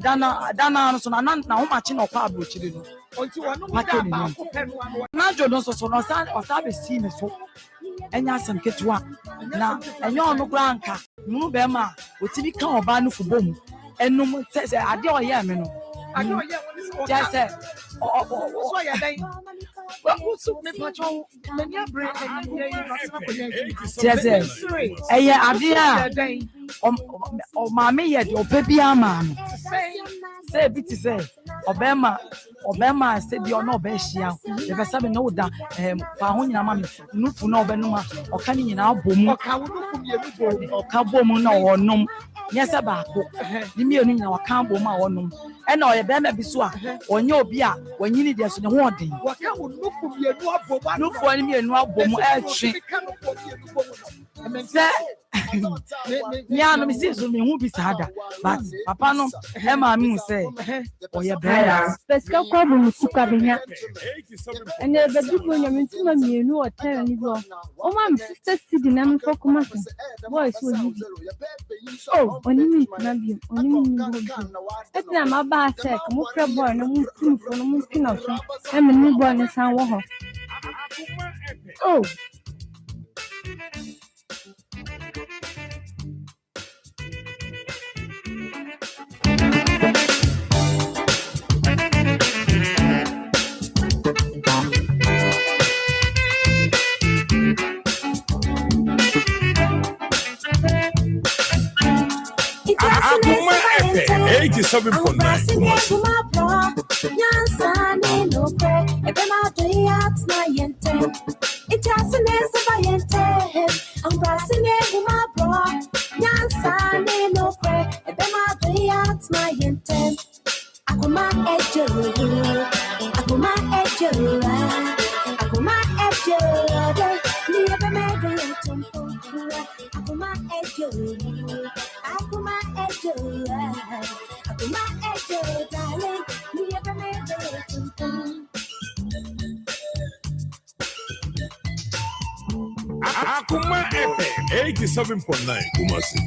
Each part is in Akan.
Dana so na ho machi na okwa abrochiri no. Onti wono mu da ba ko pe no ano. Na jodo so no sa be si me so. Enya asem ketewa na enya ono kura nka mu be ma otimi ka oba no fubom enum se ade oye me no. Ade oye woni so. Just say so ya dai. Wakusu me pacho mania break and ye na ko ye. Eye ade a o ma me ye de opa bia ma no. Say bi ti say obema say bi ono oba hia. E be sabe no da fa ho nyina ma me nufu na obenu ma oka ni nyina abomu. Oka wo nufu mienu bo. Oka bomu na wonom. Nyese baako. Ni mienu nyina waka abomu a wonom. E na oye be ma bi so a onye obi a wanyini de so ne ho odin. Waka wo nufu mienu abomu. Nufu ani mienu abomu e twe. Se ya no me see so me hu bi sada but papa no e ma me say oye brother pesca kwa bu suka benya ene be dubo nyame ntuma mienu o ten ni bo o ma me sister sidi na me fokuma so boy so ni oh oni mi na bi oni mi bo etina ma ba se ko mo fra boy no mo tumfo no mo pina so e me ni boy ne san wo ho oh Akoma FM 87.9 Akoma FM 87.9 Kumasi.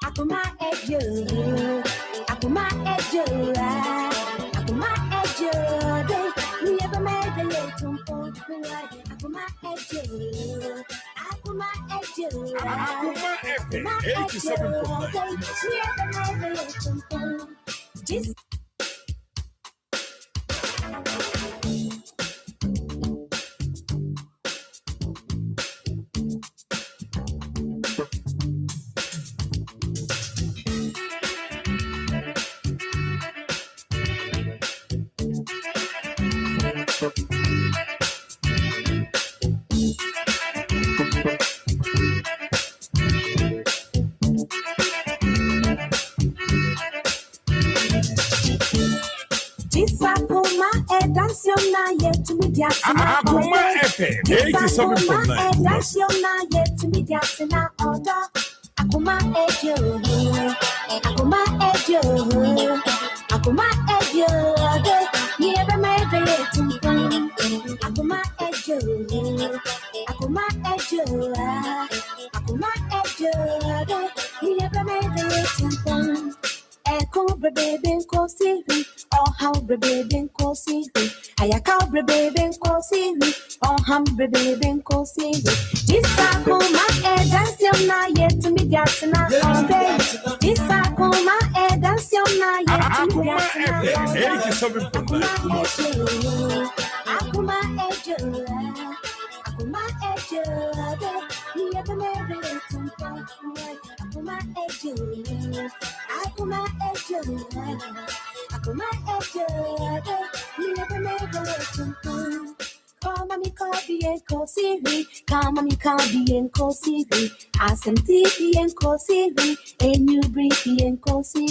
Akoma FM 87.9 Akoma FM 87.9 Echo baby kosi oh how baby kosi ayaka baby kosi oh ham baby kosi Isakoma dance na yet to me gatsna all day Isakoma dance na yet to me gatsna all day 87.9 Akuma ejo Akuma ejo never Akuma ejo Akuma ejo never Oh, mommy, call me a baby, cosy, come on, you can't be in cosy, Nsem TV and cosy, and you bring in cosy.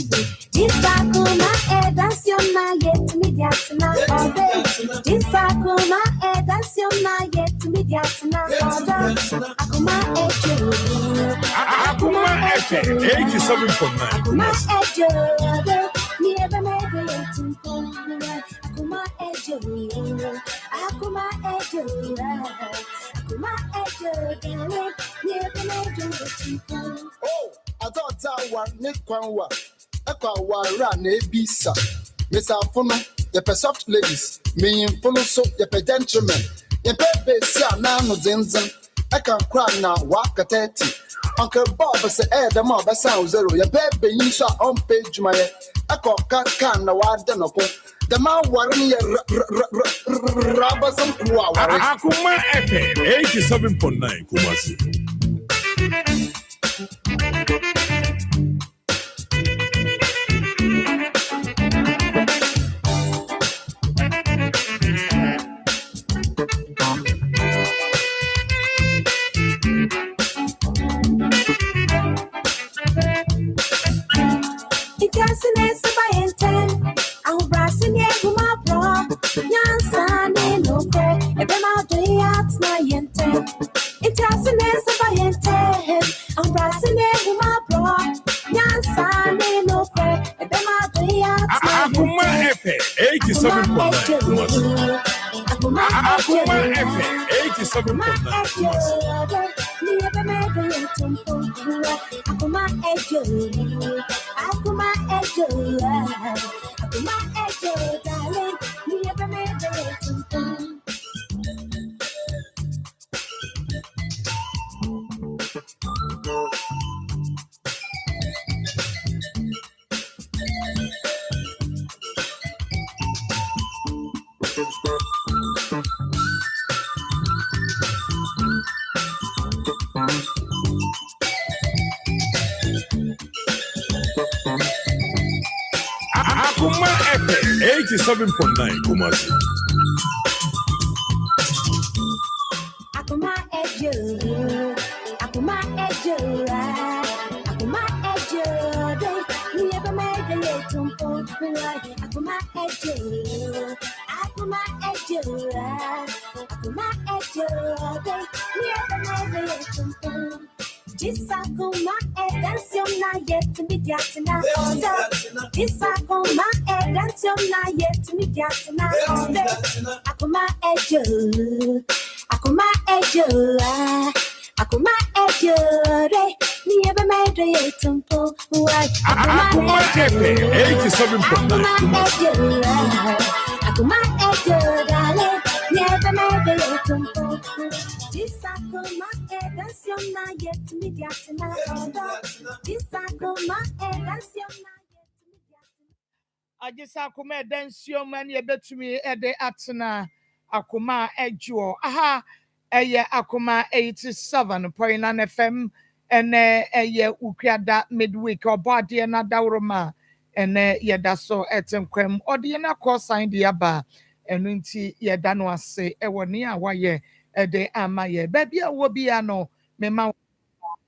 This Akoma, that's your night, yet to me, that's not all day. This Akoma, that's your night, yet to me, that's not all day. Akoma, Akoma FM 87.9 Akoma, Oh, I thought I was Nick Kwanwa. Eka wara na ebisa. Miss Afuna, the soft ladies, me in follow so the gentlemen. In pepe sia na no zinzin. Eka cry na waka 30. Uncle Bob say the mob sound zero. Your baby you saw on page my Eka can na wada no ko. The man warring your rubbers and kwa. Akoma FM 87.9 Kumasi. Akoma FM 87.9 Kumasi. Akoma FM 87.9 Kumasi. Akoma FM 87.9 Kumasi. Akoma ejo, Akoma ejo, Akoma ejo, me ever made a little point. Akoma ejo, Akoma ejo, Akoma ejo, me ever made a little point. This Akoma that's your night yet to be getting out order. This Akoma that's your night yet to be getting out order. Akoma ejo. Akoma ejo, Akoma ejo, me ever made a tempo. Akoma FM 87.9 Kumasi. Akoma ejo, darling, me ever made a tempo. This Akoma that's your night yet to me getting out order. This Akoma that's your night yet to me getting. I just Akoma dance your man, you bet to me at the Atena. Akoma ejo aha eye Akoma 87.9 FM ene eye ukriada midweek obade na dawroma ene yeda so etenkwam ode na call sign de aba enu nti yeda no ase ewo ne a waye ede amaye baby a wo bia no mema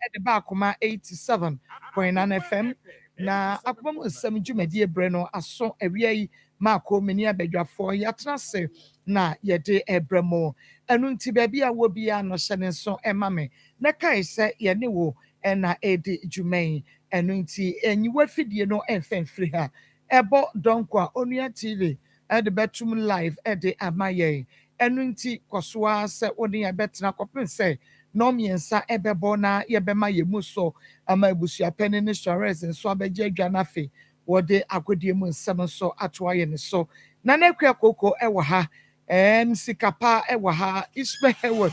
ede ba Akoma 87.9 FM na Akoma nsem dwumadi ebre no aso awia yi mako meni abadwafo yatena se na yede ebremo enu nti baby a wo bia no hye ne so emame na kai se ye ne wo na edi dwuman enu nti enyiwa fidie no enfenfiri ha ebo donkwa onua tv ede betum live ede amaye enu nti kosoa se oni ya betena kopin se no miensa ebebo na yebema yemu so ama ebusia pene ne shores nso abeje adwana fe wode akodie mu nsem so atoaye ne so na nekwa koko ewo ha sikapa ewo ha ispe hewo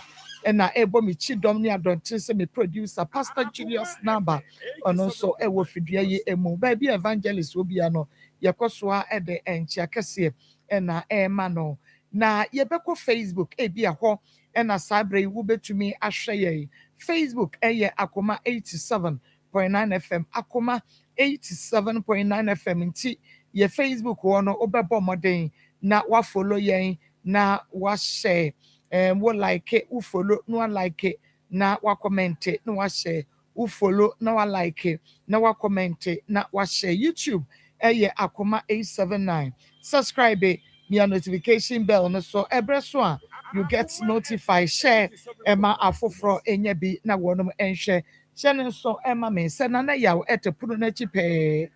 na ebo mi chidom ni adontin se me producer Pastor Julius Namba ono so ewo fidua yi emu ba bi evangelist obia no yekosoa ede enchia kese na ema no na yebeko Facebook ebia ho na sabre wo betumi ahwe ye Facebook eye Akoma 87.9 FM Akoma 87.9 FM nti ye Facebook wo no obebo moden na wa follow yen na wa share wo like it, wo follow, no one like it, na wa comment it, no wa share, wo follow, no one like it, na wa comment it, na wa share. YouTube, Akoma 879. Subscribe it, me a notification bell, no so every so you get notified. Share, Emma Afofro, enye bi na wonum and share. Share so Emma me, send na yaw ete punu na chipe.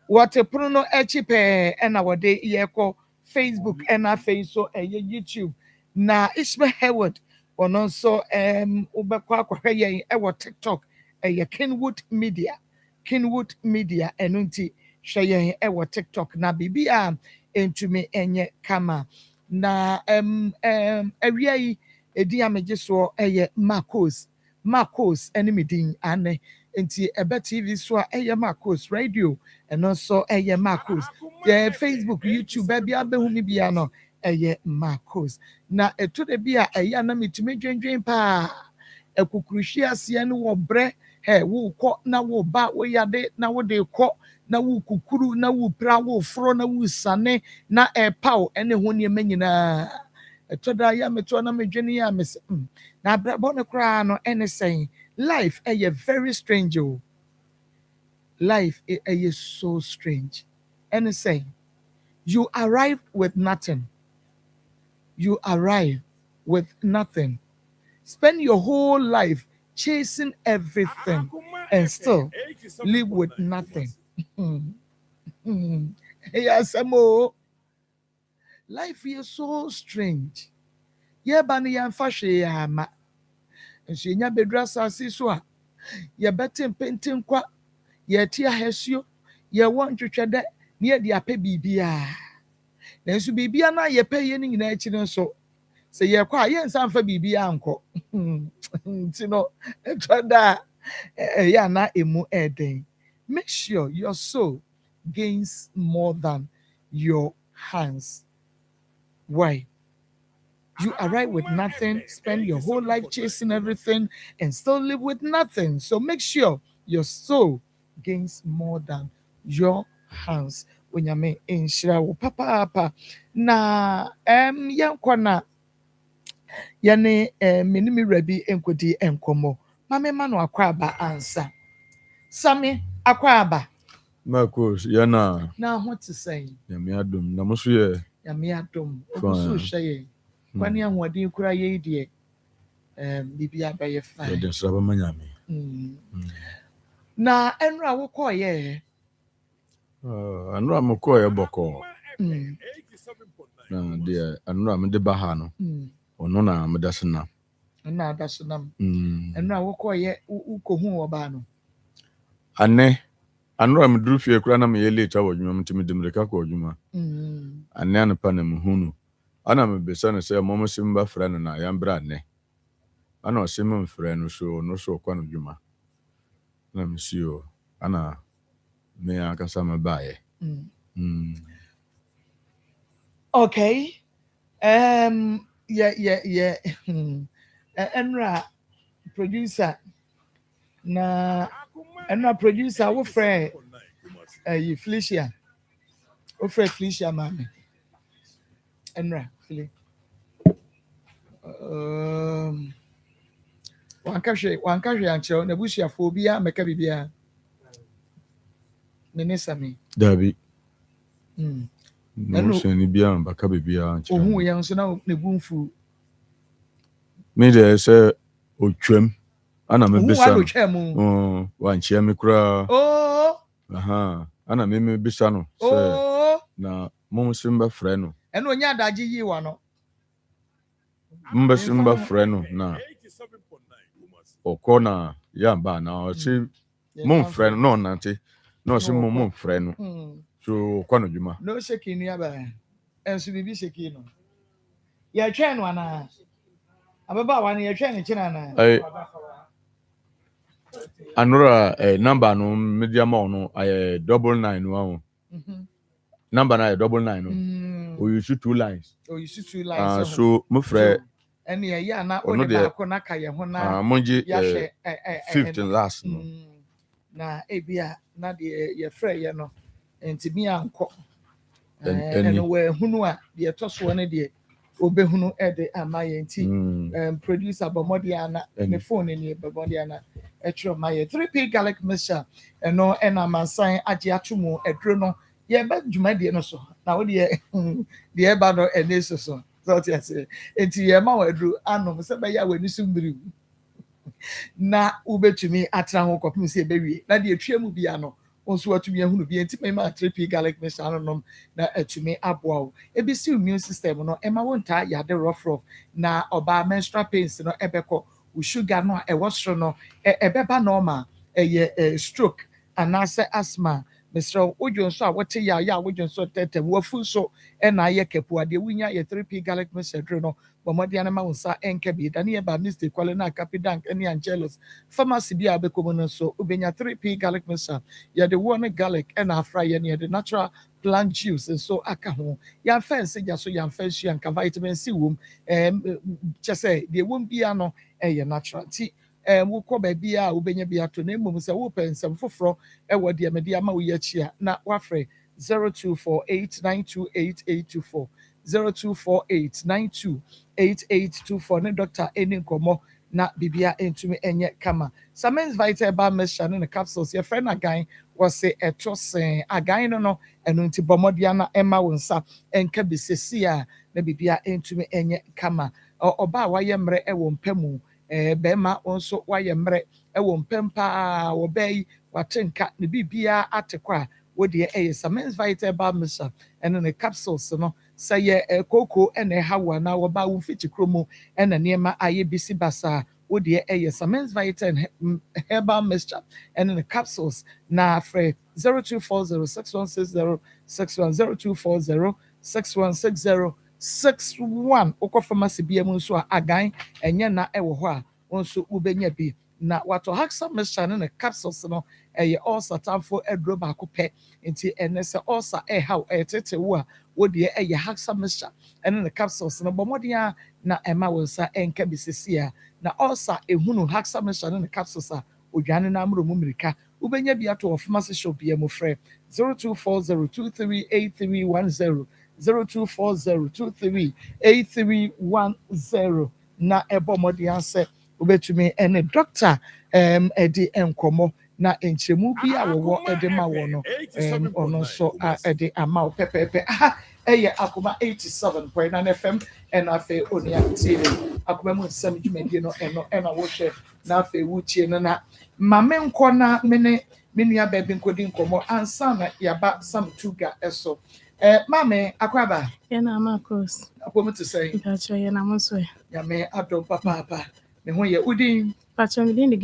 What a pruno echipe and our day yeko Facebook and our face so YouTube. Na Ishmael Howard or no so ubekwa kwa ewa TikTok Kenwood Media. Kenwood Media enunti share ewa TikTok na bibia into me enye kama na area edi amejeso Marcos enemy din ane nti ebe TV so Marcos radio and also Marcos Facebook YouTube baby abehu mi bia no Marcos na eto de bia na mitime dwendwen pa ekukruhyi ase ne wo bre wo kɔ na wo ba wo yade na wo de kɔ na wo kukuru na wo pra wo fro na wo sane na paw ene ho ne manyina etoda ya meto na medwene ya mes na brabo ne kra no ene saying life very strange. Life is so strange. And saying you arrive with nothing. You arrive with nothing. Spend your whole life chasing everything and still live with nothing. Yes, life is so strange. Yeah, bani yan fashe ya ma. Nso nya bedra sase so a ye betem pentin kwa ye tia hesio ye won twetwede ne ye de apɛ bibia na nso bibia na ye pɛ ye ni nyina achi nso se ye kwa ye nsan fa bibia anko nti no etwada ya na emu eden. Make sure your soul gains more than your hands. Why? You arrive with nothing, spend your whole life chasing everything, and still live with nothing. So make sure your soul gains more than your hands. When you may insure papa na yankwana yane minimi rebi enkodi enkomo. Mame manu akwaba answer. Sami akwaba. Marcos, yana. Now what to say? Yamiadum, namusuye. Yamiadum. Obusu shaye. Kwani ahwadi kura ye die bibia ba ye fa de sraba manyame na enra wo koye anura mkoye boko na de anura me de baha no ono na medasena na adasena enra wo koye ukohu oba no ane anura me duru fie kura na me ye late awodwuma mtimi dimreka ko odwuma ane anpa na mhunu ana me besa ne se momo simba fra no na yambra ne ana osimba mfra no so kwa no dwuma na misio ana me akasa me bae okay yeah enra producer na enra producer wo frɛ Felicia wo frɛ Felicia mami enra Feli wankahwe ankyerɛ na busuafo bia meka bibia ne sami dabi no shani bia baka bibia ankyerɛ ohu ya nso na ne bunfu me de se otwam ana me bisa no wankyerɛ me kura aha ana me bisa no se na momo simba frɛ no eno nya adagye yi wa no mba simba frɛ no na okona yamba na osi mom frɛ no nante na osi mom frɛ no so kwano dwuma no sheki ni aba enso bibi sheki no ya twa no ana ababa wa na ya twa ne kina na anura number no media ma no 99 no number na 99 no o use two lines so mo frɛ ene ya na o de ba ko na ka ye ho na monji 15 last no na ebia na de ye frɛ ye no enti mi anko ene we hunu a de to so ne de obehunu ede amaye nti producer bomodiana me phone ni bomodiana etro maye 3p garlic mixture eno ena mansan age atomu edro no ye ba dwumadie no so na wo de de ba no eneso so what you say enti ye ma wadru anom se be ya wani sumbiri na ubetumi atra ho kopim se bewie na de atwa mu bia no onso atumi ahunu bi enti me ma 3p garlic mixture anonom na atumi aboa wo ebisi immune system no ema wonta ya de rough na oba menstrual pains no ebeko wo sugar no e wosro no ebeba normal stroke anase asthma Mr. Ojo so what ya wojo so tete wo fu so na ye kepu ade wunya ye 3p garlic mixture no bomodi anama unsa enke bi dani e ba mistake kwale na capidank any angelos pharmacy bi abekomo no so ubenya 3p garlic mixture ye the one garlic and afra ye ne the natural plant juice and so aka ho ya fancy ja so ya fancy and vitamin C wom say the wom bia no ye natural ti wo kɔ baabi a wobenya bi ato na mmom sɛ wo pensem foforo ɛwɔ de me de ama wo yachi a na wafrɛ 0248928824 0248928824 ne doctor eni nkomo na bibia entumi enye kama Samens Vital Herbal Mixture ne capsules ye friend again was say etosen again no eno nti bomodia na ema wo nsa enka bisesi a na bibia entumi enye kama oba wa ye mre ɛwɔ mpamu bema onso waye mre ewo mpempa wo bei watenka ne bibia atekwa wo de Samens Vital Herbal Mixture ene ne capsules no say koko ene hawa na wo ba wo fiti kromo ene niema aye bisi basa wo de Samens Vital Herbal Mixture ene ne capsules na frɛ 0240616061 0240616061 okɔ pharmacy bia mu nso agan enye na ɛwɔ hɔ a onso ubenya bi na wato haxa mixture ne capsules no all satanfo edro ba ko pɛ nti ene se all sa how tete wo a wo de haxa mixture ene ne capsules no bomodia na ema wo sa enka bisisi a na all sa ehunu haxa mixture ne capsules a odwane na amro mu mirika ubenya bi ato pharmacy shop bia mu frɛ 0240238310 0240238310 na ebo modi anse ubetumi ene doctor edi enkomo na enchemu bi awowo edi ma wo no ono so edi ama pepepe eye Akoma 87.9 FM and afe onia TV Akoma mu nsem dwumadi no ena wo hwe na afe wuchie no na mame nko na mene menua bebe nkodi nkomo ansa na yaba sam tuga eso mame akwaba ye na makos apomo to say pacho ye na monso ya me adom papa me ho ye udin pacho me din the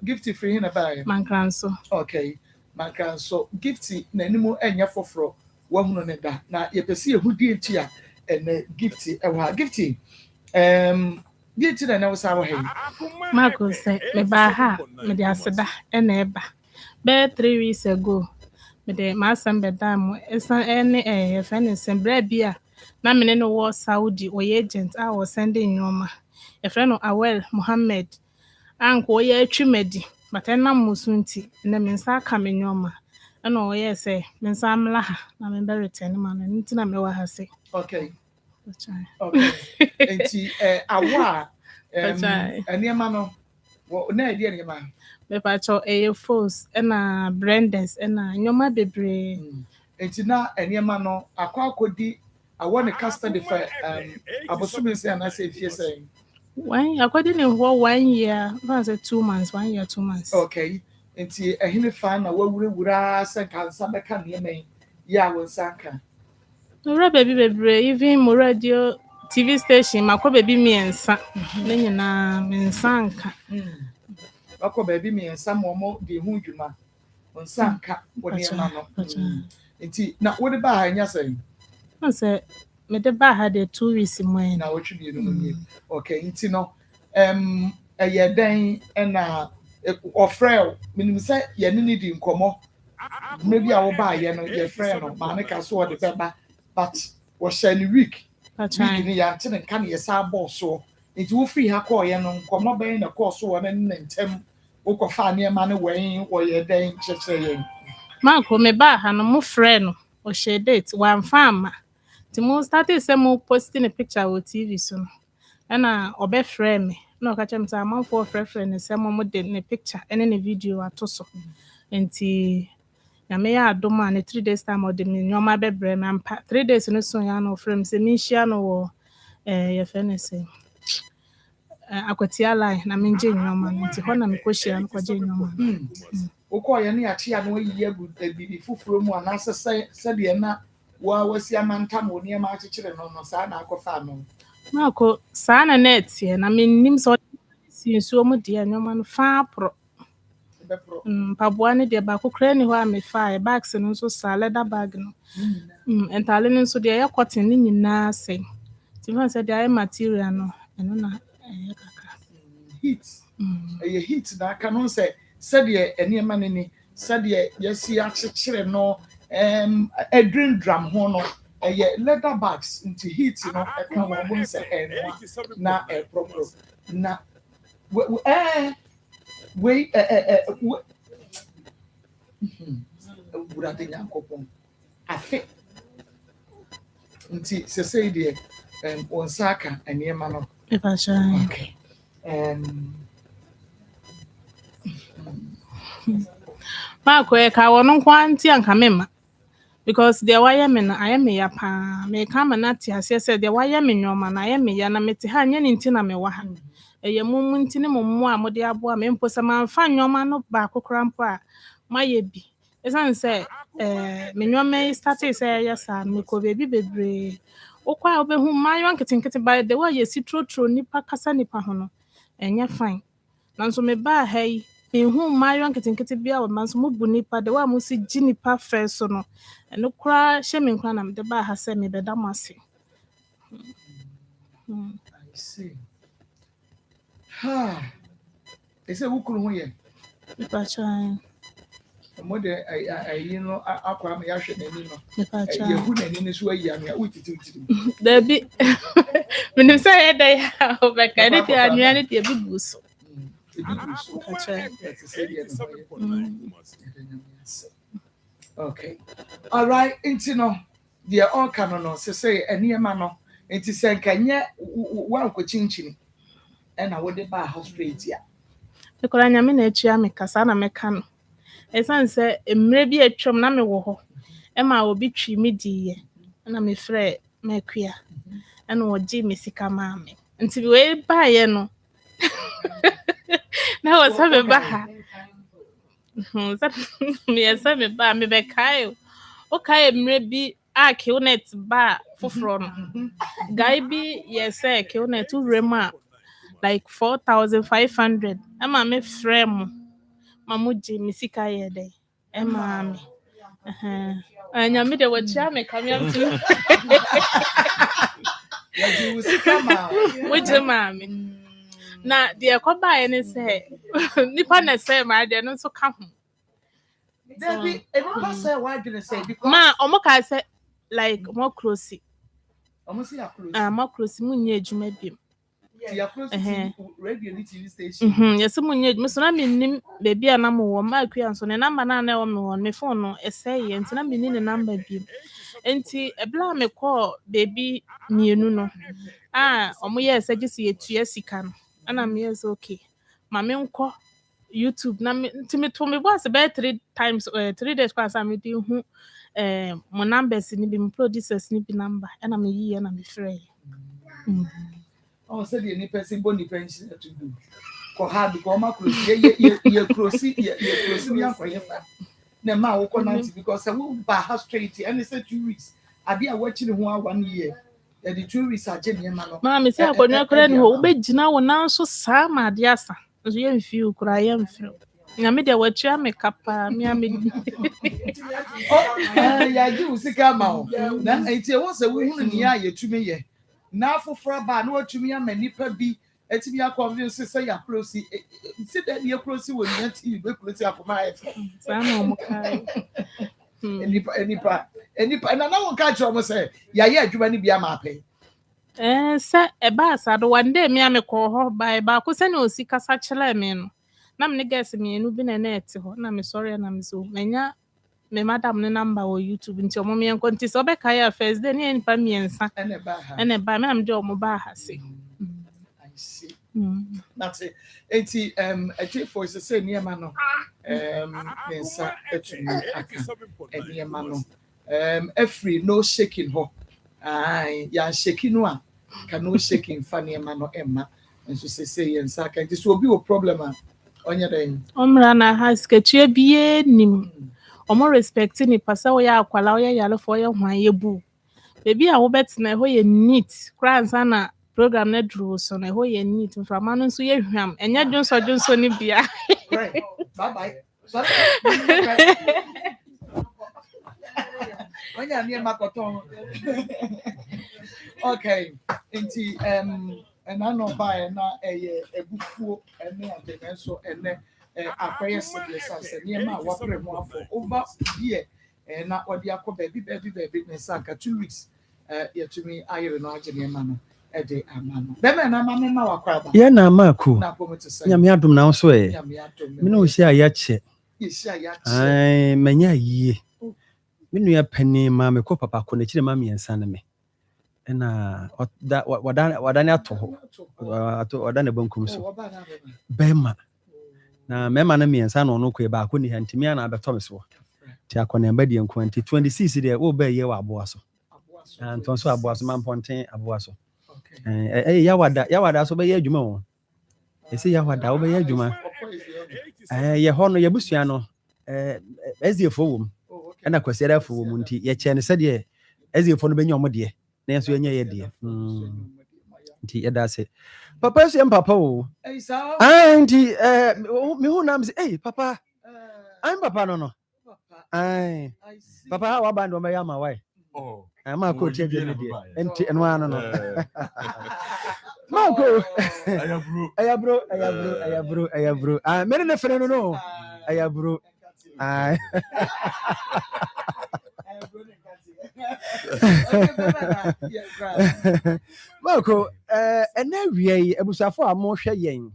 gifty free na buy mankranso okay mankranso gifty na nimu enya foforo wahunu ne da na ye pese ye hudi enti a ene gifty ewa gifty gifty na wo sa wo he makos me ba ha me de aseda ena eba be 3 weeks ago me de masam bedam esa ene friend Nsem bia na me no wo Saudi o agent a wo sending nyoma e friend no Awel Mohammed anko ye atwimadi matena musunti na me nsa aka me nyoma na o ye se me nsa amla ha na me be return ma no nti na me wa ha se okay enti awa eniema no wo na edi eniema me pacho false na branders na nyoma bebre enti na eniema no akodi awo ne custody for abosumi se na se fie se when according to 1 year was 2 months 1 year 2 months okay enti ehine fa na wawura se kansa beka nieme ya wonsanka no baby bebre even mo radio TV station makọ baby miensa na nyina mensanka akọ baby miensa mo de hu dwuma wonsanka woni ema no enti na wo de ba ha nya sai no say me de ba ha de 2 weeks mo na wo twi no no okay enti no eye den na ofrel minim say ye ni di nkomo maybe a wo ba ye no ye frɛ no ma ne ka so wo de beba but wo share ni week ni ya ntene ka ne ye sa boss so enti wo free ha call ye no nkomo ben na call so wo ne ntem wo ko fa ne ma ne wen wo ye den kyekye ye ma ko me ba ha no mo frɛ no o share date wan fa ama Timo started some posting a picture with TV so. And obefrɛ me. Na ɔka kyerɛ me sɛ amanfoɔ frɛfrɛ ne sɛ mo de ne picture ɛne ne video ato so. Nti nyame yɛ adom a ne 3 days time ɔde me nneɛma bɛbrɛ me ampa. 3 days no so ya na ɔfrɛ me sɛ menhyia no wɔ yɛfrɛ ne sɛ akwatia line na mengye nneɛma no. Nti hɔ na mekɔhyia no kɔgye nneɛma no. Wokɔɔ ne akyea no wayiyi agu bibi foforɔ mu anaasɛ sɛdeɛ na wasi amantam wɔ nneɛma akyekyere no saa na akɔfa no. Na akɔ saa na ɛteɛ na mennim sɛ ɔde si nsuo mu deɛ nneɛma no fa porɔ. Mpaboa no deɛ baako kora ni hɔ a mefaa bags no nso saa leather bag no. Ntaale no nso deɛ ɛyɛ cotton ne nyinaa sɛ. Nti fa sɛ deɛ ayɛ material no ɛno na ɛyɛ kakra. Heat. Ɛyɛ heat na aka no sɛ sɛdeɛ nneɛma no ni sɛdeɛ yɛsi akyekyere no adrin drum ho no ɛyɛ leather bags nti heat no ɛka wɔn ho nsɛ ɛnoa na ɛprɔprɔ na wei wurade nyankopɔn afe nti sɛsɛi deɛ wɔn nsa aka nneɛma no okay Marco ka wɔn nko anti anka mema because deɛ wayɛ me no ayɛ me ya paa me ka ma na te aseɛ sɛ deɛ wayɛ me nneɛma na ayɛ me ya na mete ha nyɛ ne nti na me wɔ ha ɛyɛ mumu nti ne mumu a mode aboa me mpo sɛ manfa nneɛma no ba akokora mpo a mayɛ bi ɛsan sɛ me nneɛma yi start sɛ ɛyɛ saa me kɔ bebi bebree wokɔ a wobɛhu mayo nketenkete ba de wa yɛ sitrotro nipa kasa nipa ho no ɛnyɛ fine nanso me ba ha yi mehu mayo nketenkete bia wo manso mo bu nipa de wa mo si gi nipa fɛ so no ɛno kora hyɛ me nkwa na me de ba ha sɛ me bɛda mo ase. I see. Ese wukuru ho ye. Ipachan. Mo de ayi no akwa me yahwe nani no. Ipachan. Yehu nani ne so ayi anu a wutiti. Dabi. Menim say e dey ha obeka ne ti anua ne ti ebibu so. Okay. All right, into no. Dear all canon no say eniema no. Enti sɛ nkanye wankɔ chinchini ɛna wode ba house straight ya. Ekora nyame na atua me kasa na meka no. Esan sɛ emre bi atwam na me wɔ hɔ. Ɛma obi twi me diye. Na me frɛ mekua. Ɛna wɔgye me sika ma me. Nti we ba ye no. Na wo sa me ba ha. Me esa me ba me be kai. O kai emre bi a killnet ba foforo no. Guy bi yes say killnet urema like 4,500. Ama me frame mamuji misika ye dey. Ema me. Anya me de wacha me come am to. Ya usika ma. Wuje mami. Na de akoba ye say nipa na say ma de no so ka ho. Debi enipa say what you say because Ma omo ka say like more close. Almost ya close. More close munye adwuma biem. Ya close radio TV station. Yes munye adwuma so na menim bebi a na mo wo ma akua so ne number na na wo me won me phone no esay ye nti na meni ne number biem. Enti ebla me call baby mienu no. Omo ye sagisi etua sika no. Ana me is okay. Ma me nko YouTube na me nti me to me boss be 3 times 3 days pass am dey hu mo numbers ni bi mo producers ni bi number na me yi na me frɛ. Oh said any person boni pension to do. Ko hard ko ma close ye proceed ye akwaye fa. Na ma wo konanti because we ba ha straight and it's 2 weeks. Ade a watching ho 1 year. The 2 weeks are jenny ma no. Ma me say akonwa kora ni ho be gina wo nan so saa ma ade asa. So ye mfi ukura ye mfi. Na me de watua me kapa me amedi. Ya ji usika ma o. Na enti wo se wo hunu ni ya yetumi ye. Na afofra ba na watumi ama nipa bi etimi akọnvince say ya close see that you close wo ni ati be close afoma efe. Saa na omo kai. Enipa na wo ka cho mo say ya ye adwuma ni bia ma apɛ. Sɛ eba asado one day me amekɔ hɔ ba ko sɛ ne osika sa kyerɛ me no. Na me ne guess me enu bi na ete hɔ na me sorry na me so manya me madam ne number on YouTube nti omo me enko nti so be kai first day ne nipa miensa ene ba ha ene ba me am de omo ba ha se I see that's it enti for say niema no mensa etumi aka niema no every no shaking ho ai ya shaking no a ka no shaking fa niema no emma nso say yensa ka nti so obi wo problem a onye den omra na ha sketchie bie nim omo respect ni pasa wo ya akwala wo ya yale fo ye hwan ye bu baby a wo betena ho ye neat kransa na program na duro so na ho ye neat mframa no nso ye hwam enya dwonso ni bia bye bye sorry onya niema koton okay nti enano buy na ebufuo ene adene so ene akweye siblings niema wapre mo afọ over year na odi akọ baby ne saka 2 weeks yetumi ayere no agye niema no ede amano dem na mama ma wakwaba ye na amaku na pomo to say nyame adom na so e me no hia ya che ya ai manya yie me nua pani ma me ko papa ko na kire ma miensa na me na wadane ato ho wadane bankum so bema na mema na miensa no no ko e ba ko ni hantimi na abeto me so ti akona mba die nko anti 26 de wo ba ye wa aboa so anton so aboa so mamponten aboa so yawada so be ye adwuma wo ese yawada wo be ye adwuma ye ho no ye busua no eziefo wom na kwasiara fo wom nti ye che ne se de eziefo no be nyom de na so yenye ye de nti eda se papa so papa wo nti me hu nam se papa I'm papa no ai papa how about no me yama why ama ko tie de de enti eno ano no Marco aya bro meri ne fere no aya bro Marco ena wie ebusafo a mo hwe yen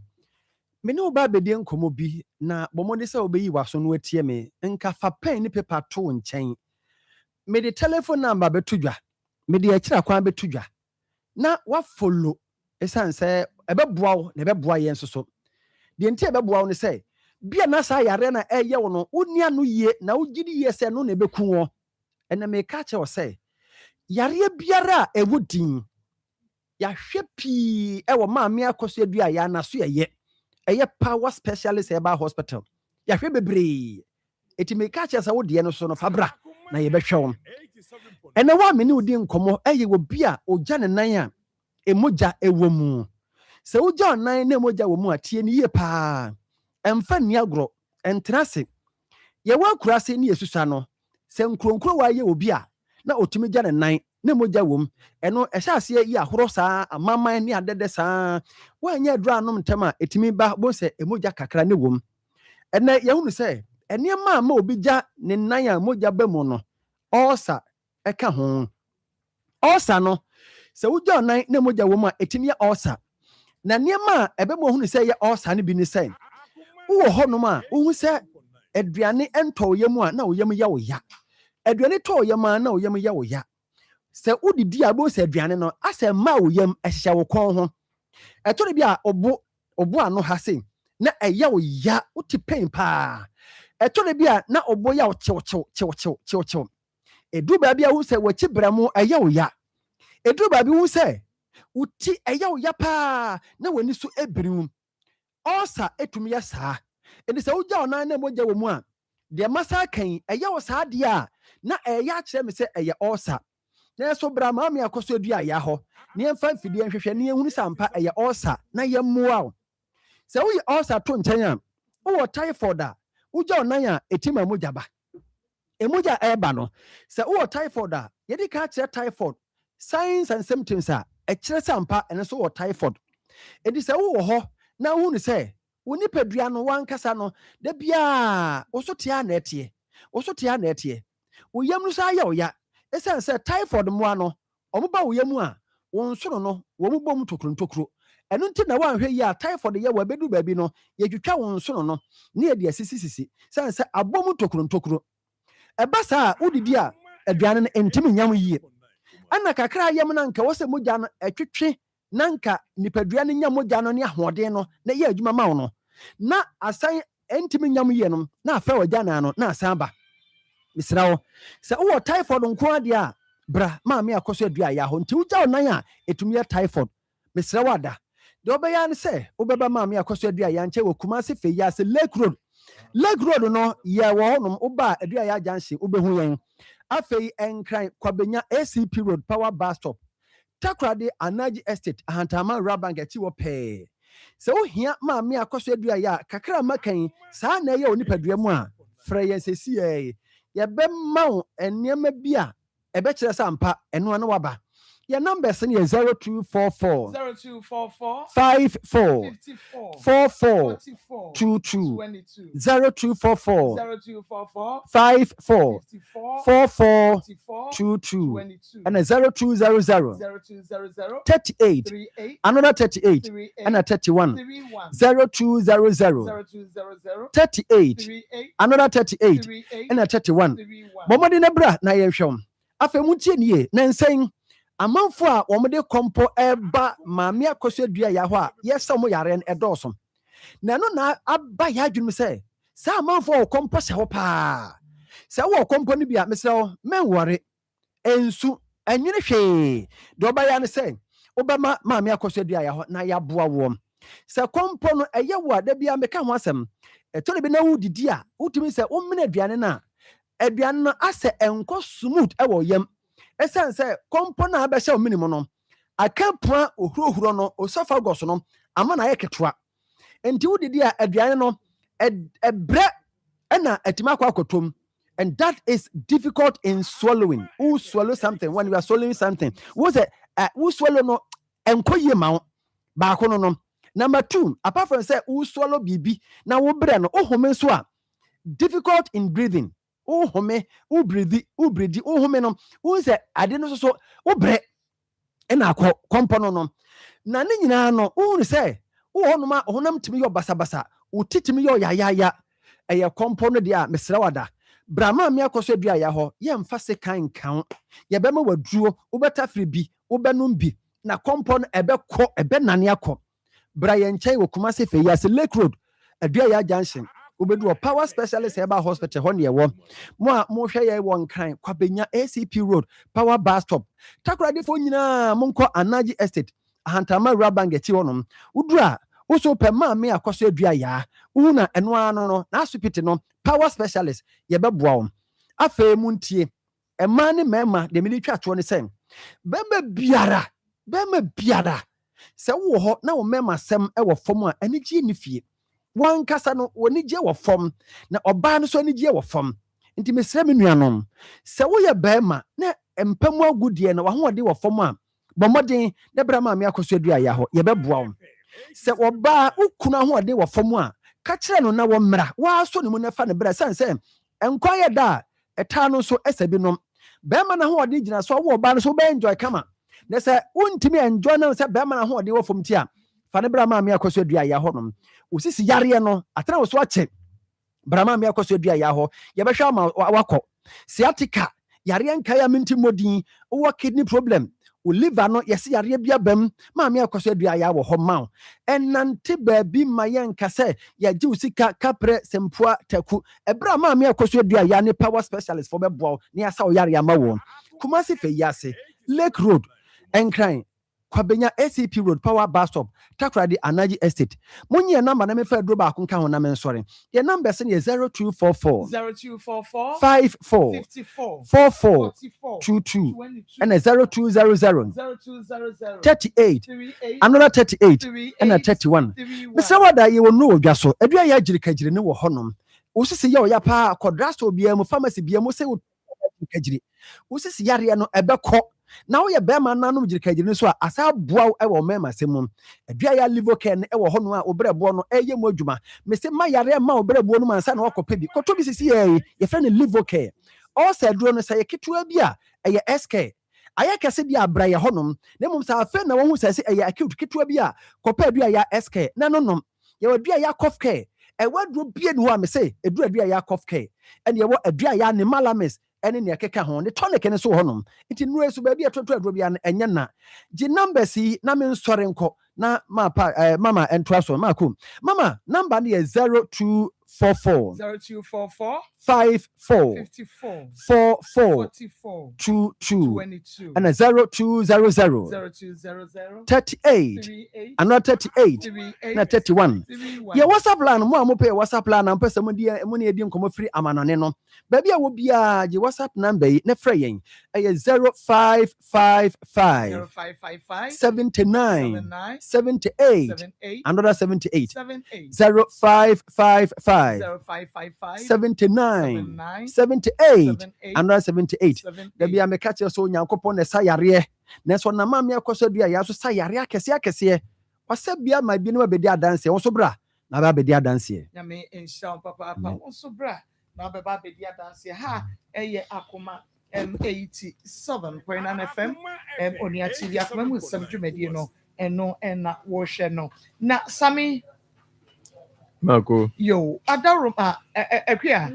me ne oba bedi nkomo bi na bomode se obeyi waso no atie me nka fa pen ni paper to nchen me de telephone number betudwa me de akira kwan betudwa na wa follow esan se ebeboa wo na ebeboa yen soso de nti ebeboa wo ne se bia na sa yare na eye wo no unia no ye na ugidi ye se no na ebeku wo ena me ka che wo se yare biara ewudin ya hwepi ewo maame akoso adua ya na so ye eye power specialist herbal hospital ya hwe bebre eti me ka che se wo de no so no fabra na ye behwe wo ena wa me ne odi nkomo eye wo bia ogya ne nan a emoja ewo mu se ogya nan na emoja wo mu atie ne ye pa emfa ni agro entrase ye wa kurase ne yesusa no se nkronkro wa ye obi a na otumi gya ne nan na emoja wo mu eno ehya ase yi ahoro saa amaman ne adede saa wa nya adura anom ntema etimi ba bo se emoja kakra ne wo mu ena ye hunu se eniema ma obi gya ne nan a emoja ba mu no osa eka ho osa no se wugya nan na emoja wo mu a etimi ya osa na niema ebemo hunu se ye osa ne bi ni se wo ho no ma wo hu se aduane ento yemu a na oyem ya wo ya aduane to oyem a na oyem ya wo ya se udidi abo se aduane no ase ma oyem ehya wo kon ho eto de bi a obo ano ha se na eya wo ya uti pain pa eto de bi a na obo ya wo chew edu ba bi a wo se wo chibramo eya wo ya edu ba bi wo se uti eya wo ya pa na wani so ebirim osa etumi ya saa edi se wogya onan na moja wo mu a de masa kan eya wo saa de a na eya kire me se eya osa na so bra ma me akoso adua ya ho ne emfa mfidi enhwehwe ne ehunu sampa eya osa na ye mmoa wo se wo osa to nchen a wo typhoid a wogya onan a etima moja ba emoja eba no se wo typhoid a ye di ka kire typhoid signs and symptoms a ekire sampa ene so wo typhoid edi se wo ho na hunu se woni padua no wankasa no da bia osotia na etie wo yam no sa ya oya esen se typhoid mo ano omoba wo yam a won soro no wo mo bom tokro eno nti na wanhwe yi a typhoid ye wa bedu ba bi no ye twitwa won soro no ne ye de asisi sen se abom tokro eba sa udidi a aduane no ntimi nyam yie ana kakra yam na nka wose mogya no etwetwe na nka nipadua no nya mogya no ne ahoden no na ye adwuma ma wo no na asan ntimi nyam yie no na afa wagya na no na asan ba misra wo se wo typhoid nko ade a bra ma me akoso adua ya ho nti wugya onan a etumi ya typhoid misra wada de obeya ne se obeba ma me akoso adua ya nche wo Kumasi fe ya se Lake Road no ye wo honom oba adua ya janse obehu yen afei enkran kwabenya ACP Road Power Bus Stop Takrade Anaji Estate ahantama Rabank ati wo pe se wo hia ma me akoso adua ya kakra makan saa na ye onipadua mu a fra yen sesi ye be ma enema bia ebe kire sampa eno na waba your numbers in 0244 54 44 22 0244 54 44 22 and 0200 38 another 38 and a 31 0200 38 another 38 and a 31 Momodi nebra na yehwem afemutie nie na nsen amanfo a womde kompo eba maame akoso dua ya ho a yesa yare en edoso na no na aba ya adwum se sa amanfo o kompo se ho pa se wo kompo ni bia mesel menwore ensu enwene hwe do ba ya ne se obama maame akoso dua ya ho na ya boa wo se kompo no eye wo ada bia meka ho asem etore bi na wudidi a wutumi se wo mena aduane na aduane no ase enko smooth ewo yam esan se kompo na abehye o minimum no akapua ohurohuro no esophagus no ama na yeketoa enti wudidi a aduane no ebre na atima akotom and that is difficult in swallowing. Who swallow something when you are swallowing something? Who swallow no enkoye ma ba ko no. Number 2, apart from say who swallow bibi na wo bre no ohome so a difficult in breathing. Ohome who breathe ohome no who say ade no so wo bre na kompono no na ne nyina no who say wo honoma honam timi yo basabasa wo titimi yo ya eye kompono dia mesra wada brama me akoso dua ya ho ye mfa se kan kan ye be ma waduo wo beta firi bi wo benum bi na kompono ebe nane akọ bra ye nchai wo Kumasi fe ya se Lake Road adua ya junction obedu power specialist herbal hospital ho ne ye wo mo hwe ye won kan kwabenya ACP Road Power Bus Stop Takoradi fo nyina monko Anaji Estate ahantama Rabank eti wonom udura uso pe ma me akoso adua ya una eno ano no na asupiti no power specialist ye beboa wo afa mu ntie ema ne mema de me twa to ne sen bema biara se wo ho na wo mema sem e wo fom a anigye ni fie wan kasa no woni gye wo fom na oba no so anigye wo fom nti mesra me nuanom se wo ye bema na empamu agudie na wo ho de wo fom a bomoden de bra ma me akoso adua ya ho ye beboa wo se oba ukuna ho de wo fom a ka kire no na wo mra wa so ne mu na fa ne bra sanse enkoye da eta no so esabinom bema na ho de gina so wo oba no so be enjoy kama na se untimi enjoy na se bema na ho de wo fom ti a fa ne bra ma me akoso adua ya ho no usisi yare no atena wo so ache bra ma me akoso adua ya ho ye be hwa ma wakọ sciatica yare nka ya minti modin wo kidney problem o liver no yesi yare bia bam ma me akoso adua ya wo ho ma enante baabi mayen kase ya ji usika kapre sempoa taku ebra ma me akoso adua ya ne power specialist for bebo ne asa o yare ama wo Kumasi fe yase Lake Road enkran kwabenya ACP Road Power Bus Stop Takoradi Anaji Estate munye number na me fa dro ba konka ho na men sore your number se 0244 54 44 22 and 0200 38 another 38 and 31 Mr. Wada ye wo no odwa so adua ya agirikagire ne wo honom osisi ye oya pa kodrasto bia mu pharmacy bia mu se wo agirikagire osisi yare no ebekọ na wo ye bema nanom girikagire so asa boa e wo mema semum adua ya liver care ne e wo hono a obrebo no eye mu adwuma me se ma yare ma obrebo no mansa na wakopa bi koto bi sisi ye friend liver care all said dro no say ketua bi a eye SK aya kase bi abra ye honom ne mum sa afa na wo hu sase eye acute ketua bi a kopa adua ya SK na no ye adua ya cough care wadro bia no am say edu adua ya cough care ene wo adua ya ne malamis ene ne keka ho ne tonic ne so honom nti no so ba bia toto adro bia enye na gi numbers yi na me nsore nko na mama entra so mama number ne 0244 0244 54 54 44 44 22 22 and 0200 0200 38 38 another 38 38 na 31 31 ya WhatsApp plan mo pay WhatsApp plan na mpesa mo di nkomo free amanone no ba bia wo bia je WhatsApp number yi na frɛ yen 0555 0555 79 79 78 78 another 78 78 0555 0555 79 79 78 78 another 78 da 78 bia me ka che so nyankopon na sa yare na so na ma me akoso dua ya so sa yare akese wasa bia ma bi no abedi adanse wo so bra na ba abedi adanse nyame enhyia papa wo so bra na ba abedi adanse ha eye Akoma 87.9 FM oni atiri Akoma mu sam dwumadi no eno na wo hwe no na sami Marco. yo adarum akua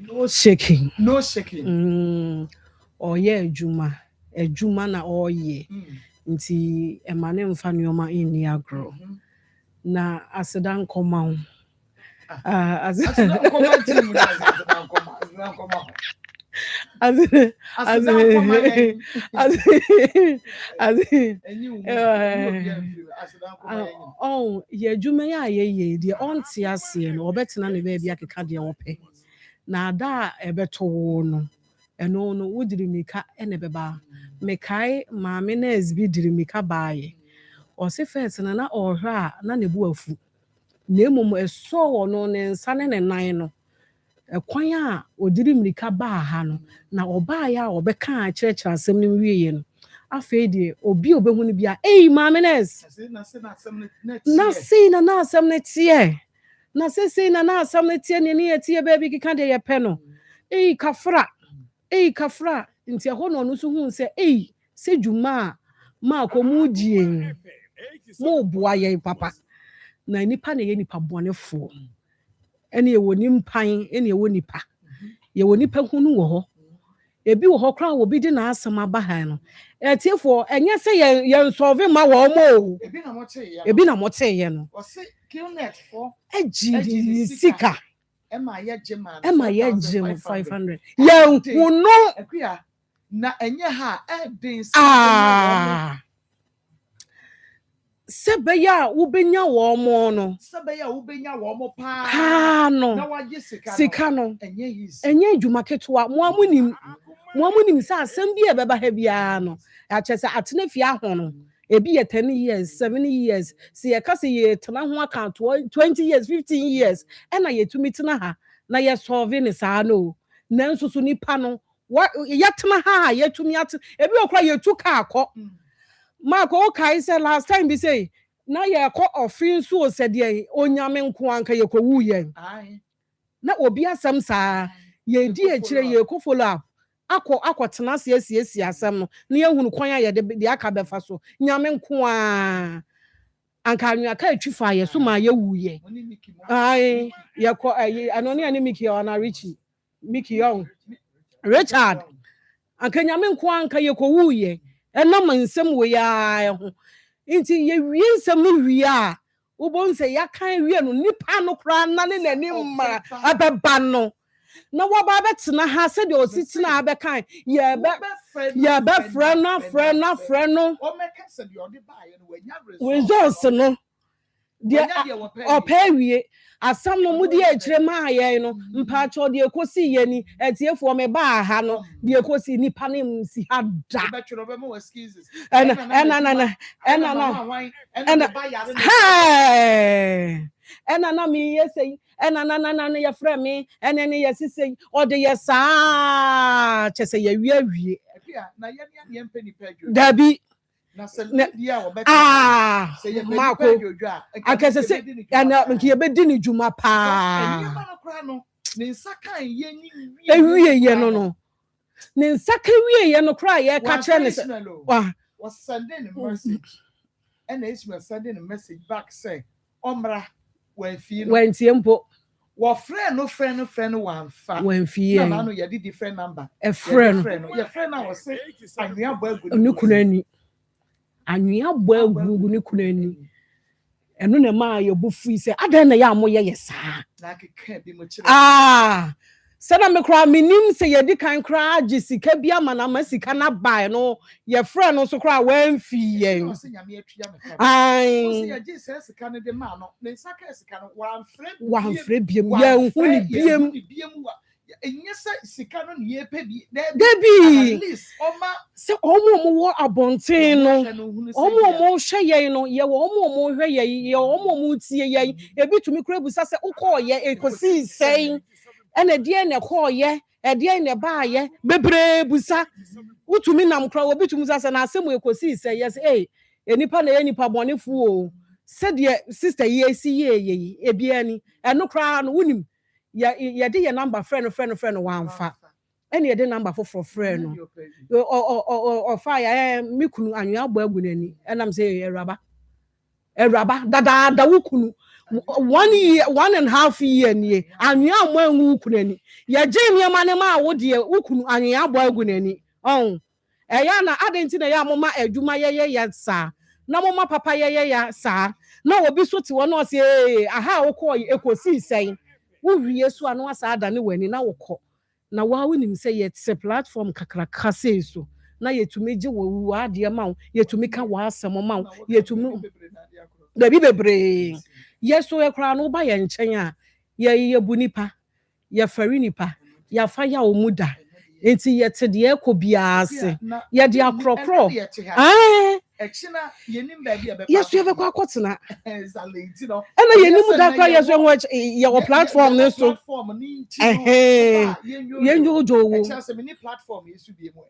no shaking. No shaking. Oye ejuma na oye. Nti emane mfa nneoma inni agro. Na asedan koma. Asedan koma team na asedan koma. Oh, ye dwuma ya ye de onte ase no obetena ne ba bia keka de wope na ada ebeto wo no eno no wudiri mika ene beba mekai maame na ezbi diri mika baaye o se first na ohwe a na ne bu afu na emom eso wo no ne nsa ne ne nan no ekwan a odiri mika baa ha no na oba ya obeka a kyerɛkyerɛ asɛm no wiye no afei de obi obehu no bia maame nes na sei na asɛm ne tie na sei na asɛm ne tie ne ne tie ba bi keka de ye pɛ no kafra nti ɛhɔ no no so hu sɛ se dwuma ma komu die mo boa ye papa na nipa na ye nipa bɔnefo ene ye woni mpan ene ye woni pa ye woni pa hunu wo ho ebi wo ho kra wo bi di na asɛm aba ha no etiefo enye se ye nsolve ma wo mo ebi na mote ye no o se killnet for eji sika ema ye jema 500 ye hunu akua na enye ha edin sebeya ubenya wo mo no pa no na waje sika no enye adwuma ketewa mo amunim sa asɛm bi ebeba ha bia no akyesa atena fie aho no ebi ye 10 years 7 years si ye kase ye tena ho account 20 years 15 years ena ye tumi tena ha na ye solve ne saa no nanso so nipa no ye tena ha ye tumi at ebi okra ye tu ka akọ Marco kai say last time be say na ye ko ofin so said ye onyame nko anka ye ko wuye na obi asem saa ye di e kire ye ko follow up akọ tena se asem no na ye hunu kwan ya de aka befa so nyame nko a anka anwa ka atwifa ye so ma ye wuye ye ko anoni ani Mickey ona Mickey on Richard anka nyame nko anka ye ko wuye enam nsem we ya ho nti ye wie nsem no wie a ubonse ya kan wie no nipa no kra na ne nani mma abeba no na woba betena ha se de ositina abekan ye be frɛ no o make se de odi ba ye no wanya results no de opa wie asam no mudi ejire ma aye no mpa cho de ekosi ye ni etiefo me ba ha no de ekosi nipa ne msi ha da na mi yesei na ye frɛ me ene ne yesisei ode ye saa chese ye wie na ye mpeni pɛdwo dabi na se dia obeta se ye pɛdwo a akase se na nke ye bedi ni dwuma pa enye ma no kra no ne nsa kan ye ni wie ye no ne nsa ka wie ye no kra ye ka kyerɛ ne se was sending a message and Ismail sending a message back say Omra when feel when tiempo what friend one fa when feel no you did different number a friend your friend I was say and we are nukunani anwea bɔ agugu ne kunani ɛno na ma yɛ bu fu sɛ adan na yɛ amoyɛ yɛ saa sɛna me kora menim sɛ yɛdi kan kora agye sika bi ama na ma sika na bae no yɛfrɛ no so kora wamfi yɛn wamfrɛ biam yɛnhu ne biam Debbie, sɛ ɔmo wɔ abɔnten no ɔmo hwɛ yɛn no yɛwɔ ɔmo hwɛ yɛn yɛwɔ ɔmo tie yɛn ebi tumi kora busa sɛ wokɔɔyɛ ekosi sɛn ɛna deɛ na ɛkɔɔyɛ ɛdeɛ na ɛbaayɛ bebree busa wotumi nam kora obi tumi sɛ na asɛm ekosi sɛ yɛsɛ enipa na yɛ nipa bɔnefoɔ o sɛdeɛ sister yi esi yɛ ebi ani ɛno kora no wonim yɛde yɛ number friend no wamfa ɛne yɛde number foforɔ friend no ɔfa yɛ me kunu anwea bɔ agu n'ani ɛnam sɛ ɛwuraba dadaada wo kunu 1.5 year nie anwea mo anwu kunu ani yɛgye nneɛma ne ma wo deɛ wo kunu anwea bɔ agu n'ani ɛyɛ na adɛnti na yɛ amoma adwuma yɛyɛ saa na moma papa yɛyɛ saa na obi so te wɔ na ɔsɛ aha wokɔ ekosi sɛn wowie so ano asa ada ne wani na wokɔ na wa wonim sɛ yɛte platform kakraka sei so na yɛtumi gye wo adeɛ ma wo yɛtumi ka wa asɛm ma wo yɛtumi dabi bebree yɛso yɛkora no ba yɛ nkyɛn a yɛyɛ bu nipa yɛfari nipa yɛafa ya wo mu da enti yɛte deɛ ɛkɔ biase yɛde akorɔkorɔ Echina yenim baby abeba. Yes, you have a quotena. And yenim da kwa yeso watch your platform ne so. Yenjo jo. Echase me ni platform yesu bi mu.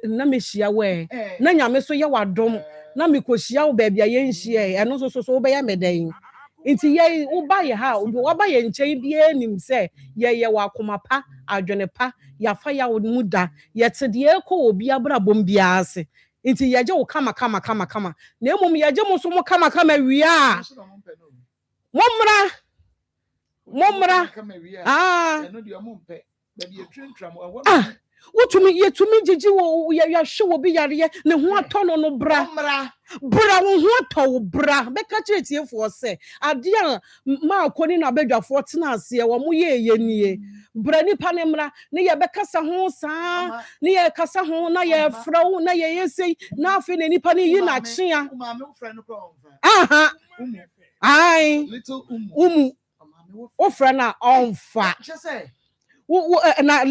Na me hia we. Na nyame so ye wadom. Na me kohia wo baby ye nhia. Eno so wo be ya medan. Nti ye wo ba ye ha, wo ba ye nkyɛn bi anim sɛ ye wa akoma pa, adwene pa, ya fa ya wo mu da. Ye te de ekɔ obi abrabom bia ase. Inti yaje wo kama na emom yaje mo so mo kama wia momra eno de mo mpe ba bi etwentram wotumi yetumi gigi wo ya hwe wo bi yare ne ho atɔ no bra wo ho atɔ wo bra beka kyetiefo sɛ ade a ma akoni na badwafo tena ase wo mo ye nie bra nipa ne mra ne ye bekasa ho saa ne ye kasa ho na ye frɛw na ye yesei na afi ne nipa ne yi na kyea aha little o frɛ na onfa na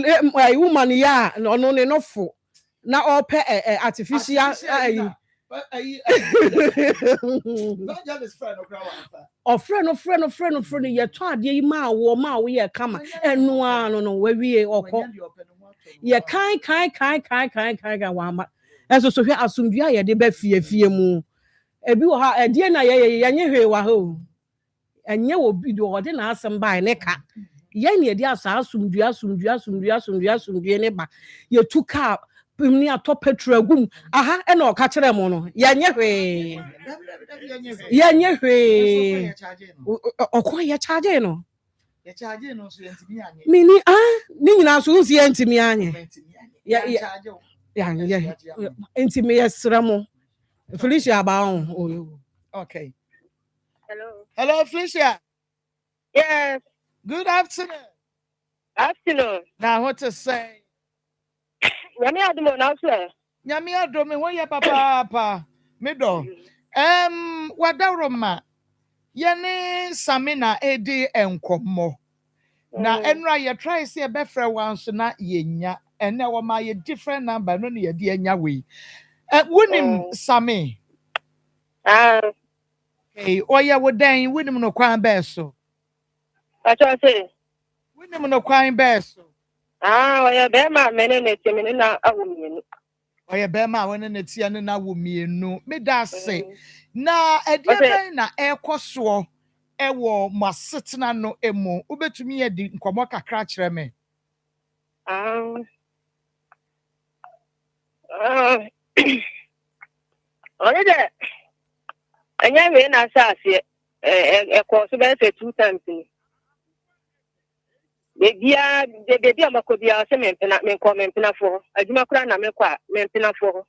woman ya no ne no fo na ope artificial friend ye to ade yi ma wo ye kama enu ano no wawie okɔ ye kan wa ma enso so hwe asomdua ye de ba fie mu ebi wo ha ade na ye nye hwe wa ho enye wo bi do ode na asem bai ne ka ye ne ade asa asomdua ne ba ye tu ka ni atɔ petrol agum aha ɛna ɔka kyerɛ mo no ye nye hwe ɔkɔ ye charge no so yentimi anye mini ni nyina so nsi yentimi anye ya ntimi yesra mo Felicia ba okay Hello Felicia. Yes, Good afternoon. Now what to say? Nyame adomo na so. Nyame adomo wo ye papa me do. Wadaroma. Yene Samina edi enkomo. Na enra ye try say be frɛ wan so na yenya. Ene wo ma ye different number no ne ye de enya we. Wonim Sami. Hey, oya wo dan wonim no kwan be so. Acho say. Wonim no kwan be so. Oya be ma mene ne temene na awomienu. Oya be ma wone ne tia ne na awomienu. Me da say. Na ade ben na ekoso ewo masetena no emu. Ubetumi ye di nkomo kakra kyerɛ me. Oya de anya we na asase course be say 2 times ni bebia amakobia se me ko mempena fo adwuma kura na me kwa mempena fo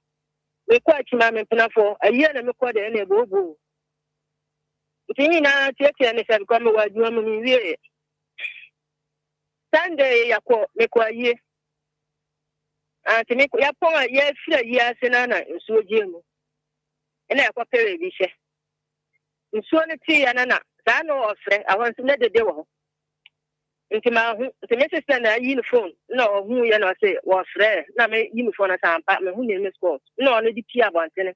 me kwa chima mempena fo aye na me kwa de na ebobo tini na tietia ne se ko me wa adwuma mu wie Sunday yakọ mekwa yie tini ya pon ya fira yi ase na nsuo gie mu ena yakọ pere bi hye nsuo ne ti ya na saa no ofre awon se ne dede wo nti ma hu nti me sister na yi ne phone na ohu ya na say wo ofre na me yi ne phone na sampa me hu ne me sport na ono di pia bantene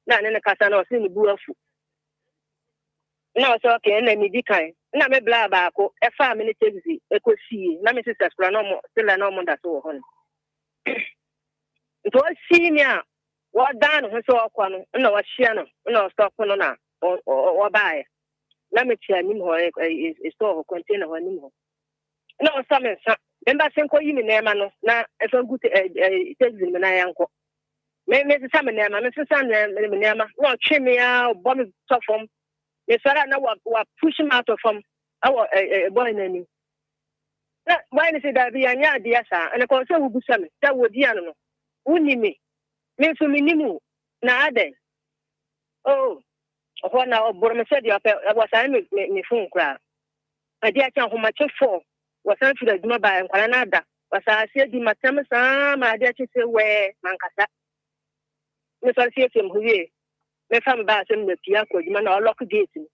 na ne kasa na o se ne bu afu na o so ke na mi di kan na me bla ba ko e fa me ne tebisi e ko sie na me sister skra no mo still na mo da so ho no to si ni a wo dan ho so okwa no na wo hia no na o stop no na o bae na me tia nim ho e store ho container ho nim ho na o sa me sa emba senko yi me na no na e fa gut tebisi me na yanko me sa me na me sa me na ma no twe me a bo me top form me sara na wa push him out of from our boy nani na why ni say that be anya dia sa and ko so wu busa me that wodi ano no wuni me so me nimu na ade oh ho na obor me say dia wa sa me phone kra ade a kan ho ma che for wa san fi da duma ba nkwala na ada wa sa se di matam sa ma ade a che se we mankasa me so se sem huye me fam ba sem na pia ko djuma na lock gate ni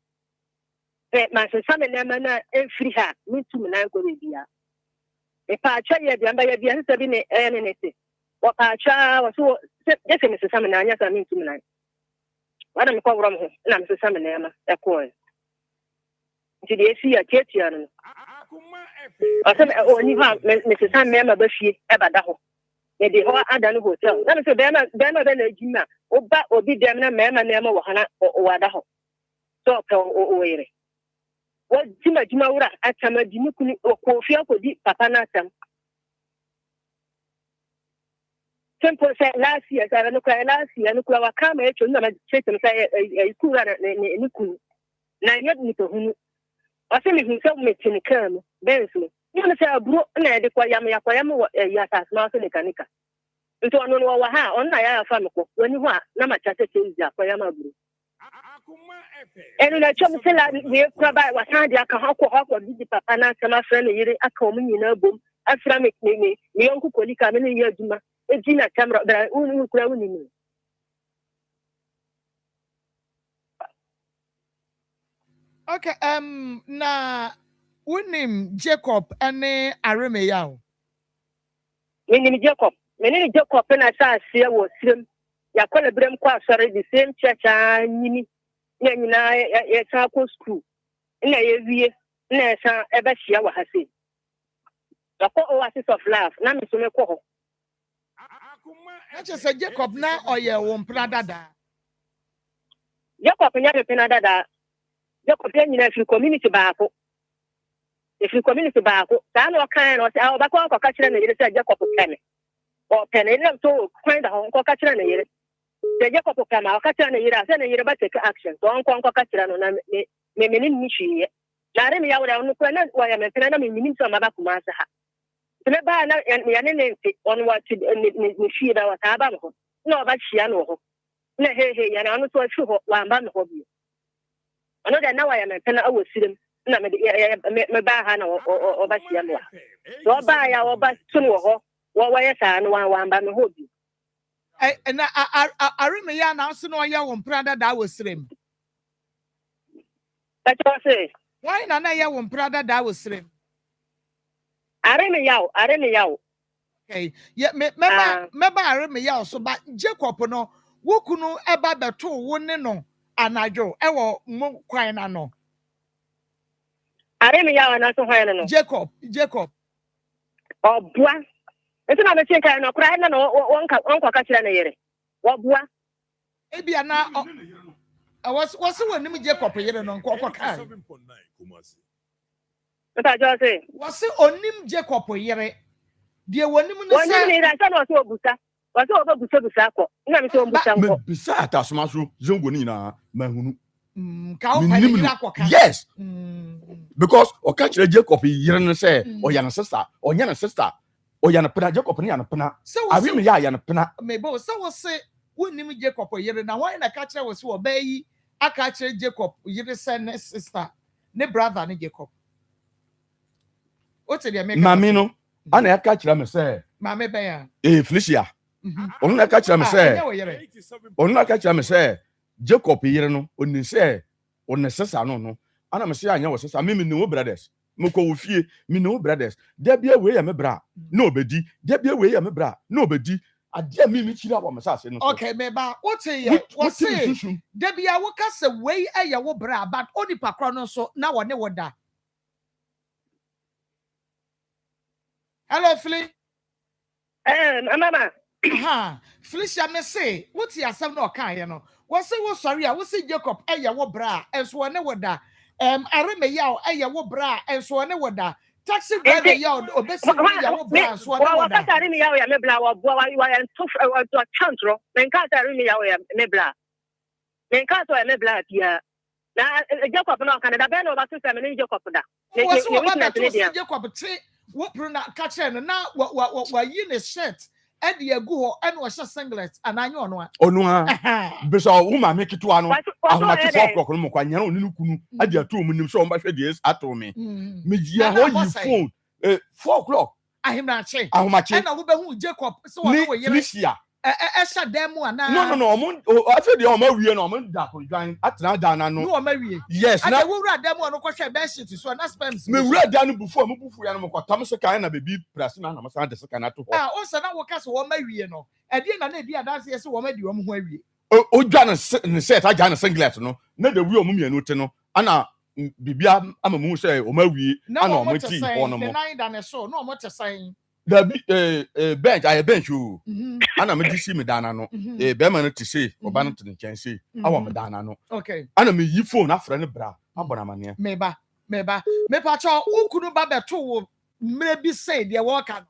ma se sam na ma na free ha mi tu na ko bia e pa cha ye bia ya bia se bi ne ne ne se wa pa cha wa so je se me se sam na anya sa mi tu na wa na me ko woro mo na me se sam na ma e ko nti de si ya chetia no asem o ni ha me se sam ma ba fie e ba da ho e de ho ada no hotel na me se be na na jima oba obi dem na mema na ema wahana wada ho so ka o were wo jima wura atama jimi kuni kofi akodi papa na atam tempo say last year no kura wa kama echo na ma chetem say ikura ni kunu na yed ni to hunu ase mi hu say me tini kam bensu ni na say aburo na de kwa yam ya tas ma so mekanika nto ono no wa ha on na ya fa me ko wani ho a na ma chate chenzi akwa ya maburu enu na chom sela we kwa ba wa san dia ka hako di papa na sama fra na yire aka o nyina bom afra me yonku kolika me ne yaduma eji na camera bra unu kura unu ni okay na unim Jacob ane Aremeyaw minim Jacob menene Jacob na sa asia wo sirem ya kwala brem kwa sore the same church nyini nyina ya sa ko school na ye wie na sa ebe hia wa hase akọ oasis of love na me so me ko ho acha say Jacob na oye wo mpra dada Jacob nya me pena dada Jacob nyina free community baako sa no kan no say ba ko ka kire na yire say Jacob kene o pene na to find ho ko ka kire na yire say Jacob kama o ka kire na yire say na yire ba take action to on ko ka kire no na me ni hwie na re me ya wura no ko na wa ya me pena na me ni so ma ba kuma sa ha me ba na ya ne on what ni hwie da wa ta ba mo no ba hia no ho na he ya na no so hwie ho wa ba no ho bi ono da na wa ya me pena awo sirem na me ba ha na o ba hia no so ba ya o ba tun wo ho wo ya sa no wa ba me ho bi na Aremeyaw na so no ya wo mpra dada wo sirem ba to say why na ya wo mpra dada wo sirem Aremeyaw okay yeah me ba Aremeyaw so ba Jacob no wo kunu eba beto wo ne no anadwo e wo mo kwan na no Aremeyaw na so hwan no Jacob obua ese na be chenka no kra na no wonka ka kire na yere obua ebia na was wonim Jacob yere no nko ka nta jo say was onim Jacob yere die wonim no say wonim ni da sa no so obusa was obusa akọ na me so obusa nko bisa atasoma so zongo ni na mahunu Yes. Because o catch the Jacob yere no say o ya no sister o nya no sister o ya no pena Jacob ne ya no pena abi me ya no pena me bo so wo say wonnim Jacob yere na why na catch wo so obayi aka catch Jacob yere say ne sister ne brother ne Jacob o te dey make mami no ana ya catch me say mami be ya Felicia onu na catch me say onu na catch me say Jacob yere no oni say on sister no ana me say anya wo sister me no brothers me ko wo fie me no brothers da bia we ya me bra no obedi da bia we ya me bra no obedi ade me chira wo me say no okay me ba what say what say da bia wo ka say we ya wo bra but onipa kro no so na wo ne wo da. Hello Philly mama Felicia me say what you asem no kan ye no wo say wo sorry a wo say Jacob ya wo bra enso ne wo da areme yaw eya wo bra enso ne woda taxi driver yaw obesi ya wo bra enso ne woda wa ka areme yaw ya me bla wa bo wa to chantro men ka areme yaw ya me bla men ka to ya me bla dia na Jacob no kan da be no ba so se me ni Jacob da wo so ba ba to Jacob ti wo pro na ka che na wa yi ne shirt edi egu ho ene wo hye singlet ananyo ono a beso wo ma make to ano ahoma ti 4 o'clock no mo kwa nyana oni no kunu adi ato mu nim so wo ba hwe de ato me gia ho yi phone 4 o'clock ahima che ena wo be hu Jacob so wo no yere esha demo ana no omo afi de omo wie no omo da ko dwan atena da na no omo wie yes na wo wura demo no ko hwe be shit so na spams me wura da no before mo bufu ya no mo ko tam se kan na baby press na mo san de se kan ato ho o se na wo ka so wo ma wie no e die na edi adanse ye se wo ma di wo ho awie o dwa ne set aja na singlet no na de wie omo mienu te no ana bibia ama mu se o ma wie ana omo ti ho no mo na nine da ne so no omo te san da bench I bench you ana me di si me dana no be ma no ti say oba no tin chen say awo me dana no okay ana me yi phone afra ne bra abona mane me ba me pa cho ukunu ba beto wo mre bi say de wo ka no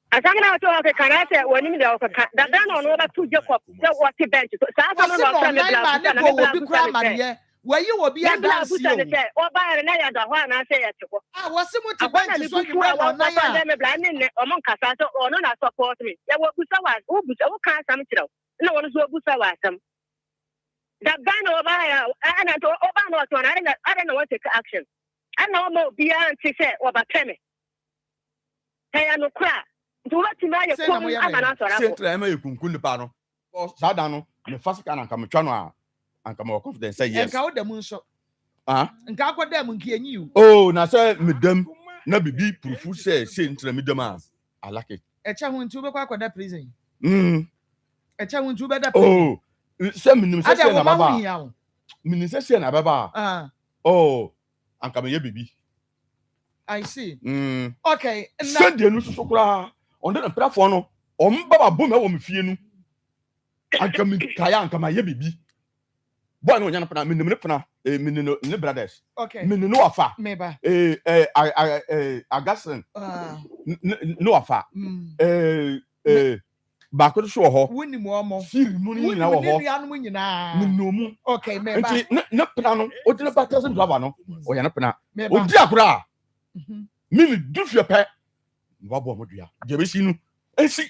asanga na to ka na say woni me de wo ka da no no ba tu Jacob say what bench sa sa no no me bla na me bla bi kra mane wayi wo bi adansi o o ba re na ya da ho na say ya chiko wasi mo ti bench so ni ba na ya me bla ni ne o mon kasa so o no na support me ya wo busa wa wo busa wo kan sam kiraw na wo so busa wa sam da no ba ya ana to o ba no to na ara na want take action ana o mo bi an ti say o ba teme kaya no kra to what ma ye ko ama na so ra ko se ma ye kunkun ni pa no sa da no me fasika na kam twa no a anka mo confidence say yes enka wo dem nso nka akwa dem nki enyi oh na say me dem na bibi proof say ntra me dem a I like it echa hu ntu be kwa akwa prison echa hu ntu be da prison oh say minim say na baba minim say na baba oh anka me ye bibi I see okay send you so kura on the platform no o mbaba bo me wo me fie nu anka me kaya anka ma ye bibi boy no nyana pana minimne pana minino ne brothers okay minino afa meba agasen no afa ba ko so ho woni mo omo firi mu ni na wo ho minno mu okay meba ne pana no o de ba tasen driver no o ya ne pana o di akura mimi du fie pe wa bo mo dua je be si nu esi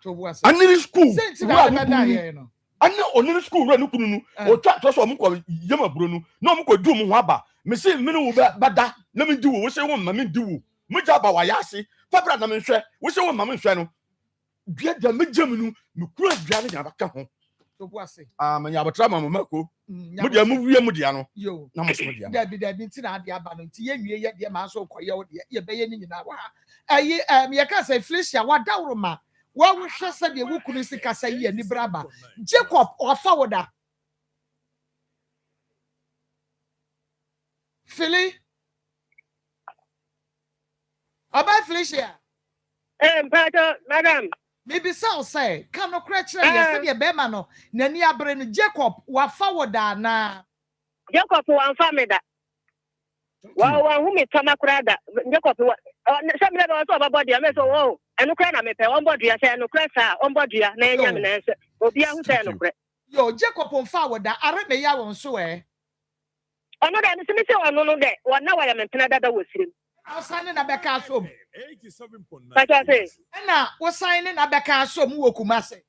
to bo ase aniri school senti da be da ye no ana onini school ra nukunu nu o twa so mo ko yema bro nu na mo ko du mo ho aba me se me no bada na me di wo se wo ma me di wo mo ja ba wa ya ase fabra na me hwe wo se wo ma me hwe no dua da me jam nu me kura dua ne ya ba ka ho to bo ase me nya botra ma mama ko mo dia mo wie mo dia no na mo so dia da bi nti na ade aba no nti ye wie ye de ma so koye wo de ye be ye ni nyina wa ayi ye ka say Felicia wa dawro ma wa wo hwe se de wo kunu sika sa yi ani braba Jacob ofa woda Philly aba Felicia madam maybe so say can no kra kire ye se de be ma no nani abre no Jacob wa fa woda na Jacob wa fa me da wa hu me tama kra da Jacob wa se me da so ba body am so wo enu kra na me pe on body ya se enu kra sa on body ya na enya me na se obi ahu se enu kra Yo, Jacob on forward that I may ya on so eh. Oh no, that Mr. Mr. No, that one now I am in Canada was him. I was signing a back house home. 87.9. Like I say, And now was signing a back house home Wokumase.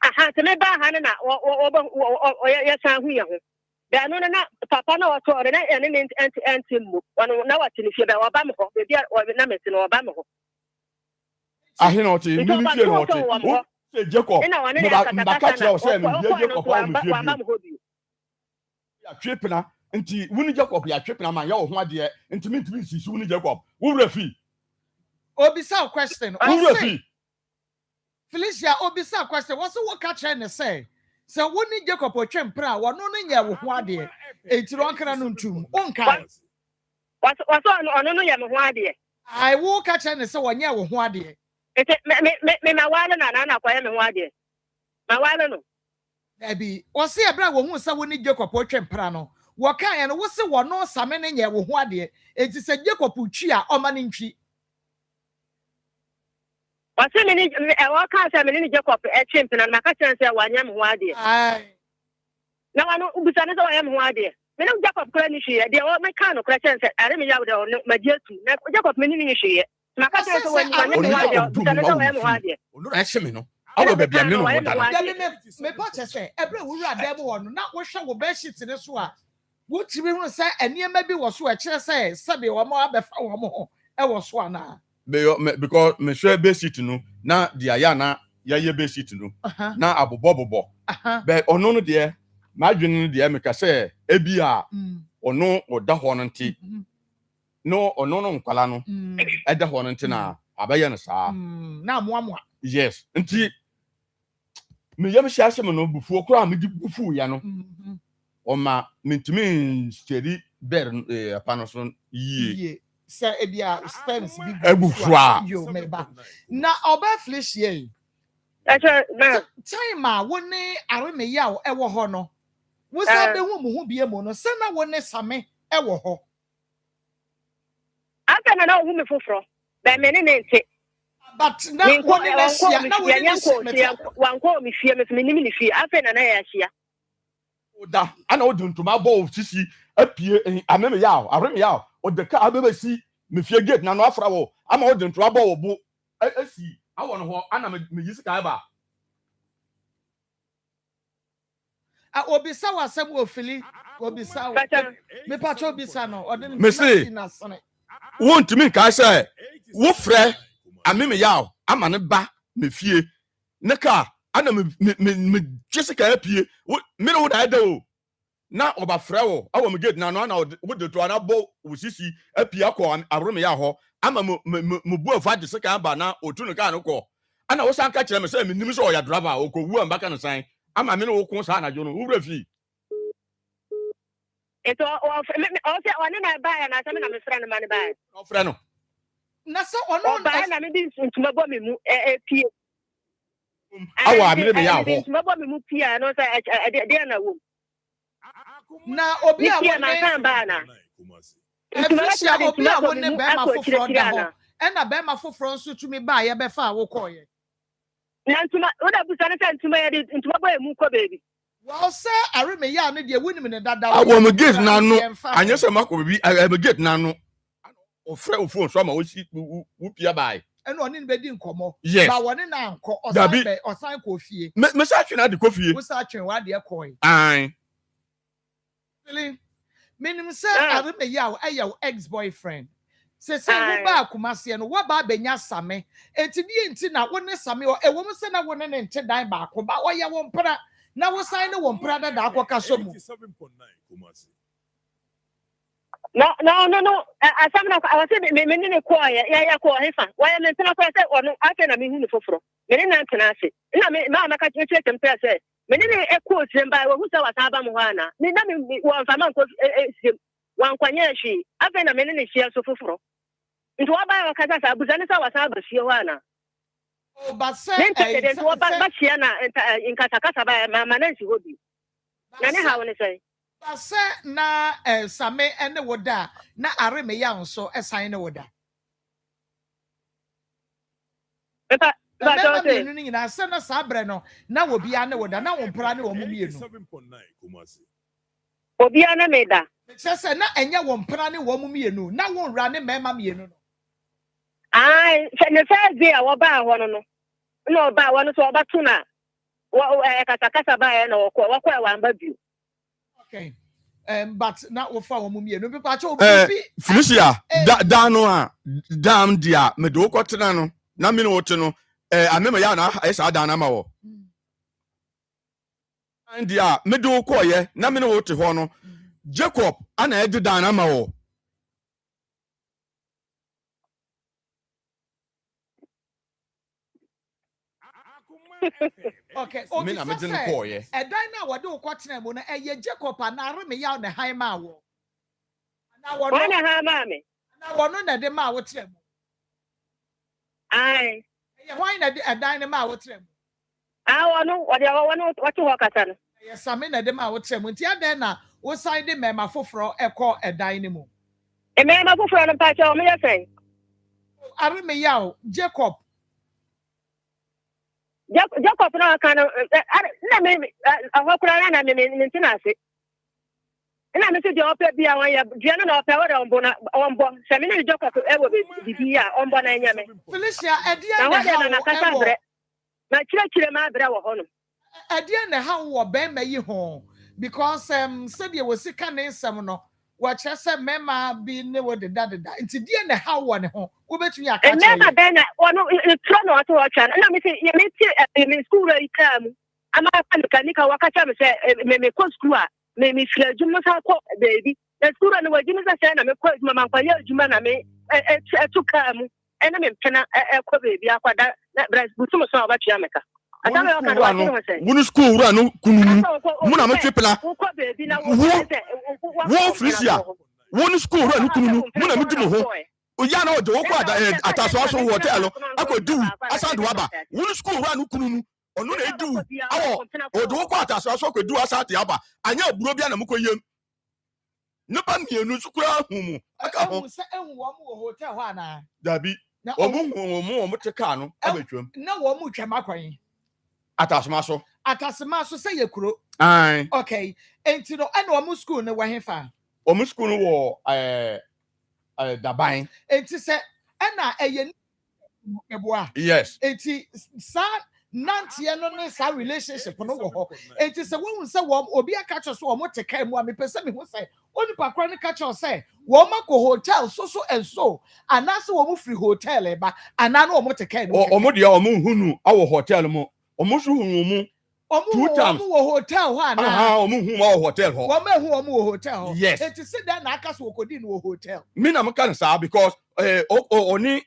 I had to make Hannah or yes, I'm here. There are no Papa no at all, and anti one now at the Obama, the dear or the Namis in Obama. I hear not in the Jacob. Tripna, and Winnie Jacob, ya tripping my own idea, and to me, Winnie Jacob. Who refi? Obisa question. Who refi? Felicia, Obisa question. What's the work I say? So when you Jacob or Chempra, one only ya with one day. It's wrong canuntum. Okay. What's on no Yamadia? I will catch and so one year with one day. It's me, my wife and Anna, I am one day. My wife, no. Maybe, or see a brother who said when you Jacob or Chemprano. Waka and what's the one no salmon in your one day? It is a Jacob Puchia or Maninchi. What's the minute? I walk out a minute Jacob at Champion and my cousin said, one yam one day. Aye. Now I know who's another I am one day. They don't Jacob Cranish, they all my kind of questions. I don't know my dear two. Jacob Minishi. My cousin said, one day. I will be a minimum. Me purchase say, every who are devil one, not what shall be shit in this one. What you will say, and near maybe was so a chair say, Sabi or more before more. I was one. Because Monsieur Bessitino, now the Ayana, Yaya Bessitino, now Abu Bobo. But or no, dear, my dream, the Amica say, Ebia, or no, or the Hornanti, no, or no, Calano, at the Hornantina, Abayana, sir. Now, one. Yes, until me yam shasha no before cry me bufu yano. O ma me steady bear panason ye. Sir Ebia spends big Ebufra. You may back. Now, Oba flesh ye. Time one day I may yaw ever honor. Was that the woman who be a mono? Send that one same ever ho. I don't know who me for. By many names. But now one call me fear, Miss Minimi fear. I feel an air here. I know don't to my bow, Sissy, appear and I remember yaw, or the car I never see me fear get none of our. I'm out in trouble. I see. I want to Anna me use Kaba. I will be sour, some will feel will be sour. Me patro be sano, or then Missy. Want to make I say, what fre? I mean, yaw, I'm an ba, me fear. Naka, I know me Jessica appear. What me what I do? Now about Frau, I want to get now with the Tuana boat, which is a piaco and a room yaho. I'm a mubu of the second banana or Tunacano. And I was catching them saying, Nimis or your driver or go and back and sign. I'm a minute consana, you know, who refuse. It's all one in I buy and I summon a friend of money by. No friend. Nasa ono buy na me di ntuma bo me mu pie awa me be ya ho ntuma bo me mu pie no say dey na wo na obi a wo na kan ba na efisha obi a wo ne be ma foforo da ho e na be ma foforo nso tumi ba ye be fa wo koye na ntuma wo da busa na say ntuma ye di ntuma bo mu ko baby well say are me ya no de wunim ne dada awo me gate na no anya say mako bi me gate na no o frɛ o phone so ma wo si wo pia bai ɛna ɔne ne bedi nkɔmɔ ba wɔne na nkɔ ɔsan kɔ fie me sa twe na de kɔ fie wo sa twe wa de kɔe ai really minim sɛ are me ya ɛyɛ wo ex boyfriend sɛ wo ba akomase no wo ba benya same enti die enti na wo ne same o ɛwɔ mu sɛ na wo ne ne nte dan ba ko ba ɔyɛ wo mpra na wo sign ne wo mpra da akɔka so mu 87.9 Kumasi. No. I was saying, me quiet. Yeah, call him. Why am I not say, or no, I can mean for fro. Many not can I say. Mamma catch you check and press it. Many a quote him by who saw Sabamuana. Me one family one quanyashi. I've been a minute share so fro. Into what by a Casa, Busanasa was Abasiana. Oh, but say, Basiana in Casacasa by Mamma Nancy would be. How I say. Say na same ene woda na areme ya nso assign woda mema mienu ni na se na sabre no na obi ane woda na wo mpra ne wo mu mienu 87.9 Kumasi. obi ana meda se na enye wo mpra ne wo mu mienu na wo nra ne mema mienu no ai se ne first day a wo ba ho no no ba wo no so oba tu na wo kasa ba ya na wo kwa wa mba bi okay but na wo fa wo mu mienu bi pa cha obi Felicia no a dam dia me do kwotena no na me no wote no amema ya na esa dan na ma wo dia me do koye na me no wote ho no Jacob ana edi dan na ma wo okay me na me din koye edan na wo de kwotena mu na eye Jacob na areme ya na han ma wo na wo no na ha ma me na wo no na de ma wo tena mu ai eye hwan na de edan ne ma wo tena mu wo no what ho kasa no eye same na de ma wo tena mu nti adan na wo sign de mema foforo ekọ edan ne mu mema foforo no pa cha o me yefen areme ya o Jacob na kana na me ahokura na me ntina ase na me se de ope bia wan ya bia no na ope wo de ombo se me na Jacob ewo bibi a ombo na nya me Felicia edia na kasa bre na kire ma bre wo ho no edia na ha wo ben mayi ho because se de wo sika ne nsem no wa chese mema bi ne wo de dadada nti die na ha wo ne ho wo betumi aka che mema ben na wono tro no ato wa chan na me se ye me ti me school ri kam ama kanika wakacha me se me ko school a me fira juma sa ko baby na school na wajimi sa se na me ko mama kwanya juma na me etu kam na me pena ko baby akwada na breast butumo so ba tua meka ata me ka no wa se wonu school wura no kununu mu na me twepela ko baby na wo Felicia wonu school wura no kununu mu na me dum ho oya na ojo ko ataso aso hotel akodu asadu aba wonu school wura no kununu onu na edu awo ojo ko ataso aso akodu asadu aba anya oburo bia na mko yem nipa mienu sukura humu aka ho se enwu wo mu hotel ho ana dabi omu te ka no abetwam na wo mu twema kwan atasma so se ye kuro ai okay enti no ana wo mu school no wo hefa omu school no wo daban enti se ana eye eboa yes enti sa nantie no ne sa relationship no wo ho enti se wo se wo obi aka cho so wo mo te kai mu a me pese me ho se oni pa kra ne ka cho se wo ma ko hotel so and so anase wo mo free hotel ba ana no wo mo te kai no o mo dia o mo hunu awo hotel mo o mo so hunu mo two times wo hotel ho ana o mo hunu wo hotel ho wo ma hu wo mo hotel ho yes enti se da na aka so okodi no hotel me na mo kan sa because oni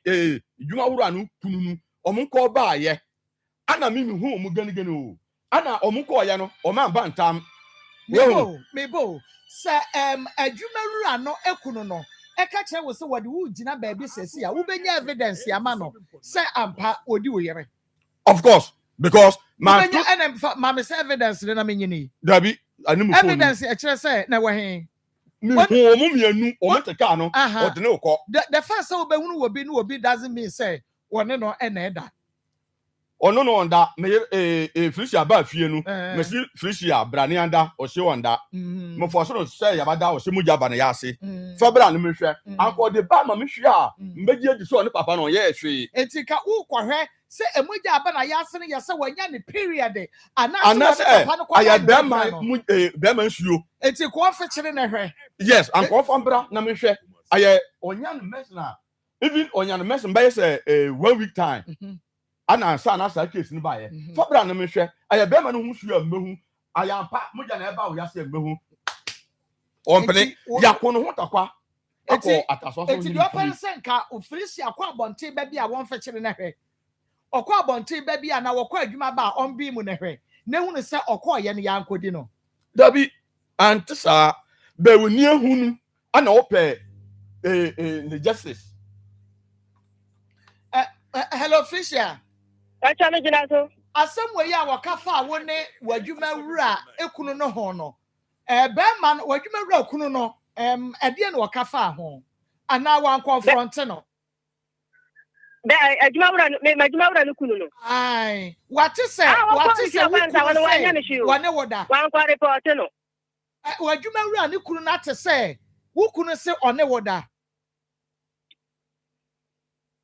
djuma wura no kununu o mo ko ba ye ana mi hu mu ganigani o ana o mu ko ya no o ma ba ntam mebo se adwumawura no ekunu no eka kire wo se wode wo gina ba bi sesi a wo benya evidence ya ma no se ampa odi wo yere of course because ma me se evidence na menyini dabi animu phone evidence e kire se na wo hen mi hu o mu mienu o mo te ka no o de ne ukọ the first say wo be hunu wo bi no obi doesn't mean say wone no e na eda ono no onda me Felicia ba fie no me si Felicia brane anda o se onda me fo so no se ya bada o se muja ba na ya ase fa bra no me hwe anko de ba ma me hwe a mbeji edi so ne papa no ye hwe etika wo kwahwe se emuja aba na ya ase ne ya se wanya ne period ana se papa no kwa aya be ma nsuo eti ko fa kire ne hwe yes anko fa bra na me hwe aya onya no mess na even onya no mess mba say 1 week time ana sa na sa case ni ba ye fa bra na me hwe aya be ma no hu suya mehu aya mpa muja na e ba wo ya se mehu ompene ya ko no hu takwa ako ataso so eti do person ka Felicia kwa bonte ba bi a won fa kire na hwe okwa bonte ba bi a na wokwa adwuma ba on bi mu na hwe na hu ne se okwa ye ne ya nkodi no dabi antisa be woni ehunu ana ope the justice hello Felicia acha me jina so asem we ya wakafa wo ne wadwuma wura ekunu no ho no be man wadwuma wura ekunu no ede na wakafa ho ana wan confront no Ajumawura no kunu no. Aye. What is say? What is say? One woda. One kwa report no. Ajumawura ni kunu na te say. Wo kunu say one woda.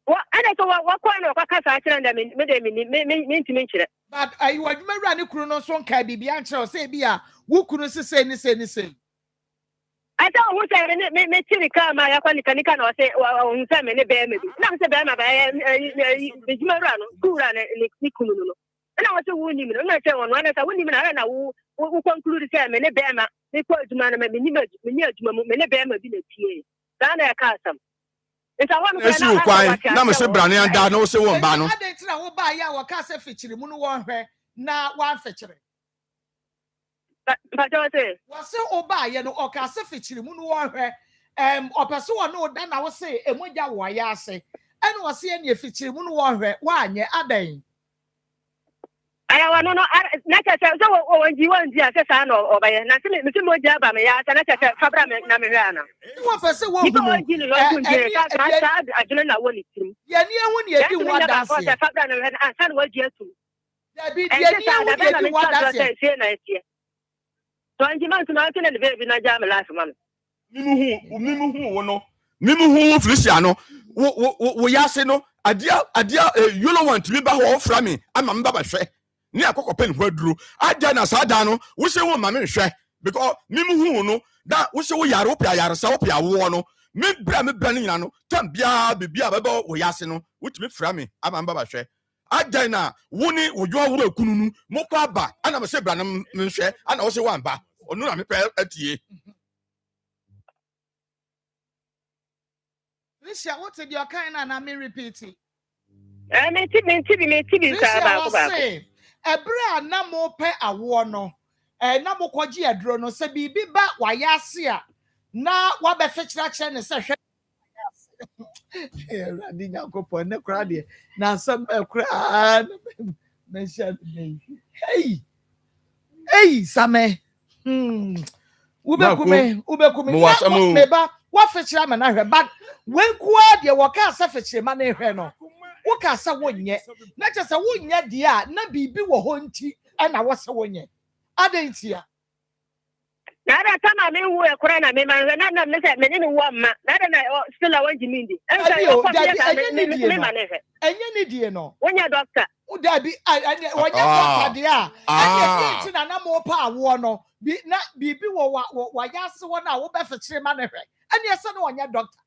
What ana so what kwa no kwa kasa akira nda me ntimi nkyere. But ayi ajumawura ni kunu no so nka bibia nkyere say bia wo kunu say ni say. I don't want to me tika ma ya kwa nika na say unsa me ne be me. Na say be ma ba Ajumawura no kura ni kunu no. Na wa say wo ni me no na say won na say wo ni me na wo conclude say me ne be ma ni ko adwuma na me ni adwuma me ne be ma bi na tie. Da na ya ka asam. Esi wo kwan na me se brane anda na wo se wo mba no. Ade tina wo ba ya wo ka se fichiri mu no wo hwe na wa fichiri. But I say Wase oba ye no oka se fichiri mu no wo hwe opese wo no da na wo se emogya wo ya ase ene wo se ye ne fichiri mu no wo hwe wa anye adan. I want no na cha so wonji ase sa na obaye na se me mogya ba me ya ase na cha fabra me na me hwe ana. Wo pese wo Ibo wonji no wonji ka sa adwene na woni tim. Ye ne ehu ne edi wo da ase. Ya fabra na me asa na wonji atum. Ya bi ye ne ehu ne edi wo da ase. So anji man to na tene be na jam life man. Mimu hu wo no. Mimu hu Felicia no. Wo ya se no. Adia yolo want me ba ho fra me ama me ba hwe. Ni akoko pen ho aduro. Adia na sa da no. Wo se wo ma me hwe because mimu hu no. Da wo se wo yare wo pia yare sa wo pia wo no. Me bra no nyina no. Tam bia bebia ba wo ya se no. Wutimi fra me ama me ba hwe. Adia na wo ni wo jo wo akunu nu. Moko aba ana me se bra no me hwe ana wo se wan ba. Onu na me pe atie. Risha, what did your kind and me repeat it? Me tibi sa ba. Ebra na mo pe awo no. Na mo kwaji adro no se bibi ba wayase a na wa be fechira ne se hwe. Radi nyakopo ne kra de. Na sam kra me sha Hey, Same. Ubekume. Meba, what fetchira man na hwe, but when kwa de waka sa fetchira man na hwe no. Wo ka sa wonye. Na che sa wonye de a na bibi wo ho nti na wo sa wonye. Adentia. Na da tama me wo e kura na me man na me se me ni wo ma. Na da na still a wanji mindi. Enye ni die no. Wonya doctor. Udabi wonya doctor de a. Enye ti na mo pa awo no. Na bibi wo yase wo na wo be fetchire ma ne hwe. Ene ese no wonya doctor.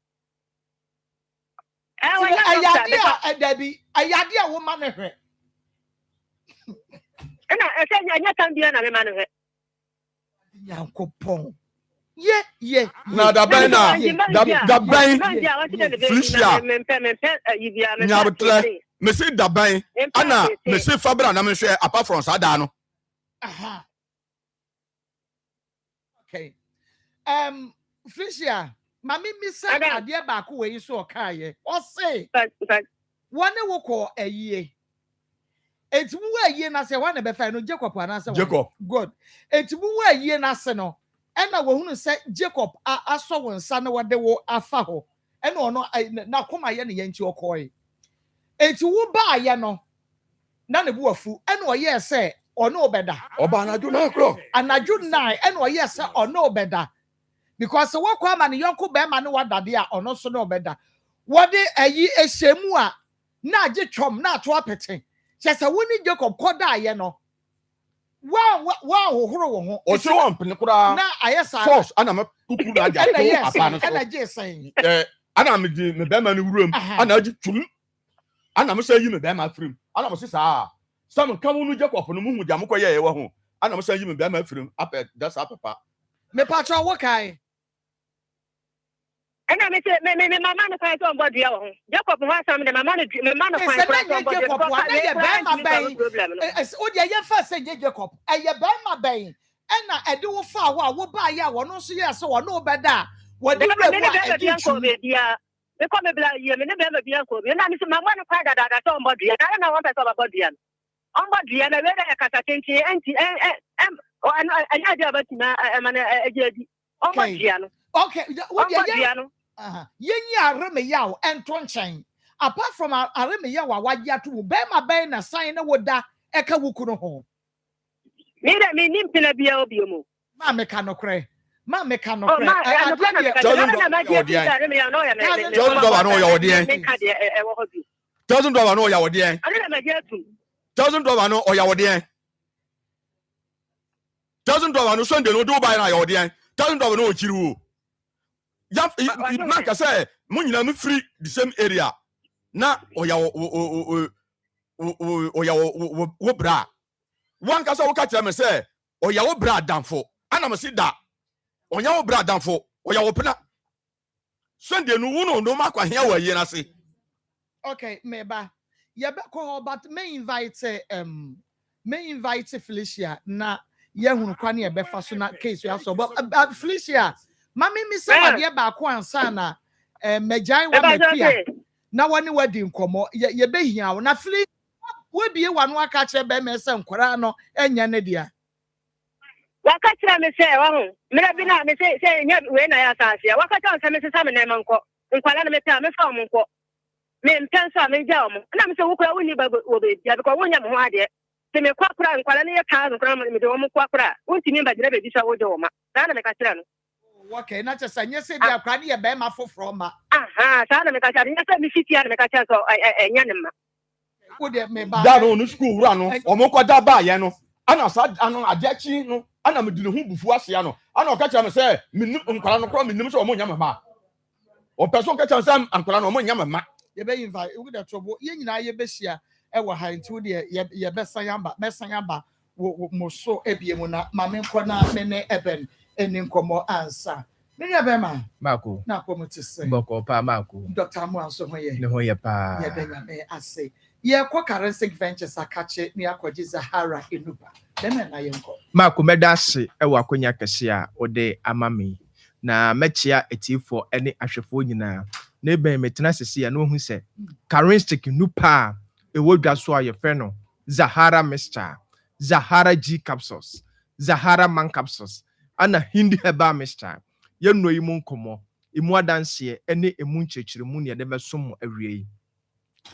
Ayade a wo ma ne hwe. Na ese nya kan bia na me ma ne hwe. Yankopon. Ye. Na da ben na da ben. Felicia. Nyabetle. Me say da ben. Ana me say fabra na me hwe apart from sada no. Aha. Okay. Felicia, mami misa ade ba ko we so okaye. O say. One wo ko ayie. Etimu ayie na se one be fa no Jacob ana se. Jacob. Good. Etimu ayie na se no. Ena wo hunu se Jacob aso wo nsa na wode wo afa ho. Ena ono na koma ye ne yanti okoye. Eti wo ba ye no. Na ne bu afu. Ena oye se ono obeda. Oba anaju na kro. Anaju 9 ena oye se ono obeda. Because wo kwa ma ne yonko be ma ne wadade a ono so no obeda. Wode ayi ehyemu a na age twom na ato apete. Chese woni Jacob koda ye no. Wa hohoro wo ho. O se won pene kura. Na ayesa. Force ana me kuku na aja to apa no so. Ana je sen. Ana me di me be ma ne wuram. Ana agi twum. Ana me say yi me be ma frim. Ana mo se sa. Some come no Jacob no mu hu jam ko ye wo ho. Ana mo say yi me be ma frim. Apa that's papa. Me patro wo kai. Ana me say me mama no kai to on board ya wo. Jacob ho asam de mama no kai to on board. Jacob wa na ye be ma ben. O de ye fa say Jacob. E ye be ma ben. Ena e de wo fa wo a wo ba ya wo no so ye so wo no beda. Wo de we wo e di chu. Me ko me bla ye me ne be ma bia ko. Na me say mama no kai da to on board ya. Na one person on board ya. On board ya na we da kata tenti anti o anya dia batina amana ejedi. On board ya no. Okay, what you know? Yenyi are me yaw ento nchen. apart from areme ya wa wagya to be ma be na sign na woda eka wuku no ho me da me nim pina bia obi mu ma me ka no kre Doesn't go on no ya wodien. $1,000 no or ya wodien. $1,000 no Sunday no do buy na ya wodien. $1,000 no chiru. Ya man ka say mo nyina me free the same area. Na o ya wo bra. One ka say wo ka tell me say o ya wo bra danfo. Ana me see da. Onya wo bra danfo. O ya wo pena. Sunday no no makwa hia wa yi na se. Okay, meba. Ya be ko but me invite Felicia na ye hunu kwa na be fa so na case ya so but Felicia mami mi se wade ba ko ansa na megyan wa mafia na woni wadi nkomo ye be hia wo na Felicia we bie wa no aka kire be me se nkora no enya ne dia waka kire me se wa hu mera bi na me se nya we na ya sa sia waka ta me se sa me na manko nkwala na me ta me fa mo nko me mpenso me ja omo na me se wo kura woni ba wo be dia because wonya mo ho ade se me kwa kura nkwala na ye ka nkura me de wo mo kwa kura wontimi ba gire be bi sa wo de wo ma na me ka kire no okay na che sanye se dia kura ne ye be ma foforo ma sa na me ka kire nya se mi fiti na me ka kire so enya ne ma wo de me ba da no school wura no omo kwa da ba ye no ana sa ano adechi no ana me dinu hu bufu ase no ana o ka kire me se me nkwala no kura me nim so omo nya me ma o person ka kire se nkwala no omo nya me ma ye be invite we dey trouble ye nyina ye be hia e wo ha nti wo de ye be sanyamba mo so ebie mu na ma me nko na me ne eben eni nkomo ansa me nya be ma mako na komo ti se boko pa mako Dr. Mo anso ho ye ne ho ye pa ye be nya me ase ye kwa Forensic Ventures akache ni akwaji Zahara Enuba dem na ye nko mako medase e wa akonya kese a ode amame na mechia etifo ene ahwefo nyina na ben metena sese ya no hu se Forensic nupa e wodwa so aye fe no Zahara Mixture, Zahara G capsules, Zahara Man capsules, ana Hindi herbal mixture. Ye no yi mu nkomo, imu adanse ene emu nchechire mu ne de besom awie.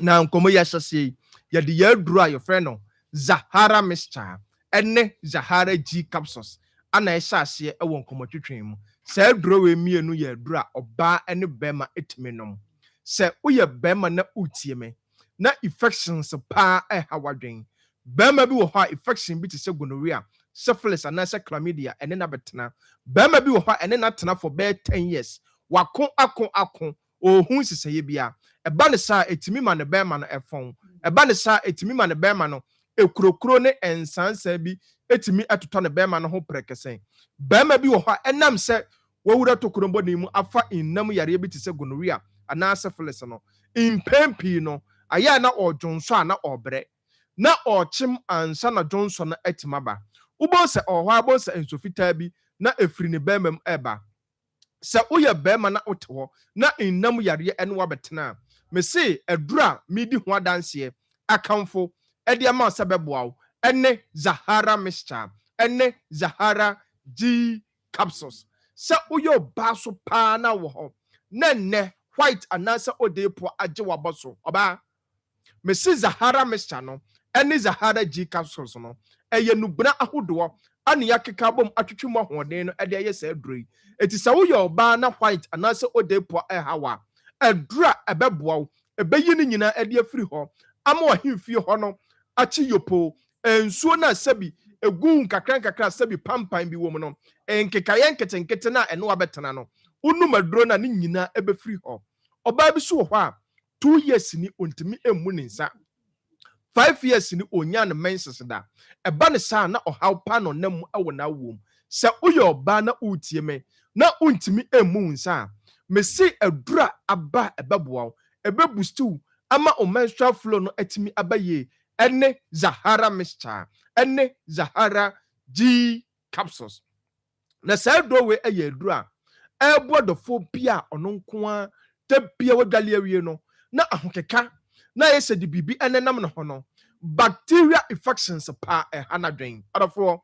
Na nkomo ya hyase ye de ya duru aye fe no Zahara Mixture, ene Zahara G capsules. Ana hyase e won nkomo twetwen mu. Se duru we mienu ye duru a oba ene bema etime nom. Se uye bema na utie me. Na infections pa hawadwen bema bi wo ha infection bi te se gonorrhea syphilis and chlamydia ene na betena bema bi wo ha ene na tena for be 10 years akon ohun siseye bia eba ne sa etimi ma ne bema no efon eba ne sa etimi ma ne bema no ekurokuro ne ensansa bi etimi atoto ne bema no ho prekesen bema bi wo ha enam se wowura tokurombo ne mu afa innam yare bi te se gonorrhea and syphilis no impempi no aya na ojonso na obre na ochim ansa na jonso na etimaba ubo se ohwa abo se ensofita bi na efiri ne bemam eba se uye bema na otewo na innam yare ene wabetena me se edura midi ho adanse akamfo ede ama sebeboawo ene Zahara Mixture ene Zahara G capsules se uye baso pa na wo ho na ne white anasa odepo age waboso oba Mesi Zahara Mixture no ene Zahara G capsules no eye nubra ahodo ane yakeka bom atwetwe mo hoden no ede ye se adroi eti sa wo yoba na white anase odepo hawa adura ebeboa ebeyi ni nyina ede afiri ho ama ohimfie ho no achi yopo ensuo na sabi egu nkakra sabi pampan bi wo mu no enkekaye nketenkete na eno abetena no unu maduro na ni nyina ebefiri ho oba bi so ho a 2 years ni ontimi emu ni nsa 5 years ni onya ne menses da eba ne sa na ohaw pa no nam ewo na wom se uyo ba na utie me na ontimi emu nsa me si adura aba ebeboa ebebustu ama o menstrual flow no atimi abaye ene Zahara Mixture ene Zahara G capsules na sa do we eye adura ebodofo bia ono nko a tabia wadwale awie no na ahokeka na yese de bibi enenam no ho no bacteria infections pa hanadwen adofo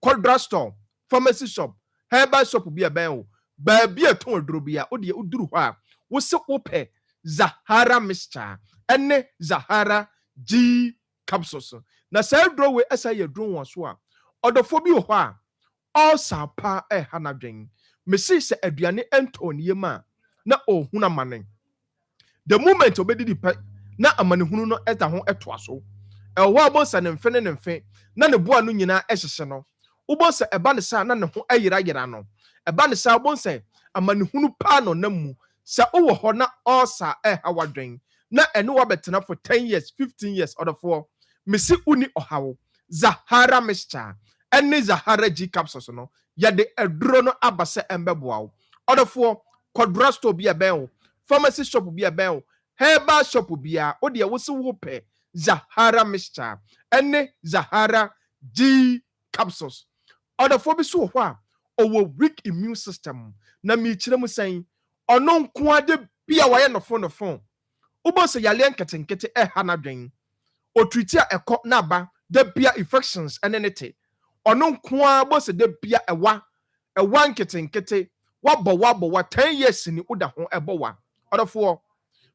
cold store pharmacy shop herbal shop bia ben o ba bia ton aduro bia o de uduru ho a wo se ope Zahara mixture ene Zahara G capsules na say draw we esa ye draw won so a odofo bi wo ho a all sapa hanadwen me see se aduane entoniye ma na ohuna manen the moment obedi di pe na amanehunu no eta ho etoa so ɛwɔ abonsa ne mfe ne mfe na ne boa no nyina ɛhyehye no ubonsa ɛba ne sa na ne ho ayira no ɛba ne sa ubonsa amanehunu pa no namu sa uwo hɔ na ɔsa hawadwen na ɛne wabɛtena for 10 years 15 years ɔdɔfoɔ mesi uni ɔhawo Zahara mixture ɛne Zahara G capsules no yɛde ɛduro no aba sɛ ɛmbɛboa wo ɔdɔfoɔ kɔdura store bi ɛbɛn wo pharmacy shop bi ɛbɛn wo herbal shop bi a wo deɛ wo se wo pɛ Zahara mixture ene Zahara G capsules ɔdɔfoɔ bi so wɔ hɔ a ɔwɔ weak immune system na mi kyerɛ mu sɛn ɔno nko ade bia wɔyɛ no fon ubo se yale nketenkete hanadwen otriti a ɛkɔ na ba da bia infections ene nete ɔno nko a bo se da bia ɛwa nketenkete wabɔ 10 years ni uda ho ɛbɔ ɔdɔfoɔ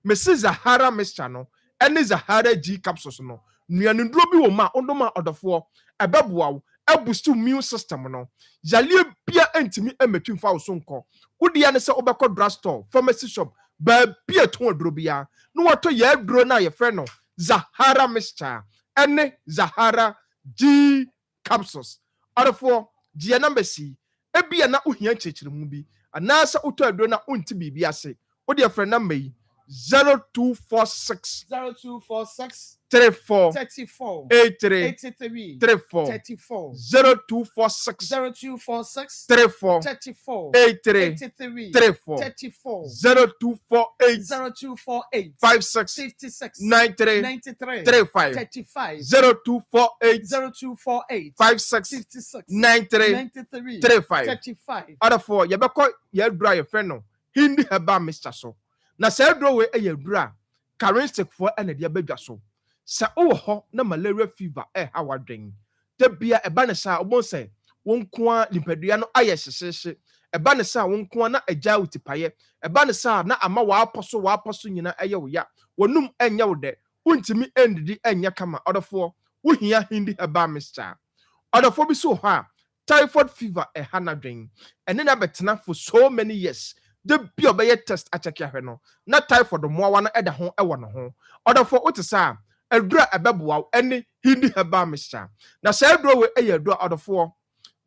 mesi Zahara mixture no ene Zahara G capsules no nuanunduro bi wo ma ondoma ɔdɔfoɔ ɛbɛboa wo boost immune system no yale bia entimi emetwi fa wo so nkɔ wodia ne sɛ wobɛkɔ drugstore pharmacy shop ba bia ton aduro bia no wato ye aduro na ye frɛ no Zahara mixture ene Zahara G capsules ɔdɔfoɔ die number si ebia na ohia kyekyremu bi anasa utɔ aduro na unti bibi ase wodia frɛ number yi 0246 34 83 34 0246 34 83 34 0248 56 93 35 0248 56 93 35 Otherfor yebeko ye dry your friend no hindi herbal mixture so na say draw we ayadura charistic for ene de badwa so sa wo ho na malaria fever hawadwen da bia eba ne sa obon say wonkoa limpadua no aye hyehye eba ne sa wonkoa na agya utipaye eba ne sa na ama wa aposo nyina eye wo ya wonum enye wo de untimi endidi enye kama odofo wo hia hindi herbal mixture odofo bi so ho a typhoid fever hanadwen ene na betena for so many years the bi obeye test acheke ahwe no na typhoid moawa no eda ho ewo no ho odofo utisa adura ebeboa ene hindi herbal mixture na say adura we adura odofo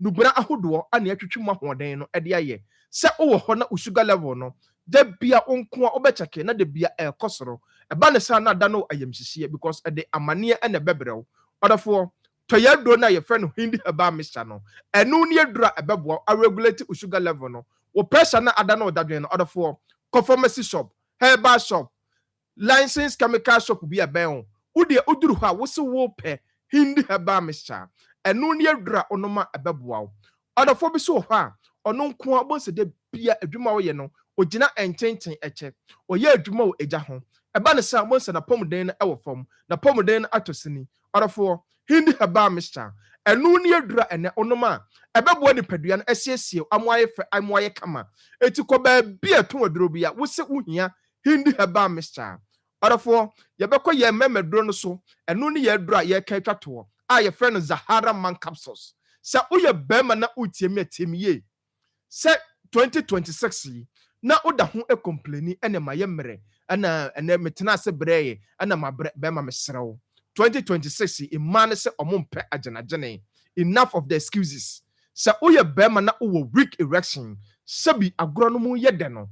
nubra ahodo ane atwetwe ahoden no ede aye se wo ho na sugar level no da bia onko a obecheke na da bia ekosoro eba ne sa na da no ayamhihie because ede amane ene bebrew odofo to yadro na ye friend no hindi herbal mixture no enu ne adura ebeboa a regulate sugar level no wo pressure na ada na odadwen no odofo pharmacy shop herbal shop licensed chemical shop bi aben wode uduru ha wo se wo pe hindi herbal mixture enu ne adura onoma ebeboa wo odofo bi so ha ono nko abonse de bia adwuma wo ye no ogina ententen eche oye adwuma wo eja ho eba ne sa bonse na pomden na ewo fam na pomden na atosini odofo hindi herbal mixture enu ne adura ene onoma ebeboa ni padua no esiesie amoaye kama etiko ba bia ton aduro bia wo se uhia hindi herbal mixture odofo yebekɔ ye memeduro no so enu ne ye adura ye ka twato a ye friend Zahara man capsules sa uye bema na utiemi atemiye se 2026 na oda ho e complaini ene maye mmere ene metena se breye ene ma bema mesrew 2026 imane se omompe ajanajene enough of the excuses sa uye bema na uwo weak erection sabi agro no mu yede no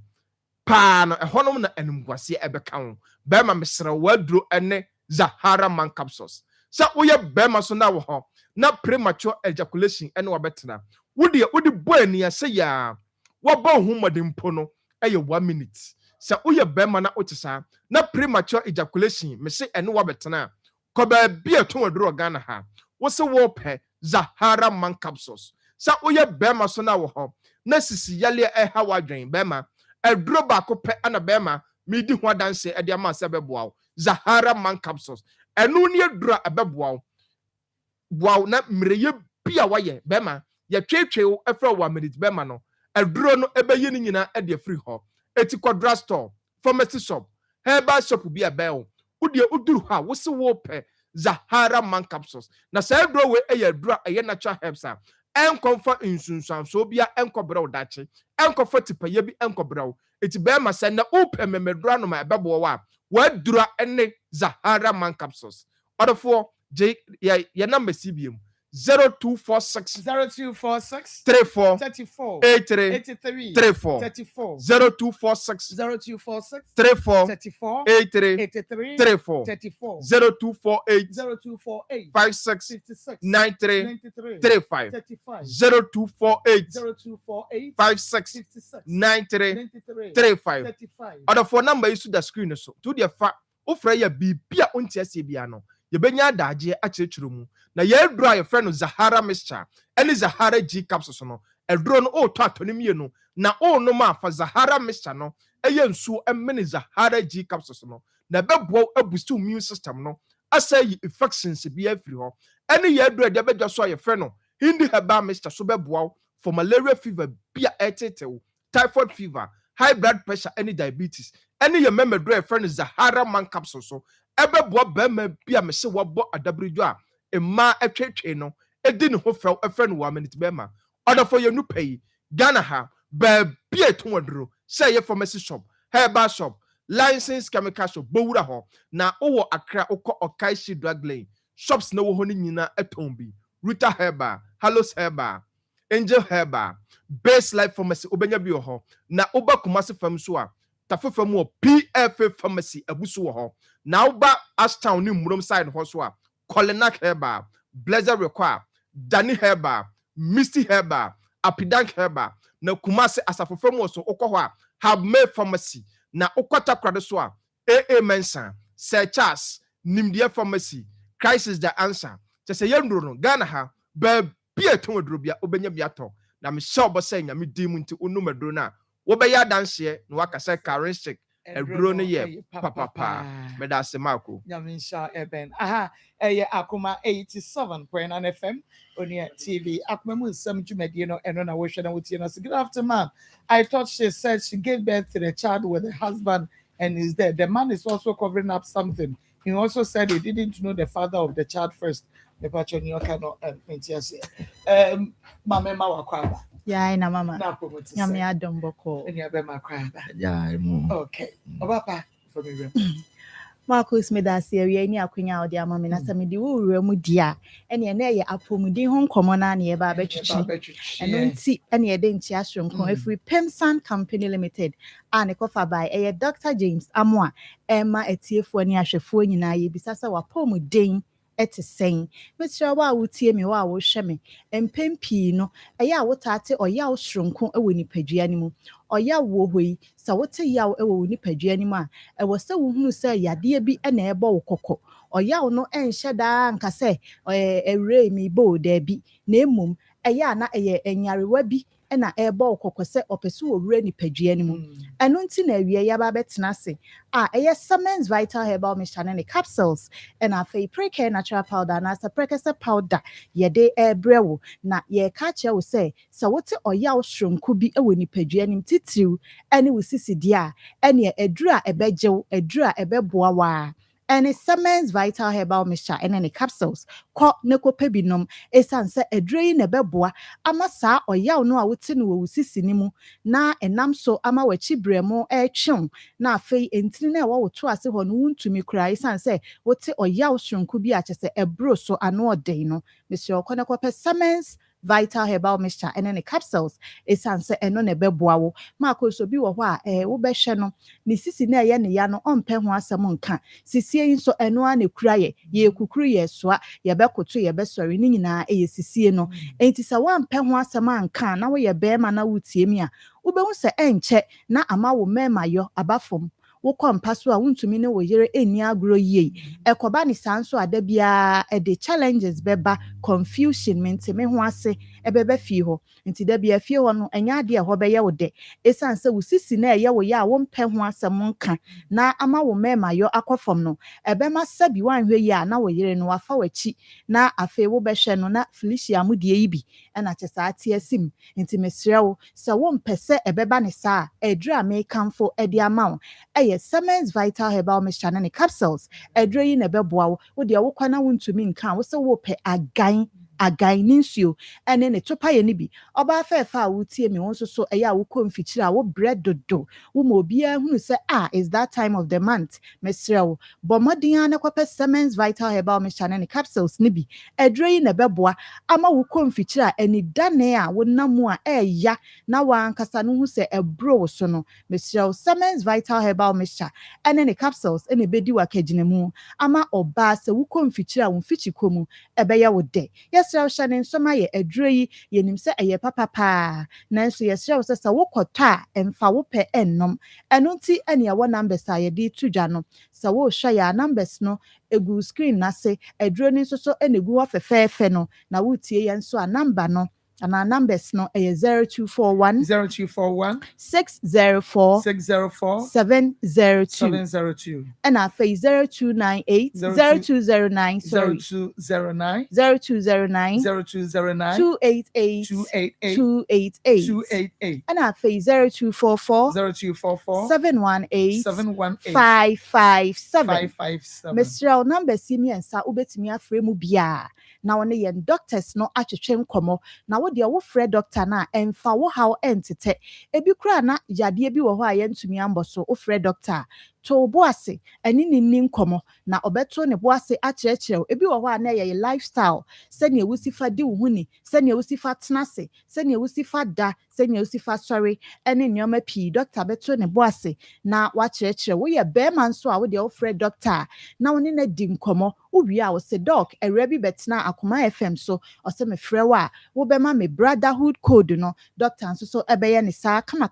pa no ehonom na enumguase ebeka wo bema mesrew waduro ene Zahara man capsules sa uye bema so na wo ho na premature ejaculation ene wabetena wodi boy ni ase ya wabo hu modimpo no eye 1 minute sa uye bema na otisa na premature ejaculation me se ene wabetena ko ba bia to waduro Ghana ha wo se wo pe Zahara man capsules sa uye bema so na wo ho na sisi yale hawadwen bema eduro ba ko pe ana bema midi ho adanse ede ama se beboa Zahara man capsules enu ne adura ebeboa wow na mreye bia waye bema ya twetwe efra wa minute bema no aduro no ebeyi ni nyina e de free ho eti kwa drugstore pharmacy shop herbal shop bi abɛn wo de uduru ha wo se wo pɛ Zahara man capsules na say dro we eye dura eye natural herbs a enkomfa insunsuanso bia enkɔbrɛ wo dache enkɔfa tipaye bi enkɔbrɛ wo eti be ma sɛ na wopɛ memedura no ma ɛbɛbo wa wadura ene Zahara man capsules ɔdɔfo ye number CBM 0246 34 83 34 0246 34 83 34 0248 56 93 35 0248 56 93 35 other for number is to the screen so to the fa ofra ya bibia ontiasie bia no yebenya adagye akyerɛkyerɛ mu na yɛdura yɛ friend Zahara mixture ɛne Zahara G capsules no ɛduro no o to atonim ye no na o no ma fa Zahara mixture no ɛyɛ nsuo ɛmene Zahara G capsules no na bɛboa boost immune system no asɛ infections bi afiri hɔ ɛne yɛdura de bɛdwa so yɛ friend no hindi herbal mixture so bɛboa for malaria fever bia ɛtetew typhoid fever high blood pressure ɛne diabetes ɛne yɛ memedura yɛ friend Zahara man capsules so ɛbɛboa bɛma bia me se wɔbɔ adabredwo a emma etwetwe no edi ne ho frɛw ɛfrɛ no wa minute bɛma ɔdɔfo yɛ nu pɛyi Ghana ha ba bia tonwaduro sɛ yɛ pharmacy shop herbal shop licensed chemical shop bowura hɔ na wo Accra ukɔ Okaishi drug lane shops na wo hɔ ne nyina ɛtɔn bi Ruta herbal Hallos herbal Angel herbal Base Life pharmacy obenya bi wɔ hɔ na oba Kumasi fam so a tafefa mu PFA pharmacy abusu wɔ hɔ na uba Ashtown ni murom side hɔ so a Kolenak herbal Blazer require Dani herbal Misty herbal Apidank herbal na Kumasi asafefa mu so ukɔ hɔ a Have Made pharmacy na ukɔta krade so a AA Mensa Sir Charles Nimdie pharmacy Crisis the answer sɛ yɛnduro no Ghana ha ba bia tonwaduro bia obenya bia tɔ na me hyɛ obɔsɛ nyame dim nti onum aduro na wobɛyɛ adanseɛ na wakasa charistic aduro no yɛ papa medase mako nyame nhyɛ ɛbɛn aha ɛyɛ Akoma 87.9 FM on your TV Akoma mu nsɛm dwumadie no ɛno na wohwɛ na wotie no so good afternoon. I thought she said she gave birth to the child with a husband and is dead. The man is also covering up something. He also said he didn't know the father of the child first. The patron you cannot mama wakwaba. Yeah, na mama. Na promote. Nyame adom boko. Enya be makwaba. Yeah, mo. Okay. Obapa for me. Marcus medase awie ni akwanya odi amame na samedi wo wura mu dia ene na ye apomudi ho nkomo na na ye ba betwetwe eno nti ene ye de nti asronko afri Pemsan Company Limited a kofa by Dr. James Amoa Emma etiefo ni ahwefo nyina ye bisasa wapomuden ete sen mesra wa wotie me wa wo hwe me empempi no eya wotate oya wo sronko ewo nipadua ni mu oya wo hoi sa wote ya ewo nipadua ni mu a ewo se wo hunu se yade bi na ebo wo kokko oya wo no enhye da nka se ewre mi bo da bi na emom eya na enyarewa bi na ebo wo kokko se opesu wo wure nipadua ni mu eno nti na awie ya ba betena se Siemens Vital Herbal Mixture and capsules and a pre-care natural powder and as a precursor powder yede brewo na ye catch will say so what or yaw shroom could be a winnie pagianim titu any with sissy dia any a dra a bejo a dra a beboa and Siemens Vital Herbal Mixture and any capsules called Neko Pebinum a sunse a drain a beboa amasa or yaw no I would send with sissy nimu na and nam so ama we chibremo chum na fei entine na wo to ase ho no wuntumi kura isan se wote oyaw shronku bi a chese ebro so ano odin no Mr. Okone kope Siemens Vital Herbal Mixture and any capsules isan se eno na beboa wo mako so bi wo ho a wo behwe no ni sisi na ye ne ya no ompe ho asem nka sisie yin so eno a na kura ye kukuru ye soa ye bekoto ye besori ni nyina ye sisie no enti se wa mpe ho asem anka na wo ye be ma na wutie mi a ubehu se enche na ama wo mema yo abafom wo kompa so a wuntumi ne wo yere eni agro yie ekoba ni sanso adabia de challenges beba confusion menteme ho ase ebebe fie ho nti dabia fie ho no enya ade ho beye wo de esanse wo sisi na eye wo ya wo mpe ho asem nka na ama wo mema yo akofom no ebema sabi wanhwe yi a na wo yere no wafa wachi na afa wo behwe no na Felicia mudie yi bi na chesa ate asim nti mesrewo se wo mpese ebeba ne sa edra me kanfo ede ama wo ɛyɛ Siemens Vital Herbal Mixture ne capsules ɛduro yi na ɛbɛboa wo wo deɛ wokɔ na wontumi nka wo sɛ wopɛ agan ne nsuo ɛne ne topaeɛ no bi ɔbaa fɛɛfa a wotie me wo nso so ɛyɛ a wokɔ mfikyiri a wobrɛ dodo wo ma obiara hunu sɛ is that time of the month mesrɛ wo bɔ mmɔden a na kɔpɛ Siemens Vital Herbal Mixture ne capsules no bi ɛduro yi na ɛbɛboa ama wokɔ mfikyiri a anidane a wonam mu a ɛɛya na wankasa no hu sɛ ɛboro wo so no mesrɛ wo Siemens Vital Herbal Mixture ɛne ne capsules ɛne ɛbɛdi wakagyina mu ama ɔbaa sɛ wokɔ mfikyiri a wo mfikyikɔ mu ɛbɛyɛ wo dɛ yɛsrɛ wo hyɛ ne nsɔm ayɛ aduro yi yɛnim sɛ ɛyɛ papa paa nanso yɛsrɛ wo sɛ sɛ wokɔtɔ a ɛmfa wopɛ ɛnnom ɛno nti ɛne ɛwɔ numbers a yɛde to dwa no sɛ wohwɛ yɛ a numbers no egu screen n'ase aduro no nso so ɛna egu hɔ fɛfɛɛfɛ no na wotie yɛn nso a number no and our numbers no is 0241 604 702 and our face 0298 0209 0209 288 and our face 0244 718 557 Mr. number simi and sa ubetimi afremu bia na one yen doctors no atwetwe nkomo na wo de wo frɛ doctor na emfa wo haw entete ebi kura na yade bi wo hɔ a yentumi amboso wo frɛ doctor to boase ani ni nkomo na obeto ne boase akyerɛkyerɛw ebi wo hɔ a na yɛ lifestyle sɛnea wusifa di wo huni sɛnea wusifa tenase sɛnea wusifa da sɛnea wusifa sɔre ɛne nneɛma pii doctor beto ne boase na wakyerɛkyerɛw wo yɛ bɛrima nso a wo de wo frɛ doctor na wo ne na di nkomo uwi a wo se doc ɛwɛ bi betena Akoma FM so ɔsɛ me frɛ wa wo bɛma me brotherhood code no doctor nso so ɛbɛyɛ ne saa kama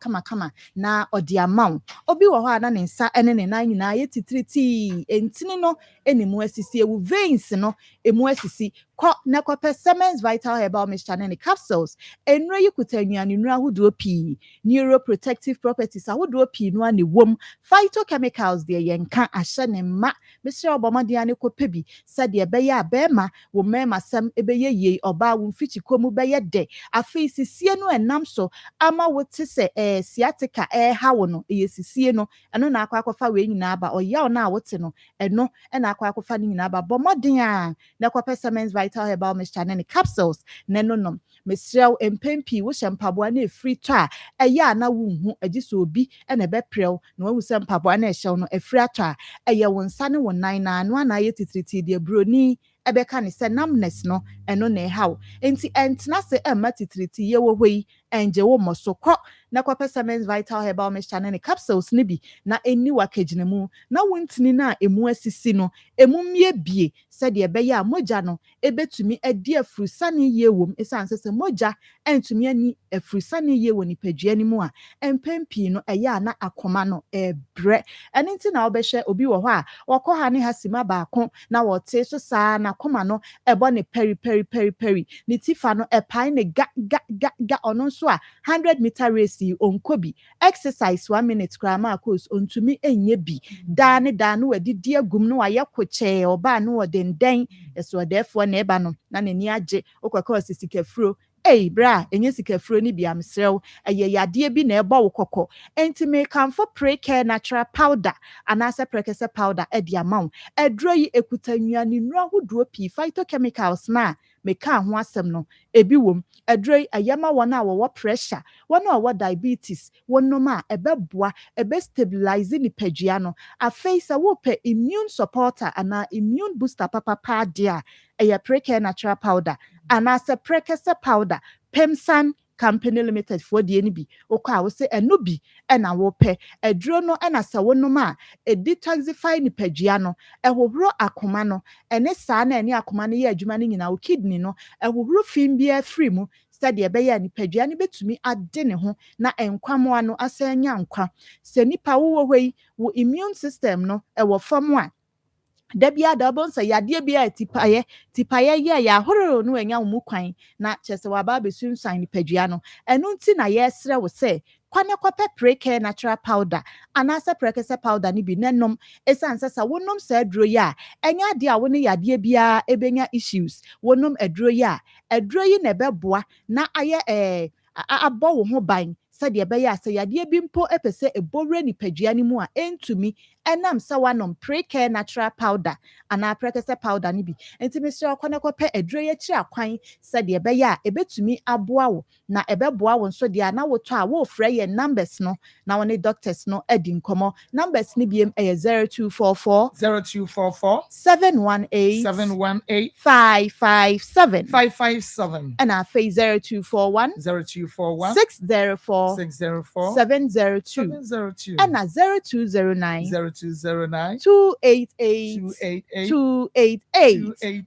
na ɔde amaw obi wɔ hɔ a na ne nsa ɛne ne nan nyinaa yɛ titiriti entini no enimu asisi ewu veins no emu asisi kɔ na kɔpɛ Siemens Vital Herbal Mixture ne capsules enura yi kuta nnuane nura ahodoɔ pii neuroprotective properties ahodoɔ pii no ane wom phytochemicals deɛ yɛnka ahyɛ ne ma mesrɛ ɔbɔmɔden ane kɔpɛ bi sɛdeɛ ɛbɛyɛ a bɛrima wo mɛma sam ɛbɛyɛ yie ɔbaa wo mfikyikɔ mu bɛyɛ dɛ afei sisie no ɛnam so ama wo te sɛ sciatica ɛha wo no ɛyɛ sisie no ɛno na akɔfa we nyinaa ba ɔyaw na wote no ɛno ɛna akɔfa ne nyinaa ba bɔmɔden a na kɔpɛ Siemens Vital Herbal Mixture ne capsules ne no nom mesrɛw empempi wo hyɛ mpaboa na efiri tɔ a ɛyɛ a na wonhu agye so obi ɛna ɛbɛprɛw na wahu sɛ mpaboa na ɛhyɛw no efiri atɔ a ɛyɛ wo nsa ne wo nan na ano ana ayɛ titiriti deɛ broni ɛbɛka ne sɛ numbness no ɛno na ɛhaw enti ɛntena se ɛmma titiriti yɛ wɔ hɔ yi ɛngye wo mmɔ so kɔ na kɔpɛ Siemens Vital Herbal Mixture ne capsules ne bi na ɛni wakagyina mu na wontini na emu asisi no emu mmie bie sɛdeɛ ɛbɛyɛ a mogya no ɛbɛtumi ɛdi afurusane yie wom ɛsan sɛ mogya ɛntumi ani afurusane yie wɔ nipadua ne mu a ɛmpɛmpii no ɛyɛ a na akoma no ɛbrɛ ɛne nti na wobɛhwɛ obi wɔ hɔ a wɔkɔ ha ne ha sima baako na wɔte so saa na akoma no ɛbɔ ne peri ne tifa no ɛpae ne ga ɔno nso a 100-meter race yi onkobi exercise 1 minute krama course ontumi enye bi da no wadidi agum no wayɛ kokyɛ ɔba no wɔdenden ɛso ɔdɛfoɔ na ɛba no na n'ani agye okɔkɔ sisikafuro bra enye sikafuro ni bi amsrew ɛyɛ yadeɛ bi na ɛbɔ wo kɔkɔ enti me kamfo pre-care natural powder anase prekese powder ɛdi amaw ɛduro yi ekuta nnuane nura hodoɔ pii phytochemicals na meka ho asɛm no ebi wom ɛduro yi ayama wɔn a wɔwɔ pressure wɔn a wɔwɔ diabetes wɔnom a ɛbɛboa ɛbɛstabilize nipadua no afei sɛ wopɛ immune supporter ana immune booster papa deɛ ɛyɛ pre-care natural powder anase prekese powder Pemsan Company Limited for the NB. Oka will say a nubi and I will pay a drono and a sawonoma, a detoxify ni pegiano, a wobro akomano, and a sana and yakomani adjumaning in our kidney no, a wobro film be a frimu, study a bay and pegiani bet to me at dinner home, na enquamoano asenyankwa. Senipa way, wo immune system no, a wo form one. Debia double say yadia bia tipaye ya horo no enya mu kwan na chese waba besun sign peduano enu nti na yesre wo say kwane kwape pre-care natural powder anasa prekese powder ni bi nenom esanse sa wonom sa aduro ya enya de a woni yadia bia ebenya issues wonom aduro ya aduro yi na beboa na aye abɔ wo ho ban said the beya say ya dear bimpo epese a borre ni peduani mua to me enam sawanom pre-care natural powder and our prekese powder nibi enti Mr. Okoneko pe edre ye chi akwan said the beya ebetumi aboa wo na ebeboa wo nso dia na wo to a wo frɛ ye numbers no na one doctors no edi nkomo numbers ni biem 0244 718 557 and our face 0241 604 702 and a 0209 288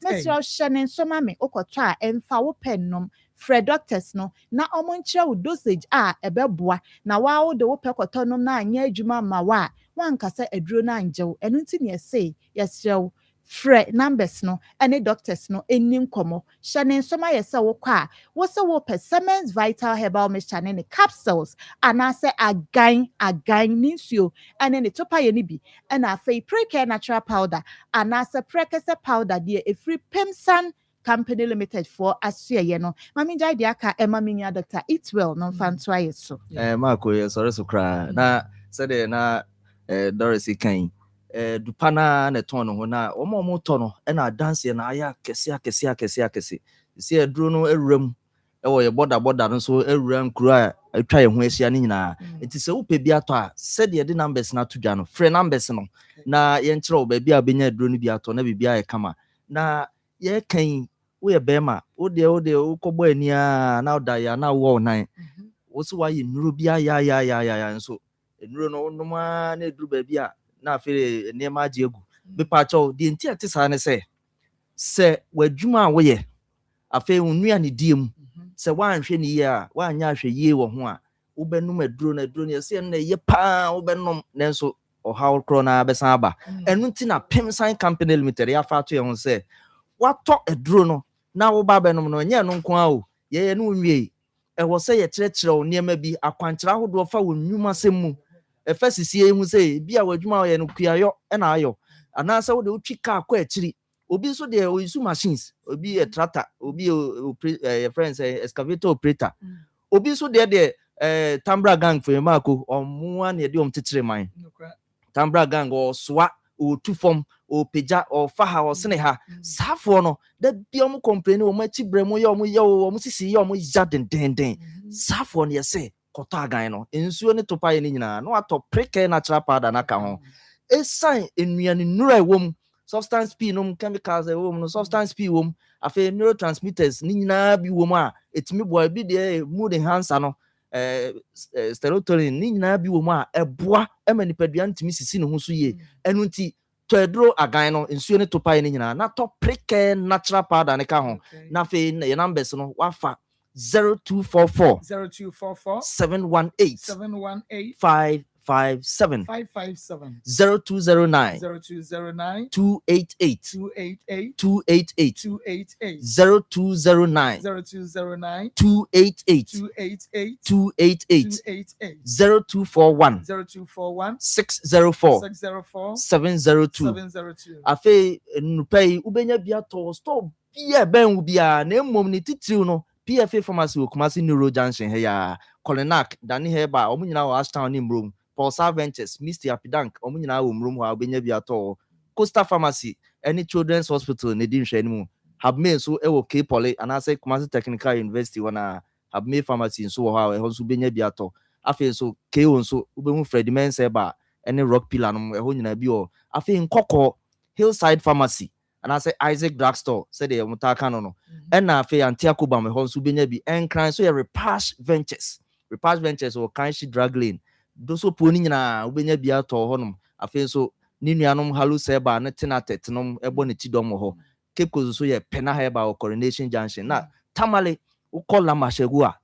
Mr. Shannon Somame Okotwa and Fowl Pennom Fred doctors no na omonchira dosage ebeboa na wa de wo pekotonom na anya adwuma ma wa wankasa aduro na anjew enu nti ne say yesrew Fred numbers no any doctors no enim komo Shannon Soma yesa wo kwa wo se wo Persimmons Vital Herbal Mixture ne capsules anase agan ninsuo ene ne topa ye ni bi ena afei pre-care natural powder anase prekese powder de e free Pemsan Company Limited for Asia no mami jai dia ka Emma minya Dr. Eat Well no fanto ayeso Marco ye sorry so kra na said na Doris kan dupana na ton ho na omo to no na dance na aya kese si eduro no ewuram ewo ye border no so ewuram kura atwa ye ho asia ni nyina enti se wo pe bi ato a said ye de numbers na to dwa no free numbers no na ye nkyere wo ba bi a benya eduro no bi ato na bibia ye kama na ye kan wo ye bema wo de ukogbo ani a na oda ya na wo nan wo so wa ye nuro bia ya nso nuro no noma na eduru ba bi a na afere nema ajiegu be pa cho di enti ate sa ne se wadwuma a wo ye afe onua ne diem se wanhwe ne ye a wanya ahwe ye wo ho a wo benum aduro ne se ne ye pa wo benum nenso ohaw kro na besan aba enu nti na Pemsan Company Limited ya fa to ye ho se wato aduro no na wo ba benum no nya no nko a o ye no nwie e wo se ye kyerɛkyerɛ o niema bi akwankyerɛ ahodo fa wo nnwuma semu efasisi ehu se bia wadwuma ye no kuayo na ayo anasa wo de utwi ka akọ akiri obi so de oyisu machines obi a tractor obi friends excavator operator obi so de Tambra gang for Marco omo an ye de tetere man Tambra gang o soa o tu form o peja o faha o sene ha safo no da bia mo complain o ma chibremo ye o mo sisi ye o mo ja den safo no ye se koto agan no ensuo ne topa ye ni nyina no ato pre-care natural powder na ka ho esan enuane nura ewom substance P no chemicals ewom no substance P wom afa neurotransmitters ni nyina bi wom a etimi boy bi de mood enhancer no serotonin ni nyina bi wom a eboa emanipadua ntimi sisi ne ho so ye enu nti to edro agan no ensuo ne topa ye ni nyina na to pre-care natural powder ne ka ho na fe ye numbers no wafa 0244 718 557 0209 288 288 0209 288 0241 604 702 afi nupai ubenya bia to store bia ben ubia na emom ni titiriw no PFA pharmacy wo Kumasi Neuro Junction he ya Colinac Dani Herbal omunyina wa Ashtown ni mrom Pulsar Ventures Mr. Apidank omunyina wo mrom ha obenya bi ato Costa Pharmacy any Children's Hospital ne di nhwe ni mu Habme so e wo K Poly anase Kumasi Technical University wana Habme Pharmacy so wo ha e ho so benya bi ato afi so K won so ubehu Fred Mense ba any Rock Pillar no e ho nyina bi o afi Nkoko Hillside Pharmacy and I say Isaac Drugstore said they mutaka no and na fe Antiakuba me ho so benya bi enkran so ye Repash Ventures or Kanshi Drug Lane do so poni nyina ubenya bi ato ho no afi so ni nuanom halu seba na tenatet no ebo ne tidom ho Cape Coast so ye Pena Herbal or Coronation Junction na tamale ukola mashegua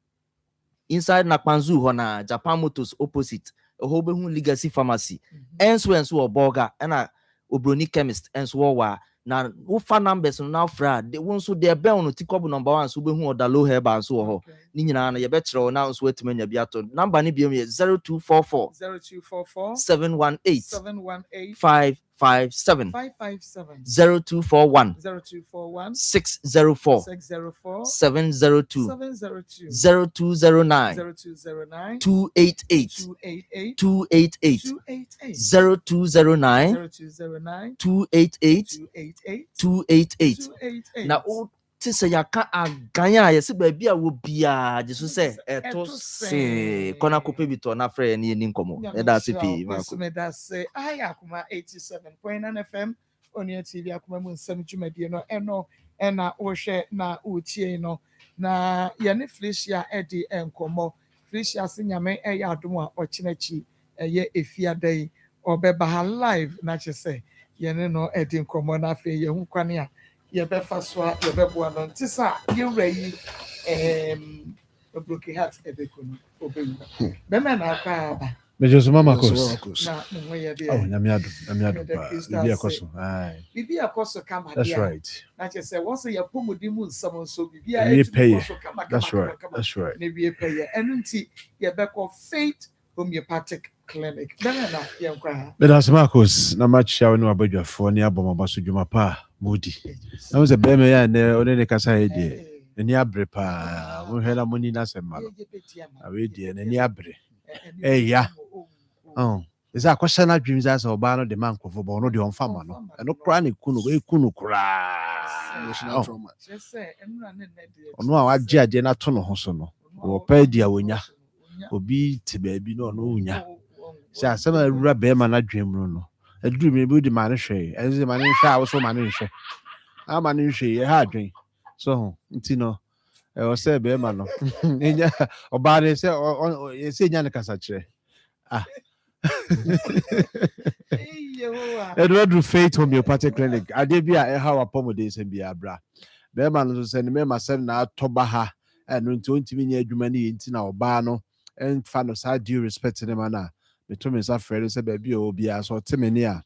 inside na Kpanzu ho na Japan Motors opposite ho behu Legacy Pharmacy enso oboga na Obroni Chemist enso wa na ufa numbers now fra de won so de bell no tikob number 1 so behu odalo Herbal so ho ni nyina na ye bekyerɛ na so wetimanya bi ato number ni bi 0244 718 557 557 557 0241 0241 604 604 702 702 0209 0209 288 288 288 288 0209 0209 288 288 288 288 na o ti se yaka aganya a yesi ba bia wo bia je so se eto se kona kope bi to na frɛ ne ni nkomo e da se pi ma ko me da se aya Akoma 87.9 FM Onia TV Akoma mu nsɛm dwumadie no ɛna wohwɛ na wotie no na yɛne Felicia ɛdi nkɔmɔ Felicia se nyame ɛyɛ adom a ɔkyenachi ɛyɛ efiada yi ɔbɛba ha live na kyɛ sɛ yɛne no ɛdi nkɔmɔ na afei yɛhu kwane a yɛbɛfa so a yɛbɛboa no nti sa yɛwura yi broken heart ɛbɛkɔ no ɔbɛwura bɛmɛ na akɔ aba Mejo Mama Kos. na mo yɛ de Oh, nyamiado pa. Bibi akoso kama. That's right. Na kyɛ sɛ wɔn sɛ yɛ pomodi mu nsɛm nso bibi That's right. That's right. Na wie pɛyɛ ɛno nti yɛbɛkɔ Faith Homeopathic Clinic bɛmɛ na yɛnkɔ Mejo Marcos na match ya no abadwafo ne abɔmaba so dwuma pa modi. Na wo sɛ bɛmɛ ya ne one ne kasa yɛ de. Ani abre pa. Wo hɛ na moni na sɛ ma no. Awe de ne ani abre. Ya. Oh, is that question na dreams as oba no the man kofo bo no de on fama no. E no kra ne kunu kra. Emotional trauma. Ono a wagye ade na to no ho so no. Wo pa dia wonya. Obi te baabi no no wonya. Se asem awura be ma na dwem no. Aduru me bi di ma ne hwe. Eze ma ne hwe a wo so ma ne hwe. A ma ne hwe ye ha adwen. So, nti no e o se be ma no. Enya oba ne se se nya ne kasa kire. Ah. Edward Faith Homeopathic Clinic. Adebia e ha wapomode se bia bra. Be ma no se ne me ma se na atoba ha. Eno nti ontimi nya adwuma ne nti na oba no en fa no sa due respect ne ma na. Me to me sa frɛ se ba bia obi a so temene a.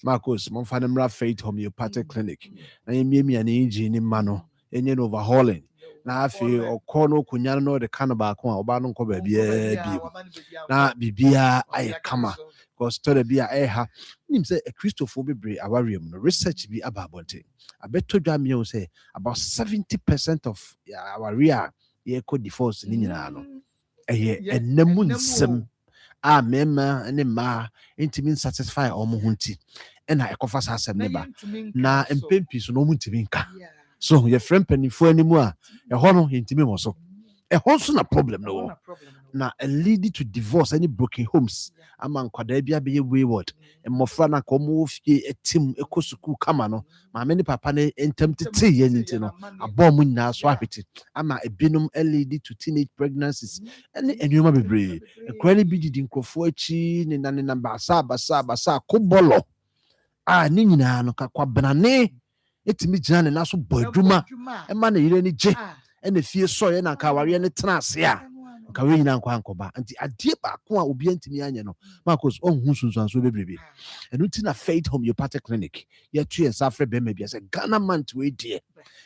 Marcos mo fa ne mra Faith Homeopathic Clinic. Na yemi ne inji ni ma no. Enye no overhauling. Na afi okọ no kunya no de kan ba ko a oba no nkọ ba bia bi na bibia aye kama because story bia ha nim say a Christopher bebre awariam no research bi ababonte abeto dwa me say about 70% of our area ye ko divorce ni nyina no enamu nsem a mema ne ma intimi satisfy omo hunti na ekofa sa asem ne ba na empempi so no mu ntimi nka. So your friend penifo animu a ɛhɔ no intimi mo so ɛhɔ so na problem no na lead to divorce any broken homes ama nkwada bia be wayward mmofra na ko mo fie etim ekosuku kama no ma me ni papa ne entem tete ye nti no abom nyina so ahwete ama ebinum lead to teenage pregnancies any enuma bebre ekwani bi didi nkrofo achi ne na basa kobolo a ni nyina no kakwa benane etimi gina ne naso bodwuma e ma na yire ni je e na fie so ye na kaware ne tena ase a kawe nyina nkwa ankoba anti adie ba ko a obi antimi anya no Marcos ohun sunsunso bebrebe enu ti na Faith Homeopathic Clinic ye tu en safre be ma bia se Ghana man to e die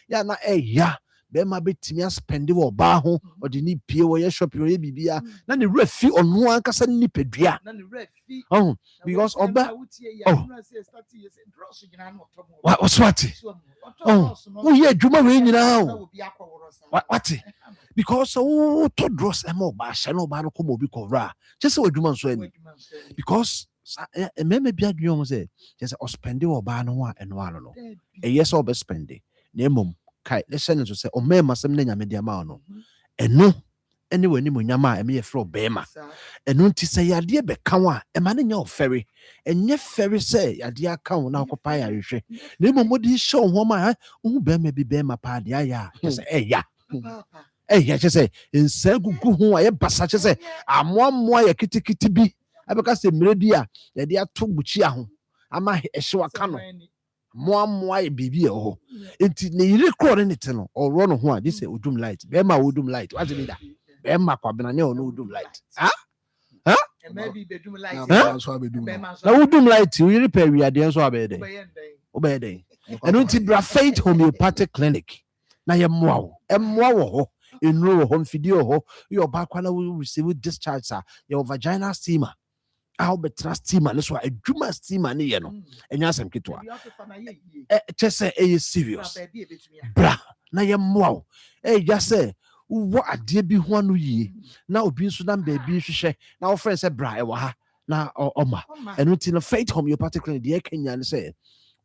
ya na ya be ma betimi spend wo ba ho odi ni pie wo ye shop yo ye bibia na ne refi onu ankasa ni pedua na ne refi because oba what's what we ye dwuma we nyina what because to dross e mo ba hye no ba no ko mo bi kovra just we dwuma nso ani because meme bia dwuma say just spend wo ba no a eno ano no e yes o be spend na emom kai listen to say o me masem na nyame dia ma no eno ene wani mo nyama e me ye fro bema eno nti say yade be kan a e ma ne nya oferi enye feri say yade aka wo na akopa ya hwehwe na emom di show ho ma hu bema bi bema pa de aya say ya say nsa gugu ho a ye basa say amoamoa ya kitikiti bi abeka say mredi a yade ato buchi aho ama ehwe aka no moa bibi ho enti ne yire kro ne te no oro no ho a this odum light be ma odum light what be that be ma kwabena ne no odum light maybe bedum light na odum light yire pa wiade enso abede obede eno nti bra Faith Homeopathic Clinic na ye moa wo ho enro ho mfidie ho yo ba kwa na we receive discharge sa your vaginal steamer I'll be trust team and so a Juma steam and you know, and yes, I'm Kitwa. Just say, a serious. Bra, na ye wow. Just say, what a dear be one ye. Now be Sudan baby, she now friends said, Bra, now Oma, and within a fate homeopathic clinic, the Kenyan say,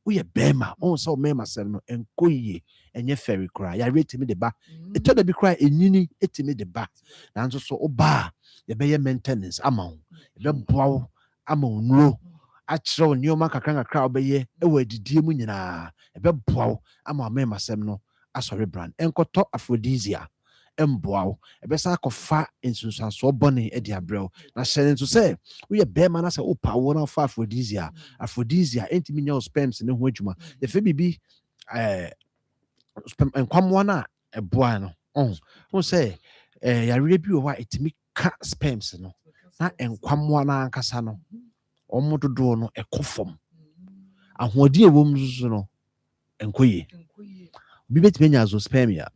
we a bema, also mema selno, and koye, and ye fairy cry. I rate me the ba. It told be cry in uni, it me the ba. And so, oh, ba, the bay maintenance amount. The bow among no. I saw new macacanga crowd by ye, away the dear munina, a bed bow, I'm a member semno, a sorry brand, and got top aphrodisia, and bow, a besack of fat in Susan so bonny, Eddie Abreu. Now saying to say, we a bear man as a opa, one of aphrodisia, ain't me no spams in the Witchma. The Phoebe be spam and come one a buano. Oh, who say, I review why it me cat spams no. Na enkwamwa na ankasa no omododo no ekofom ahodi ewom zuzu no enkoye obi betime nya azoospermia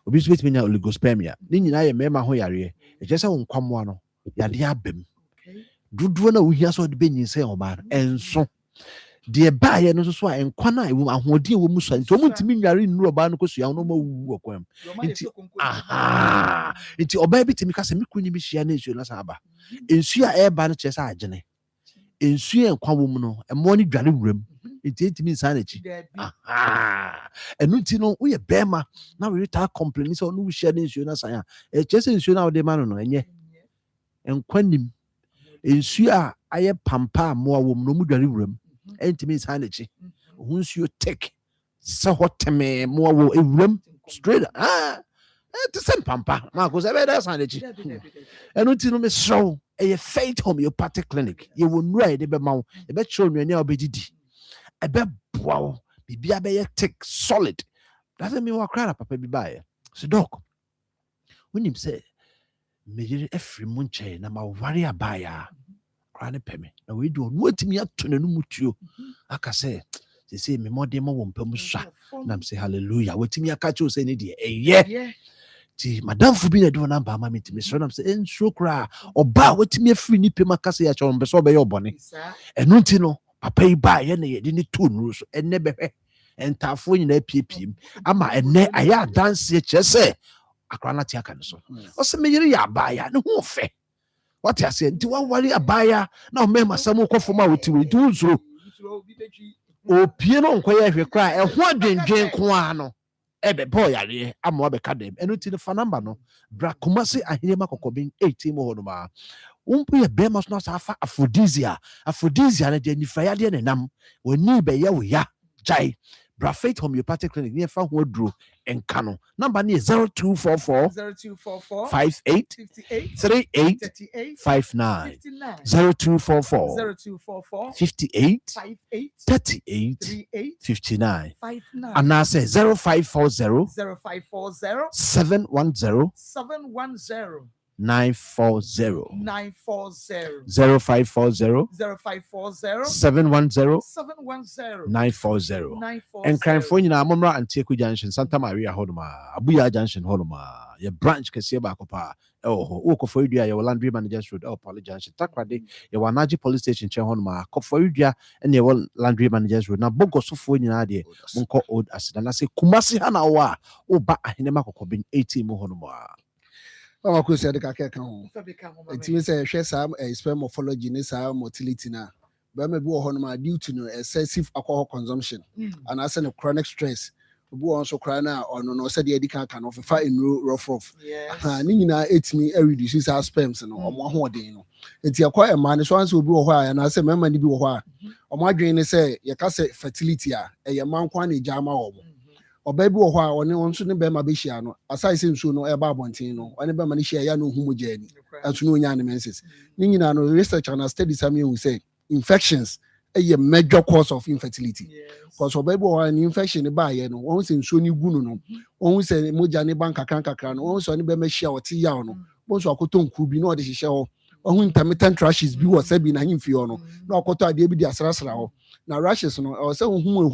obi betime nya oligospermia ni nyina ye mema ho yare e je se nkwamwa no yade abem duduo na wohia so de benyin se oba enso de baaye no so a enkwa na ewom ahodi ewom so nti omuntimi nware nnu oba no kosua no ma wu okwam nti oba bitimi ka se mikunyi bi hia na esuo na sa aba ensu a eba no chese agene ensu enkwa wom no emo ni dware wuram nti entimi nsa na chi enu nti no wo ye bema na we ta complain so no hia na esuo na sa ya e chese ensu na wo de ma no enye enkwa nim ensu a aye pampa mo wom no mu dware wuram entimi nsa na chi hunsuo tek sa hoteme mo wo ewuram straight to send pampa Marcos that's on the and until me show a faith homeopathic clinic you will know the bemau the bet show me now be a bet wow be a take solid doesn't mean what crap papa be buy so doc when him say me every munche na ma worry abaya crane peme na we do what me to no mutuo aka say they say me more dem wo mpam swa na say hallelujah what me aka cho say ni de yeah madam fobi na do na ba ma metimi so na say enso kra oba wetimi afiri ni pema kase ya chon beso be yobone enu nti no papa yi ba ye na ye de ni to nuru so enne bebe entafo nyina piepiem ama enne aya dance ye chese akra na ti aka ne so o se me yiri ya ba ya ne ho fe what you say nti wa wari abaya na o me masam ko foma wotiwe nti uzuro o pie no nkoye hwe kra e ho adwendwen ko ano ebe boy yare amwa be kadem enu ti the fa number no bra kumase ahine makokobin 18 mo hono ma umpu ye be mas no safa aphrodisia na de nifaya de nenam woni be ye wo ya jai bra faith homeopathic clinic near fa ho duro enka no number ne 0244 58 38 59 0244 58 38 59 and I say 0540 710 940 0540 710 940 and crime for you now Momra and Teku Junction Santa Maria Hodoma Abuya Junction Hodoma your branch can see about Copa oh for you your laundry managers road Poly Junction Takrade your Wanaji police station Honma cop for you and your laundry managers road now Bogo so for you now dear Munko old acid and I say Kumasi Hanawa oh ba Hinemako bin 18 Mohonoma. Oh, course, I can't come. It means a share some sperm morphology, motility now. But maybe due to excessive alcohol consumption and as a chronic stress. We also cry now or no said the edican can offer fire in rough. Nina ate me reduces our sperms and on 1 day. It's a quiet man, so once will be a while, and I say, Mamma, be a while. Or my drain say, your cassette fertility, a man quani jama. Or baby or while on one shouldn't be my bishiano, as I seem so no ababontino, or never manisha yano homogene, as no yanimenses. Nina no research and a study some who say infections a major cause of infertility. Because or baby or an infection by once in Sony Guno, once a mojani banka cancan, also any bemeshia or tiano, most of Coton could be not the show. On intermittent rashes be was said in a infiono, no cota de be asrasrao. Now rashes or some whom will a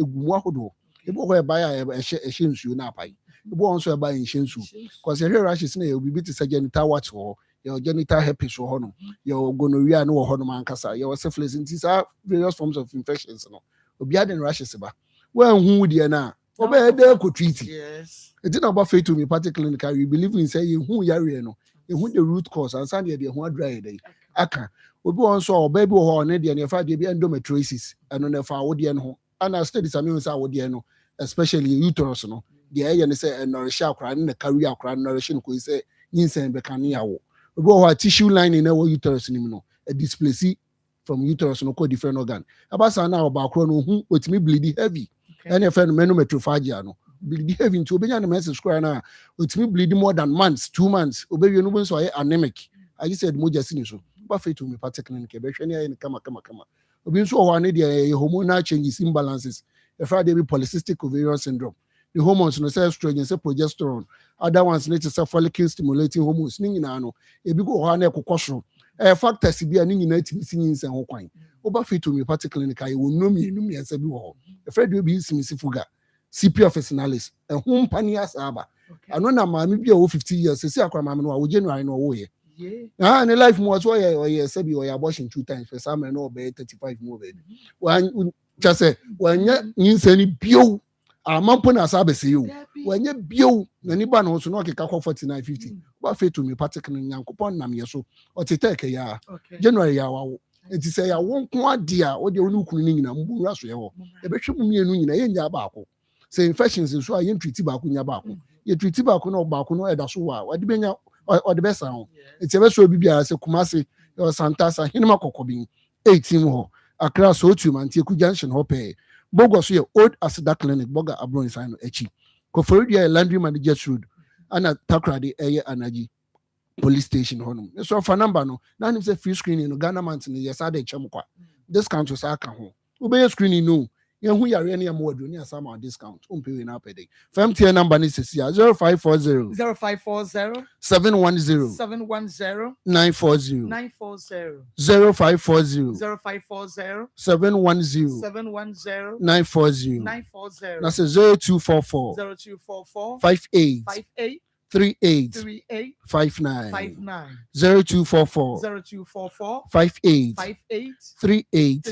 guahodo. The boy buy a shinsu na pai. The boy also buy in shinsu. Because the rashes will be beat surgeon towers or your genital herpes wɔ hɔ no, your gonorrhea no wɔ hɔ no mankasa, your syphilis, and these are various forms of infections no. Obi ade rashes ba. Well, who dear na? Obe there could treat it. Yes. It's not about faith to me, particularly we believe in saying who yari no, who the root cause and Sunday the who dry day. Aka. Obi on so baby or ne dear near the endometriosis and on the far odian ho. And I study some news out no, especially uterus no. The air and say and nourish in the career crown nourishing who say Nsem becaniao. Obi tissue line in our uterus no, a displacy from uterus no called different organ. About now about chrono who with me bleeding heavy. And a phenomenopatrophagia no. Bleeding heavy into obey an message square now. With me bleeding more than months, 2 months. Obey you no so anemic. I just said moja siniso. But faith to me particularly in kama. Obin so one need hormonal changes, imbalances. The Friday be polycystic ovarian syndrome. The hormones no say estrogen, say progesterone. Other ones need to say follicle stimulating hormones. Ningi na no. Ebi go ho na ekokosro. Factors bi ani nyina timi sinyi nsen ho kwan. Oba fit to me particularly kai wo nomi ensa bi wo. The Friday be simisi fuga. CP officinalis. E ho mpani asaba. Ano na maami bi o 50 years. Se akwa maami no wo January no wo ye. Yeah. And life more so or sabi or abortion 2 times for some no be 35 more baby. When just say when you say bio amampo na sabe say you when you bio na ni ba no so no keka 4950 what fit to me particularly nyankopon nam ye so o te take ya January ya wa enti say ya won ko ade a o de onu kunu ni nyina mbu ra so ye ho e be hwemu mienu nyina ye nya ba ako say infections so a ye treat ba ako nya ba ako ye treat ba ako no ba ako no e da so wa de benya or the best sound. It's ever so be as a Kumasi or Santasa, Hinema Kokobin, 18 more. Across Sotu, Mantiku Junction, Hope, Bogos, old as that clinic, Boga Abron sign Echi. Koforia, Landry Manager's Road, Anna Takradi, Air Anaji, Police Station, Honum. So for number no, none is a free screening in Ghana Mountain, yes, I did Chamqua. Discount to Saka home. Obey screening no. Who are any more doing some discount? Pay now per day. Family number is 0540 710 940 0540 710 940. That's a 0244 58 38 59 0244 58 38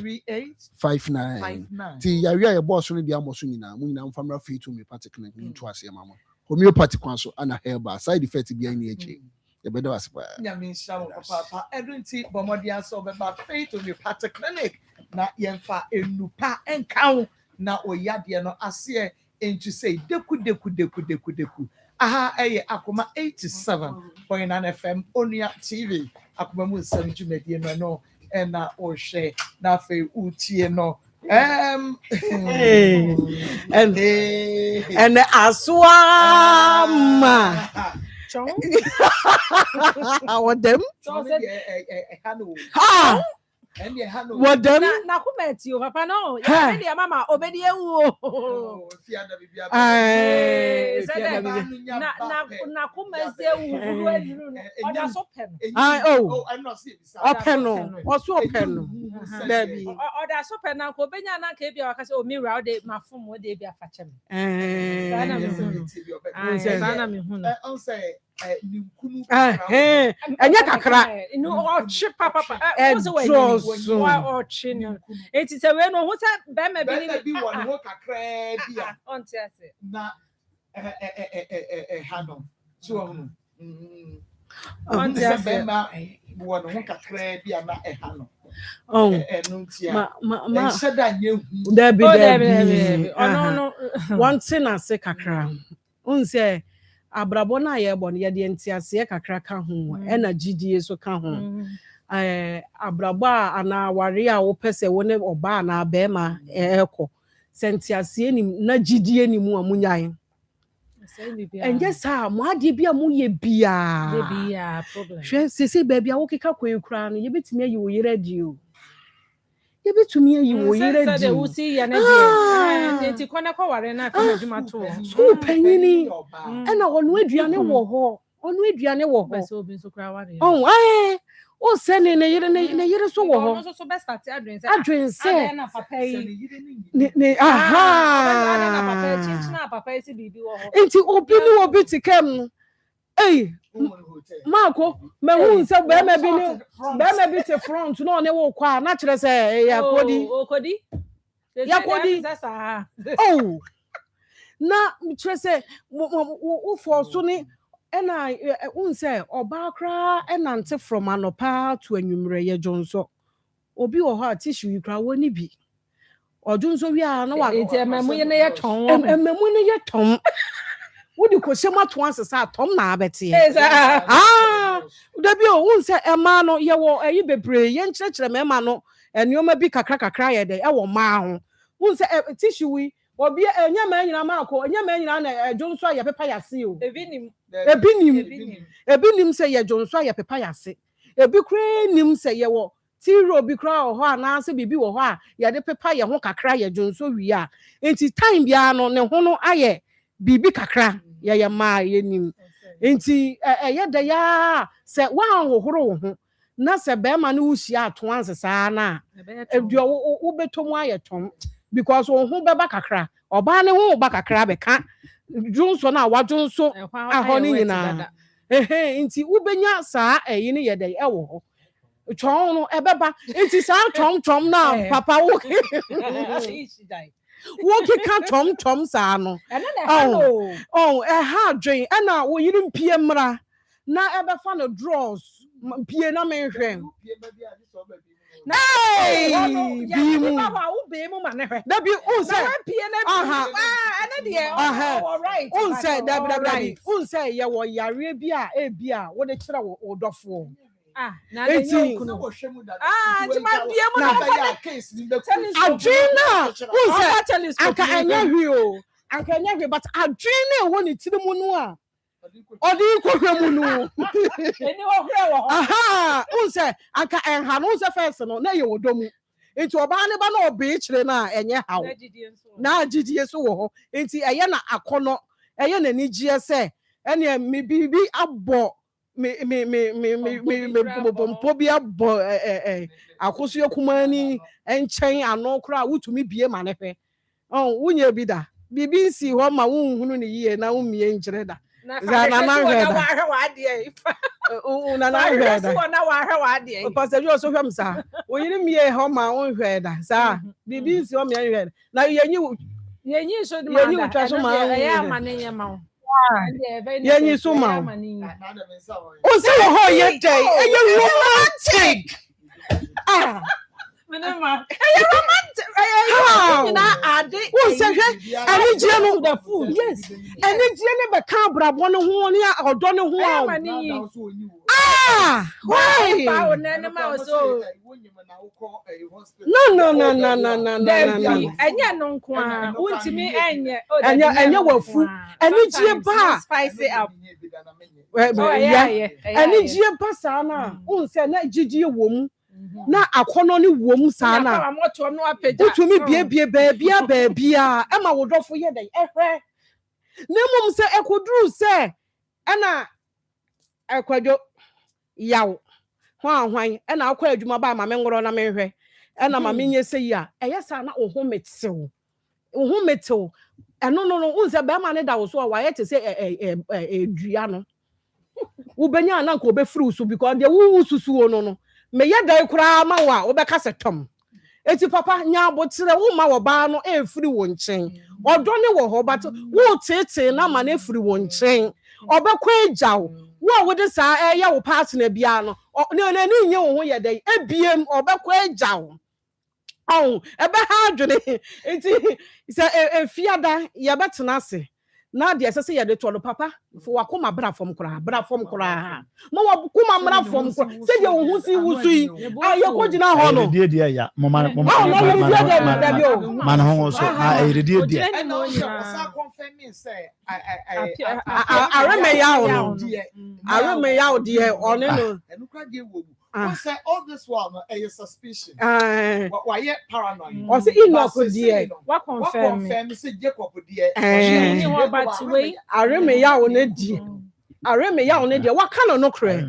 59. Ti area your boss only the amosu nyina mu nyina mfamra free to me particularly into ase mama. Homeopathic kwanso ana herbal side effect bi ani eche. You better was Nyame shawo papa edunti bomodi so be ba faith homeopathic clinic na yemfa enupa enkan na oyade no ase into say deku. Aha eye Akoma 87.9 FM Onia TV Akoma mu nsem dwumadi no na o hwe na fe utie no and aswama what them ha what them na comment you papa no ya me mama obedi ewu na comment ewu ru aduru no oda so pen I'm not see open no oso open no baby oda so pen na ko benya na ka bia waka say o mirror o de mafom o de bia fa chem sana me hu on say anya kakra no o chi papa o chi no enti se we no hu se be ma bi ni won ho kakra bia on ti ase na hano so on on ti ase be ma won ho kakra bia na hano ma no one thing I say kakra unse abrabo na ye bo ye de ntiase kakra ka ho e na gidie so ka ho abrabo ana ware a wo pese wo ne oba na be ma eko sentiase ni na gidie ni mu amunyan enje sa mo ade bia mu ye bia problem hwe sese ba bia wo keka kwekura no ye betimi ayi wo yere dio ye betumi ayi wo yere dio se de usi ya na de enti kona kwa ware na ka adwuma to so panyini e na onu aduane wo ho bese obi so kra ware o se ne yere so wo ho so best start adwense na papa yi ne na papa chinchina papa isi bibi wo ho enti obi ni obi tikem Hey, Marco, me who say be me te front no ne wo kwa na kire say yakodi. Oh, Kodi. Yakodi. Oh. Na kire say wo for so ni ena un say oba kra enante from anopa to anwumre ye jonso. Obi wo ha tissue kra woni bi. Odunso wi a na wa Emamu ye na ye ton. Emamu ne ye ton. Wodi ko shema to ansesa tom na abete. Dabi o won se ema no ye wo eyi bebre ye nkyerkyere mema no enioma bi kakra ye de e wo ma ho. Won se tissue wi obi enya ma nyina ma akọ enya ma nyina na ejonso aye pepa yase o. Ebinim se ye jonso aye pepa yase. Ebi kra nim se ye wo tiro bi kra ho ana se bibi wo ho a ye de pepa ye ho kakra ye jonso wi a. Enti time bia no ne ho no aye bibi kakra ya ma ye nim enti ye da ya se wa hohoro wo ho na se be ma no wuhia ato ansesa na edu wo betom aye tom because wo ho beba kakra oba ne ho ba kakra be ka junso na wadunso aho ni nyina enti wo benya saa eyi ne ye da e wo ho chon no ebeba enti saa tom na papa wo Woki can tom sa no. Oh, ha dwen na wo yiri mpie mra na ebe fa no draws pie na menhwe. Hey, bi mu wo be mu ma ne hwe. Da bi unse pie na ene de right. Unse da bi unse ye wo yare bi a e bi a wo de kire wo dofo. Na de nyoku no. Ti ma bia mu na case ni be adwena unse anka anya hwi o anka anya hwi but adwena wo ni tiri mu no a odi kohwe mu no eni wo hwe wo aha unse anka enha no unse first no na ye wodomu enti oba ne ba na obe kire na enye hawo na agidie so wo ho enti eye na akono eye na ni gie se ene me bibi abo me pompo bi abo akoso yakumani enchen ano kra wutumi bie ma ne hwe wunye bi da bibi nsi ho ma wunhunu ne yie na wumie nkyere da za na na hwe da na hwe da na wa hwe wa de pastor yo so hwem sa oyiri mie ho ma wunhwe da sa bibi nsi ho me hwe na yenyi so de ma da yenyi so ma ya ma ne nyema yenyi so ma o se wo ho ye day eye romantic Manema. Na ade. Who say any gie no the food. Yes. Any gie ne be kan brabo no ho ne odo ne ho. Why? No. Enya no nko a. Untimi enye wafu. Any gie ba. Spice it up. Any gie ba sa na. Un say na gigi wo mu. Na akono ni wom sa na utumi bie baabia e ma wodofo ye den ehwe na mum se ekoduru se na ekwadwo yaw hwan e na akwa adwuma ba ma menworo na menhwe e na ma menye se yi a eye sa na oho metew eno no unse ba ma ne da wo so wa ye te se edua no wo benya na nko obefuru so because de wo susu no me yeda kura ma wa obeka setom eti papa nya abotire wo ma wo ba no efiri wo nchen odo ne wo ho but wo tete na ma na efiri wo nchen obekwa ejaw wo wo de sa ya wo partner bia no ne nye wo ho yeda ebiem obekwa ejaw ebe ha adwene eti se efiada ye betena se na de sese ye de to papa fo wakoma bra fom kura mo wakoma bra fom kura se de wo husi wusui aye ko gina ho no de ya mo man ho so de osa confirm me say areme ya o de one no enukra de wo we say all this one a suspicion why ye paranoid o say enough de what confirm say Jacob de areme ya o na di areme ya o na di waka no kre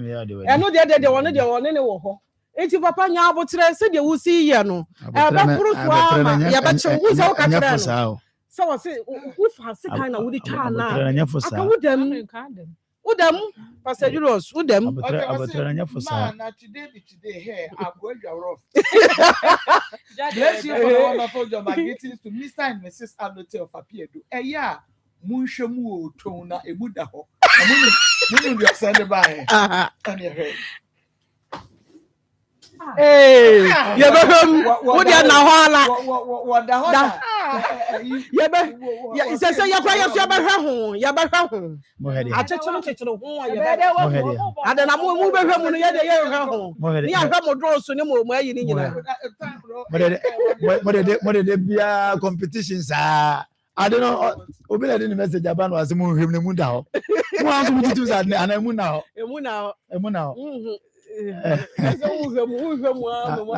eno de one ne wo ho enti papa nya abotre se de wusi ye no e ba puru so ama ya ba che wo se wo ka kre no so wo se wo fa se kan na wo di twa na aka wo dem Udem, Pastor Julius, Udem. Today here, I'm going to rough. Bless you for the wonderful job and greetings to Mr. and Mrs. Adnote of Apiedo. Yeah, Munshamu Tona, a Buddha. I'm going to send by. Hey, what you now? What the hell? Yeah, say you cry your home. I check on to the home. I don't know move home. You have more draws to no more. What did be competitions? I don't know. Obina didn't message Japan was moving him the moon now. Once we do that, and I'm now. And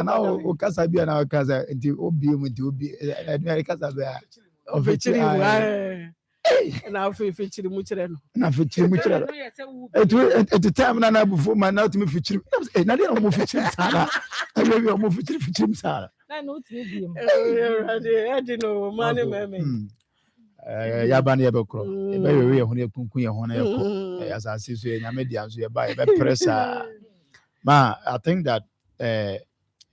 now, Casabia and our casa, and the obium with Obi, Casabia. Of a chili, and I'll feature the Mucheran. Now, for Chimucher. At the time, and I before my now to me for Chim, and I didn't move for Chim Sala. I will be a move for Chim Sala. I know medium. I didn't know, money, mammy. Yabani Abocro, a very real Honey, as I see, so in mediums, you buy a pressure. Ma, I think that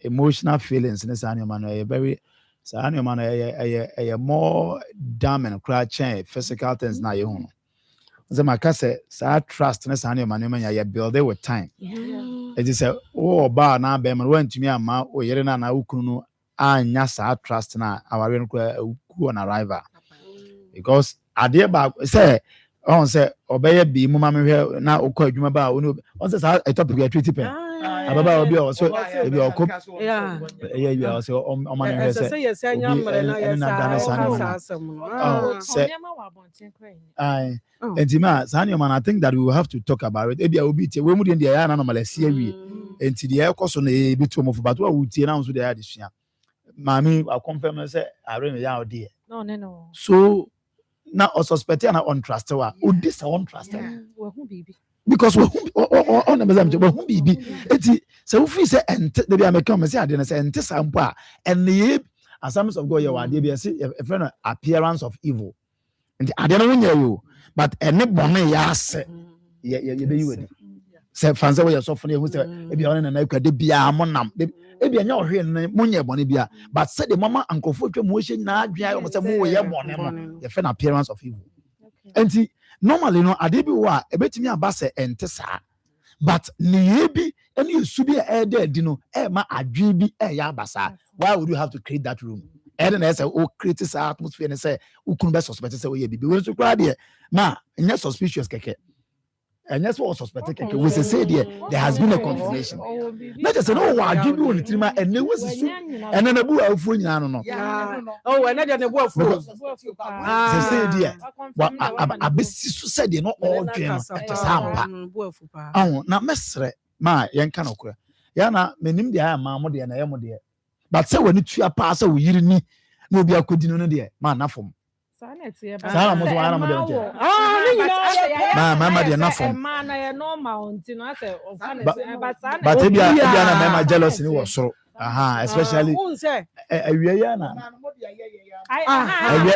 emotional feelings in this animal are very, so animal are more damn and cry chain physical things now. You know, so my cousin, so trust in this animal, you build it with time. It is a bar now, Beman went to me and ma or Yerena Ukunu, and Yasa trust now our who on arrival because I dear about say. On say obey be mama here now okọ adwuma ba onu on say I topic we treat pen ababa obi o so e be okọ yeah yeah so on man here say yes anya mre na yes I entima sani man I think that we will have to talk about it e bia obi tie we mu de ya na normal see awie enti de e koso na e bi to mo but what we tie na so de ya de sua mami I confirm say are me ya ode no so now or suspect and untrusted wa this untrusted because we on the mesam we bibi eti say we feel say ent dey be make come say ade na say ent sampo a and the assumptions of God you are dey be say a friend appearance of evil and ade no nya you but any bone ya say ye be you say fancy we so funny who say e be on na na kwade bia mo nam ebi anya ohwe ne munye bone bia but say the mama ankofo twa mo hye na adwan o say mo ye bone mo the friend appearance of evil enti normally no ade bi wo a ebetimi aba say ente saa but ne bi ene esu bi e dey di no e ma adwan bi e ya abasa why would you have to create that room and then say o create this atmosphere and say ukunu be suspect say we ye bibi we so kra de na nya suspicious keke. And that's what suspected. We say there has been a confirmation. Not just no one give you on the and there was and then a boo of food. No. Oh, and then the wolf. They say, dear, what I said, you know, all dreams at the sound. Oh, now, Mestre, my young canocra. Yana, meaning the I am mamma, and I am dear. But so when it's your passer, we didn't no be a good dinner, dear, man, enough from. Sana mo wana mo de. Mama de enough from. Man na normal until no say but e bia na mama jealous ni wo soro. Aha, especially awie ya na. Awie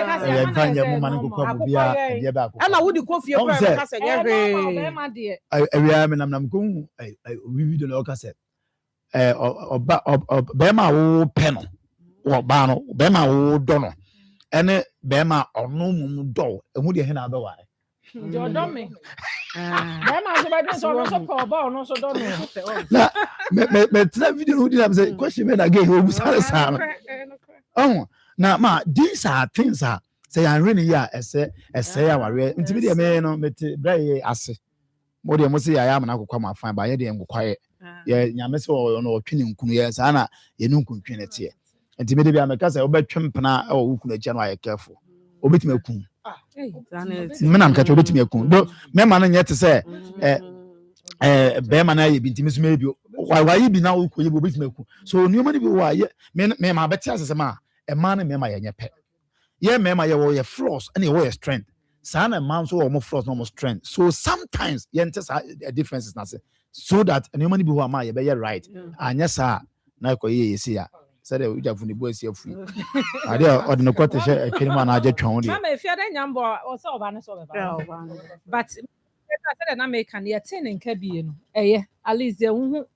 fanya mo man ko kwa bia bia ba ko. Ana wo di ko fie kwa ka se ye hwe. Awie me nam ko wi de no ka se. Oba be ma wo pe no. Wo ba no be ma wo do no. Ene bema onu mu do emu de he na be wa do do me bema so be so no so ko ba no so do no na me tna video hu di am say question me na ge ho busare sa no oh na ma these are things are say I really ya ese ya ware ntimi de me no meti brai ase mo de mo say ya am na akokwa ma fan ba ye de ngokwaye ye nyame se o no twini nkunu ye sa na ye nu nkunu twini tie enti me de bia me ka say obetwempena o wukunu agia no aye careful obetimi akun me na mkacho obetimi akun do me ma no nyete say be ma na ye bintimi so me bi wa yi bi na wukunu ye obetimi akun so nioma ni bi wa ye me ma beti asese ma e ma na me ma ye nyepe ye me ma ye wo ye flaws and ye wo ye strength sa na man so wo mo flaws no mo strength so sometimes ye ntesa differences na say so that nioma ni bi wa ma ye be ye right anya sa na ko ye yesi ya said we just for the boys here free. I did or the quarter share a killing man. I just found it. I'm a fair number or so, but said na make an yatin and kebi no at least the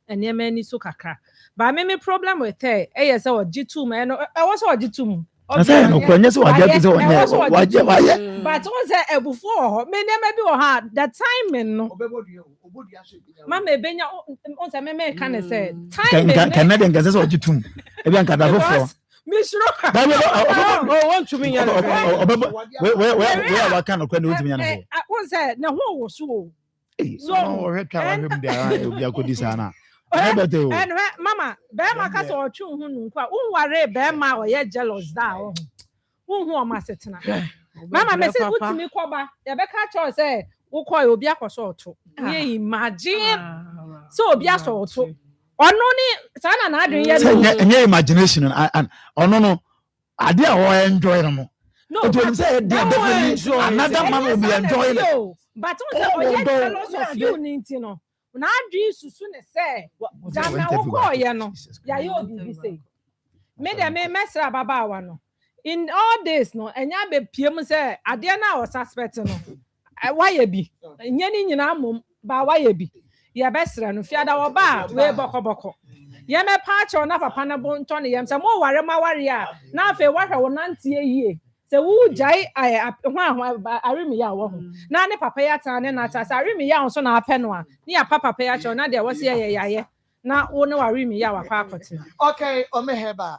and so kakra but me problem with her so G2 man I was G2 I say no kwanya so waje so waje but on say before me maybe or hard that timing no mama benya on say me can say timing can na den gase so G2 e bi an kada fofo Mishro. Oh, want to me. Where can okwa na want me yana. One say na who wo so. So we try him there obi akodi sana. And mama, be maka so otwe hu nu kwa. Unware be ma o ye jealous da o. Hu o ma setena. Mama me say utimi koba. Ye be ka cho say wo koy obi akoso oto. Ye imagine. So obi aso oto. Ono ni sana na adwen ye no imagination and ono no ade a wo enjoy no no to say definitely another man will be enjoying it but on say jealous of you ninti no na adwen susu ne say jana wo ko ye no ya ye obi bi say me de me mesra baba wa no in all this no enya be piem say ade na o suspect no why ye bi nya ni nyina mom ba why ye bi ye besra no fiada wo ba we bokoboko ye me pa cho na papa na bo nto ne yem se mo ware ma ware a na afa wahwe wo nante yie se wu jai arimi ya wo ho na ne papa ya ta ne na ta sa arimi ya so na apɛ no a ne ya papa ya cho na de wo se ye yaye na wo ne arimi ya wa pa akote okay omeheba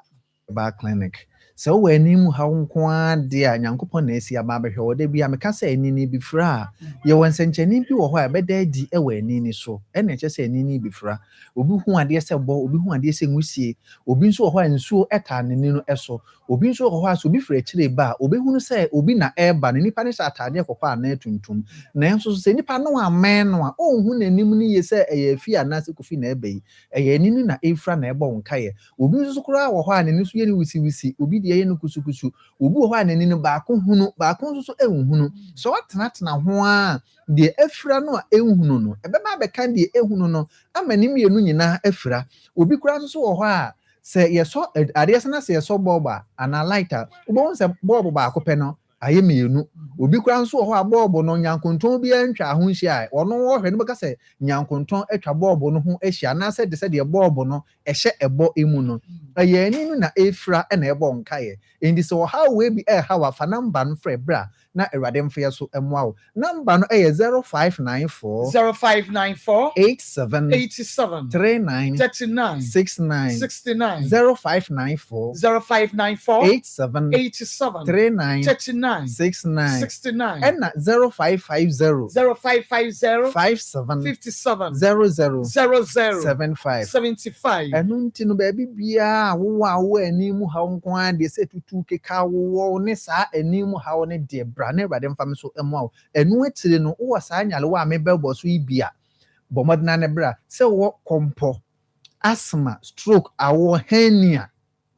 ba clinic so we anim ha nko ade a nyankopɔ na esi aba behwe wo de bia meka sɛ anini bi fra ye wonsenchani bi wo hɔ a bɛda adi e wɔ anini so ɛna ɛkyɛ sɛ anini bi fra obi hu ade sɛ bɔ obi hu ade sɛ ngusie obi nso wɔ hɔ a nsuo ɛta anini no ɛso obi nso wɔ hɔ a so obi fra akyire ba obi hu sɛ obi na ɛba ne nipa ne hyɛ atade kɔkɔ a na tuntum na nso sɛ nipa no amen no a ɔnhu nanim ne ye sɛ ɛyɛ afi anase kofi na ɛbɛ yi ɛyɛ anini na ɛfra na ɛbɔ nkae obi nso koraa wɔ hɔ a ne nso yɛ ne wisi obi de yɛ no kusukusu obi wɔ hɔ a n'ani no baako hunu baako nso so ehunu so watena ho a de afira no a ehunu no ɛbɛba bɛka de ehunu no ama ne mienu nyinaa afira obi kura nso wɔ hɔ a sɛ yɛsɔ adeɛ sɛ na sɛ yɛsɔ bɔɔba ana lighter wobɛhu sɛ bɔɔbo baako pɛ no ayɛ mienu obi kura nso wɔ hɔ a bɔɔbo no nyankontɔn bi antwa ho hyia ɔno wɔhwɛ no bɛka sɛ nyankontɔn atwa bɔɔbo no ho ahyia na sɛ de sɛ deɛ bɔɔbo no ɛhyɛ ɛbɔ emu no ɛyɛ ani no na efira ɛna ɛbɔ nkae enti sɛ ɔha we bi ɛha wafa namba no frɛ bra na awurade mfeɛ so ɛmoa wo namba no ɛyɛ 0594 87 39 69 0594 87 39 69 and 0550 57 00 75 and until baby bia wo ani mu ha nko ade se tutu keka wo ne saa ani mu ha ne de bra ne rade mfam so emu enu etire no wo saa nyale wo amebelbo so ibia bomodna ne bra se wo kompo asthma stroke awo hernia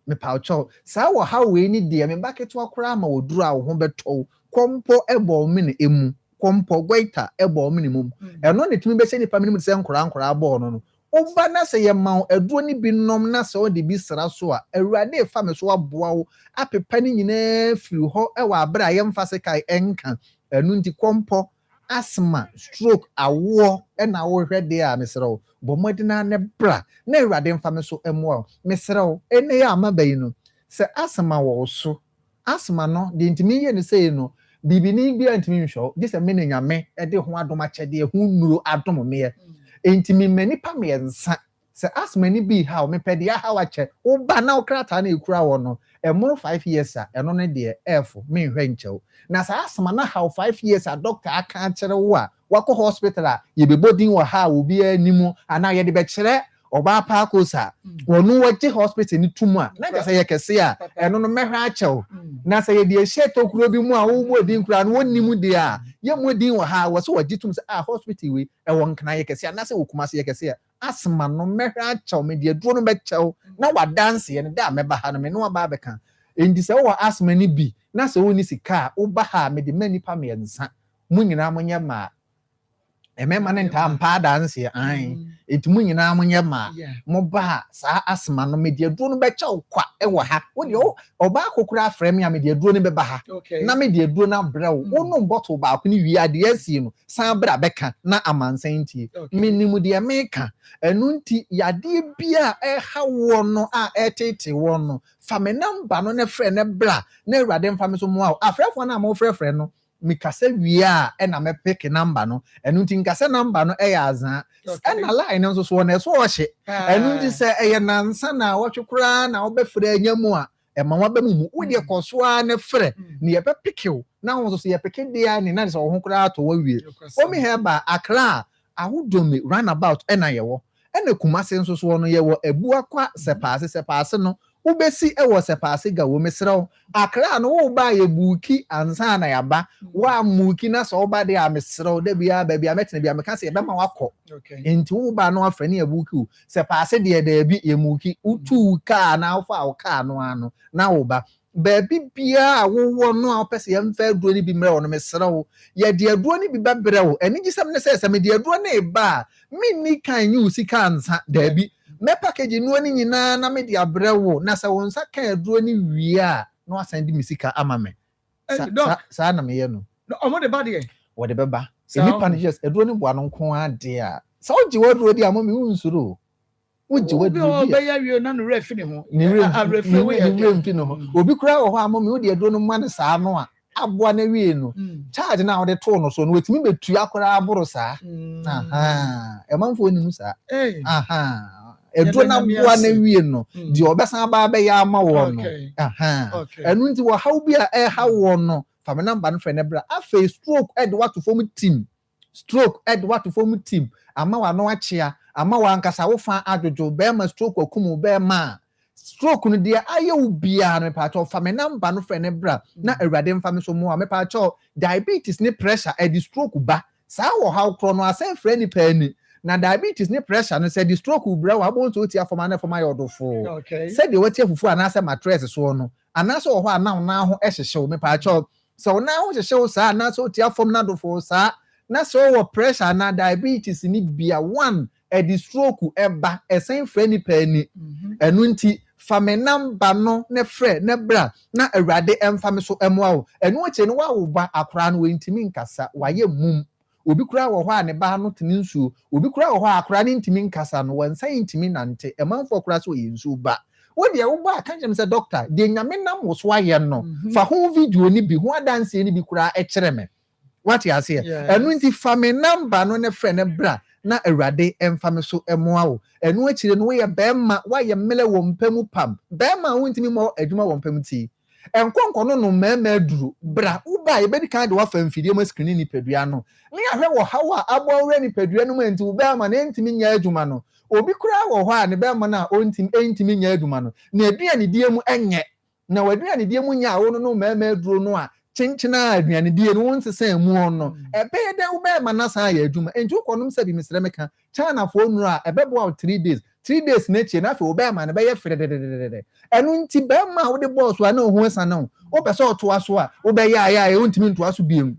me paucho saa wo ha we ni de me baketo akora ma woduru a wo ho beto kompo ebo me ne emu kompo goita ebo me ne mum eno ne tumi be se nipa me ne se nkora abo no Oba na se ye ma aduro ni bi nom na se o de bi sra so a awurade fa me so aboa wo apepa ni nyina firi ho e wa abra ye mfa se kai enka enu nti kompo asthma stroke awo e na wo hwede a mesra wo bomodina ne bra na awurade mfa me so emo mesra wo ene ya amabayi no se asthma wo so asthma no de ntimi ye ne se no bibini bi antimi nhwo de se me ne nyame e de ho adom akyede hu nuro adom me Intimi many pamiensa se ask many be how me pedia how a che o ba na okrata na ekura wo no e more 5 years a eno ne de efo me hwenchew na sa asma na how 5 years a doctor aka kire wo a wako hospital a ye be bodin wo ha obi animu ana ye de be kire oba pa kosa wonu waje hospital ni tumu a na ka say ye kese a eno no mehwa achew na say ye de sheto kuro bi mu a wo bodin kura no wonimu de a ye modin wo ha wo so waje tum say hospital we e won kana ye kese a na say okuma say ye kese a asma no mehwa achew me de duro no be chew na wa dance ye ne da meba ha no me no ba be kan endi say wo asma ni bi na say woni sika wo ba ha me de mani pa me nsa mu nyina mo nya ma Ɛmɛma ne ntaa mpa adanse ɛnti mu nyinaa mo nyɛ ma mo ba saa asema no mede aduro no bɛkyɛ wo kwa ɛwɔ ha wo deɛ ɔbaa kokora afrɛ me a mede aduro no bɛba ha na mede aduro no abrɛ wo wonom bottle baako ne wie adeɛ asie no san bra bɛka na amansan ntie menim deɛ meka ɛno nti yadeɛ bi a ɛha wɔ no a ɛtete wɔ no fa me namba no ne frɛ ne bra na Awurade mfa me so mmoa wo afrɛfoɔ no a mofrɛfrɛ no mikasa wie a ɛna mɛpeke namba no ɛno nti nkasa namba no ɛyɛ azaa ɛna line no nso so na ɛso ɔhye ɛno nti sɛ ɛyɛ nansa na wɔtwe koraa na wɔbɛfrɛ anya mu a ɛma wɔbɛmu mu wodeɛ kɔ so a ne frɛ ne yɛbɛpeke wo na wo nso so yɛpeke deɛ ne na sɛ wo ho koraa atɔ wawie omi hɛba Accra ahodome roundabout ɛna yɛwɔ ɛna Kumase nso so no yɛwɔ Abuakwa sɛpaase no wobɛsi ɛwɔ sɛpaase ga wo mesrɛw Accra no wo ba yɛ buuki ansa na yaba wa muki na sɛ woba de a mesrɛw da bia ba bia mɛtena bia meka sɛ yɛbɛma wakɔ enti wo ba no afrɛ ne yɛ buuki wo sɛpaase deɛ da bi yɛ muki utu kaa na wofa wo kaa no ano na wo ba baabi bia wowɔ no a wopɛ sɛ yɛmfa aduro no bi mmerɛ wo no mesrɛw yɛde aduro no bi bɛbrɛ wo ɛne gye sɛm ne sɛ mede aduro no eba a menni kan nye wo sika ansa daabi me package no ni nyina na me de abrɛ wo na sɛ wo nsa kan aduro ni wie a na wasan di misika ama me sa na me ye no omo de ba de wo de beba nipa no yes aduro ni boa no nko ade a sɛ wo gye waduro di amo me unsuro wo gye waduro di obi ya wie na no refi ne ho refi we refi no ho obi kura wo ho amo me wo de aduro no ma ne saa no a aboa na wie no charge na wo de to no so no wetimi betu akora aboro saa emanfo ni mu saa eduro na boa na wie no di obesan ba ba ya ama wo no enu nti wo haw bi a ha wo no fa me number no frɛ ne bra afa stroke ed what form team ama wa no achia ama wa nkasa wo fa adwojo be ma stroke akum be ma stroke no dia aye wo bia no pa to fa me number no frɛ ne bra na Awurade mfa me so mo a me pa cho diabetes ne pressure edi stroke ba saa wo haw kro no asen frɛ ni pa ni na diabetes ne pressure no say the stroke will bra wabon to tia for man for my odofo say the watia fufu anase mattress so no anase wo ho ana na ho ehyehyew me pa cho so na ho hyehyew saa anase otia form na dofo saa na so wo pressure na diabetes ni bia one the stroke eba esen frɛ ni pa ni enu nti fa me number no ne frɛ ne bra na Awurade emfa me so emoa wo enu ache no wa wo ba akora no wentimi nkasa waye mum obi kura wɔ hɔ a ne ba no tene nsuo obi kura wɔ hɔ a akora ne ntimi nkasa no wansa ntimi nante emanfo kura so yɛ nsuo ba wo de wo ba kan kyem sɛ doctor de nyame nam wo so ayɛ no fa ho video ni bi ho adanse ni bi kura kyerɛ me what you say ɛno nti fa me number no ne frɛ ne bra na Awurade emfa me so emoa wo ɛno akyire no wo yɛ bɛma wa yɛ mele wɔ mpamu pam bɛma wo ntimi mɔ adwuma wɔ mpamu ti enkonkono no mema duru bra uba yebedi kan de wa fa mfidie ma screen ni pedua no me ahwe wo hawa abowre ni pedua no manti uba ma na ntimi nya adwuma no obi kura wo hɔ a ne bɛma na ntimi nya adwuma no na aduane die mu enye na waduane die mu nya wo no mema duru no a chinchina aduane die no wonsesa mu no ebe de uba ma na sa ya adwuma enju konom se bi mesrɛ meka China fo nuru a ebebo 3 days 3 days na echi na fe obema na be ye fredededede enu nti be ma wo de boss wa na ohu esa na wo pese oto aso a wo be ya e untimi nto aso biem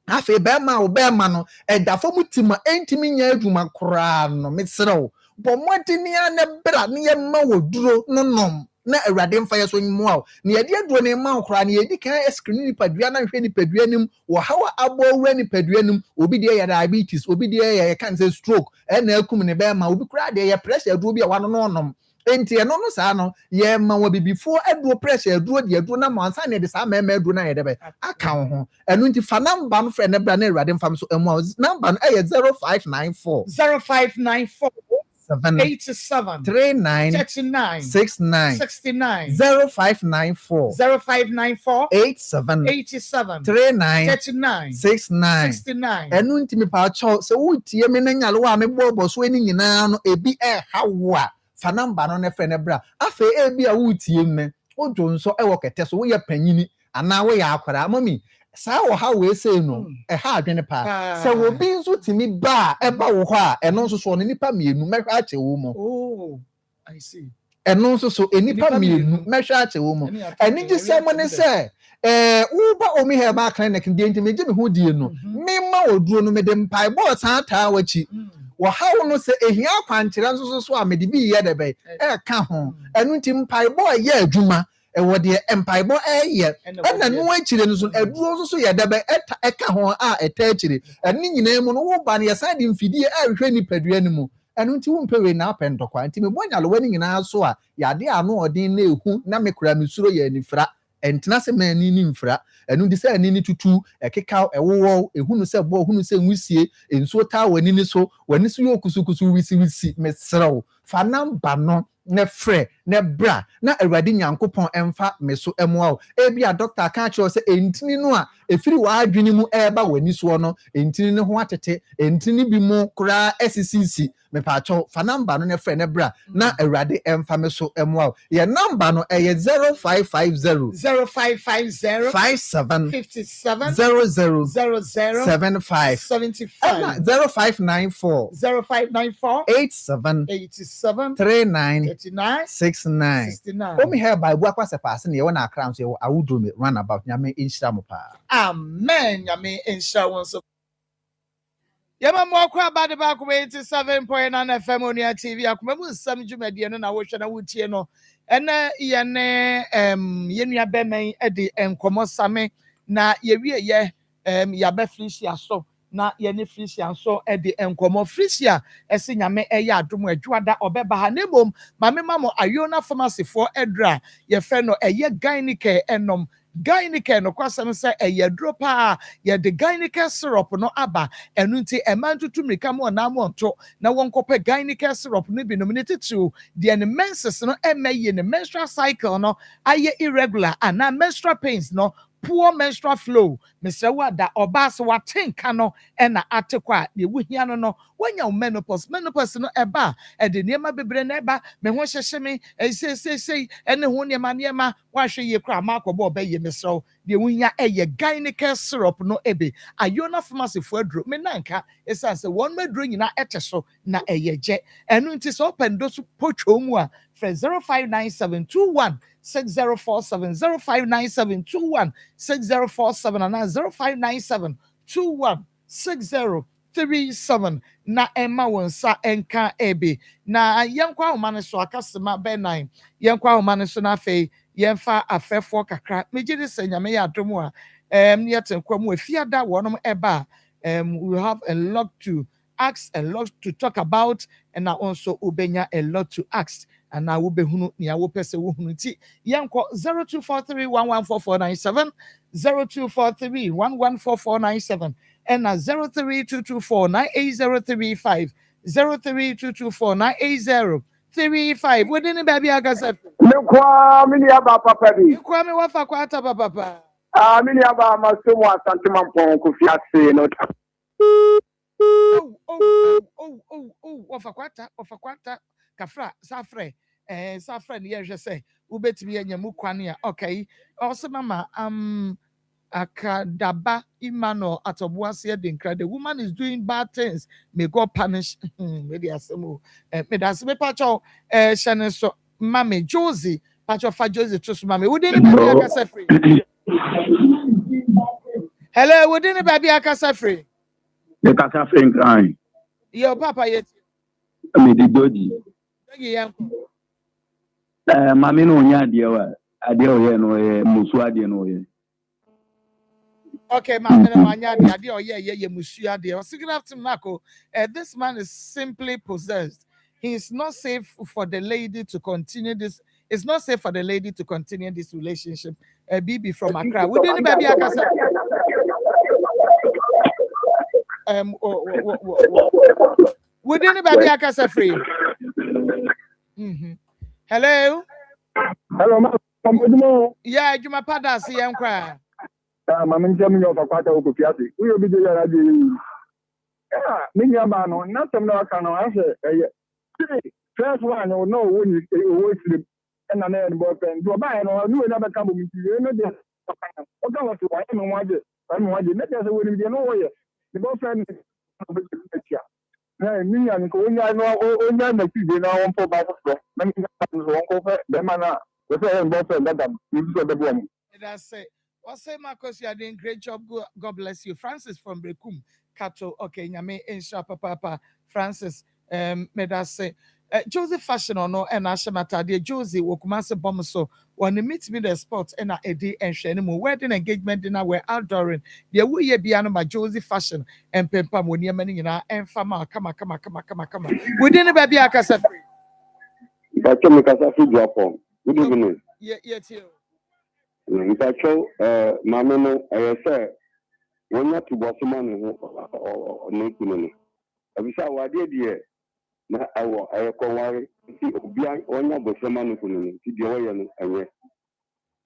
afi be ma obema no edafo mutima entimi nya adwuma kora no mesrew bo modini na bra ne ye ma wo duro no nom na Awurade mfa ye so nyimu a ne ye de aduro ne ma kora ne ye di kan screen ni padua na hwe ni padua nim wo hawa abo wura ni padua nim obi de ye diabetes obi de ye kan say stroke na akum ne be ma obi kura de ye pressure aduro bi a wano no nom enti eno no saa no ye ma wo bibifo aduro pressure aduro de aduro na mo ansa ne de saa ma aduro na ye de be aka wo ho eno nti fa number no frɛ ne bra na Awurade mfa so emu a number no 0594 87 39 69 0594 87 39 69 enu ntimi pa cho se wutie me na nyale wa me bobo so eni nyina no ebi hawo a fa number no ne frɛ ne bra afa ebi a wutie me ojo nso wo kete so wo ye panyini ana wo ya akwara mami saa wo ha we say no ha adwene pa se wo bi nso timi ba eba wo hɔ a eno nso so no nipa mienu mehwa ache wo mo I see ɛno nso so enipa mmienu mɛhwɛ akyɛ wɔ mu ɛne gye sɛ mo ne sɛ woba omi herbal clinic deɛ nti megye me ho die no mema oduro no mede mpaebɔ saa taa wakyi wɔhaw no sɛ ehia akwankyerɛ nso so a mede bi yɛ dɛbɛ ɛka ho ɛno nti mpaebɔ yɛ adwuma ɛwɔ deɛ mpaebɔ ɛyɛ ɛna no akyire no so aduro nso so yɛ dɛbɛ ɛka ho a ɛta akyire ɛne nyinaa mu no woba no yɛsan de mfidie ɛhwɛ nipadua no mu ɛno nti wompɛwe na apɛ ntɔkwa nti mebɔ nyalowa no nyinaa so a yɛade ano ɔden na ehu na mekora mesuro yɛ anifra ɛntena sɛ mani ne mfra ɛno de sɛ ani ne tutu ɛkeka ɛwowɔ ehunu sɛ bɔ ehunu sɛ nwusie nsuo taa w'ani ne so w'ani so yɛ okusukusu wisi mesrɛw fa namba no ne frɛ ne bra na awurade nyankopɔn ɛmfa me so ɛmoa wo ebi a doctor ka kyerɛ sɛ entini no a efiri w'adwene mu ɛba w'ani soɔ no entini ne ho atete entini bi mu koraa ɛsisisi mepatwɔ fa namba no ne frɛ ne bra na awurade ɛmfa me so ɛmoa wo yɛ namba no ɛyɛ 0550 57 00 75 ɛna 0594 87 39 69 omi herbal bu akwase paase ne yɛwɔ na akra nso yɛwɔ awudome runabout nyame nhyira mo paa amen nyame nhyira wɔn so yɛma mo akɔ abade ba akɔ 87.9 FM Onua TV akoma mu nsɛm dwumadie no na wohwɛ na wotie no ɛna yɛne yɛnua bɛmɛn ɛde nkɔmɔ same na yɛwie yɛ yɛabɛ frisia so na yɛne frisia so ɛde nkɔmɔ frisia ɛse nyame ɛyɛ adom adwuada ɔbɛba ha ne mom mame mo ayona pharmacy for ɛdra yɛfrɛ no ɛyɛ gynecare ɛnom gynecare no kwasɛm sɛ ɛyɛ duro paa yɛde gynecare syrup no aba ɛno nti ɛma ntutu mmirika mu ɔnam ɔnto na wɔnkɔpɛ gynecare syrup no bi nom ne titiw deɛ ne menses no ɛmɛyɛ ne menstrual cycle no ayɛ irregular anaa menstrual pains no poor menstrual flow Mr. Wada Obas watenka no ena atekwa de wuhia no wanya menopause no eba e de niema bebre na eba me ho hyehye me sei ene ho niema wahwe ye kra makobo obeye mesro de wuhia eye gynecare syrup no ebe ayona pharmacy fo aduro me nanka esa se won maduro nyina ete so na eye je enu nti so pendo so potwo mu a 059721 6047 059721 6047 and 0597216037 na Emma wonsa enka ebe na yenkwa ahoma so akasema B9 yenkwa ahoma so na afei yemfa afefo kakra megide se nyame ya adom a yetenkwa mu afiada wonom eba we have a lot to ask, a lot to talk about, and now also ubenya a lot to ask. And now we be hunu ni awo pese wo hunu ti yanko 0243114497 0243114497 and na 0322498035 0322498035 within the baby agasa nkwa mini aba papa bi nkwa me wafa kwata papa mini aba masomo asante mampon ko fiase no wafa kwata kafra safre safre ni yehwe se ubetimi yenyamu kwane a okay also mama akadaba Emmanuel atobuase de nkra the woman is doing bad things may God punish maybe asemo me das me pacho shane so mama Josie pacho fa Josie to so mama wodi ni baby akasa free hello wodi ni baby akasa free the kasa free nkan yo papa yet me di doji mami no nya ade o ye no ye musu ade no ye okay mami no nya ade o ye musu ade o second after Marco this man is simply possessed. He is not safe for the lady to continue this. It's not safe for the lady to continue this relationship. Bibi from Accra. Would anybody akasa would anybody akasa free? Hello. Hello, ma'am. Yeah, Juma Pada see him cry. Mama Nsem yo fakwata uko fiasi. Uyo bidi ya radio. Mini aba no na sem na aka no ase first one no woni wo sleep na na en boyfriend. Do ba no nu na be ka bo mi no de. O ka wo so wa me waje. Me waje. Na just woni de no wo ye. The boyfriend Me and Konya no Onya na TV na one for by the many one cover the man we say boss that you so the one. That's it. What's say Marcus, you are doing great job. God bless you. Francis from Brekum, Kato. Okay, Nyame Insha Papa Francis. May that say Josie fashion or no and Ashamata de Josie Wokumase bomb so when they meet me the spot and a day and shanimu wedding engagement dinner we're outdooring. The way ye be by Josie fashion and Pempam when you're many and fama come. We didn't baby Akasa free. If I can make a free drop on. Good evening. Yeah, too. If I show Mamma, I say, when you have to boss money or make money. I wish I were dear. Na awo ayekowari ti obia onya bosema no kunu ti de woye no enye.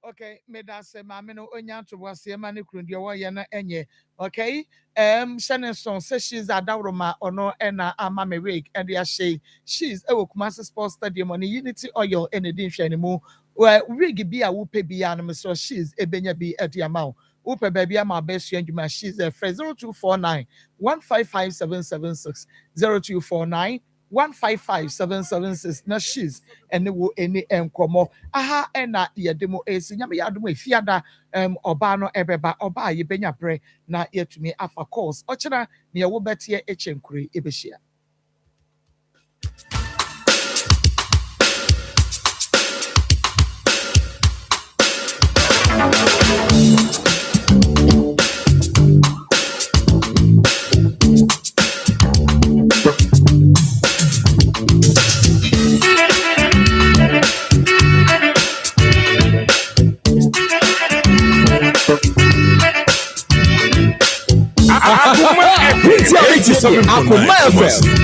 Okay, me da say maame no onya to wase ma ne kunu de woye na enye. Okay, Shannon say she's adawroma ono ena ama me wig and they say she's Kumasi Sports Stadium on Unity Oil and edin hwanimu. Well, wig bi a wo pe bi an so she's ebenya bi edi amount. Upe baby ama best you she's a 0249 155776 0249 155776 na she's and wo any enkomo aha ena ye demo esi nyame ya demo efiada oba no ebeba oba ye benya pre na yetumi afa course ochira ne ye wo betie echenkure ebehia. Akoma FM.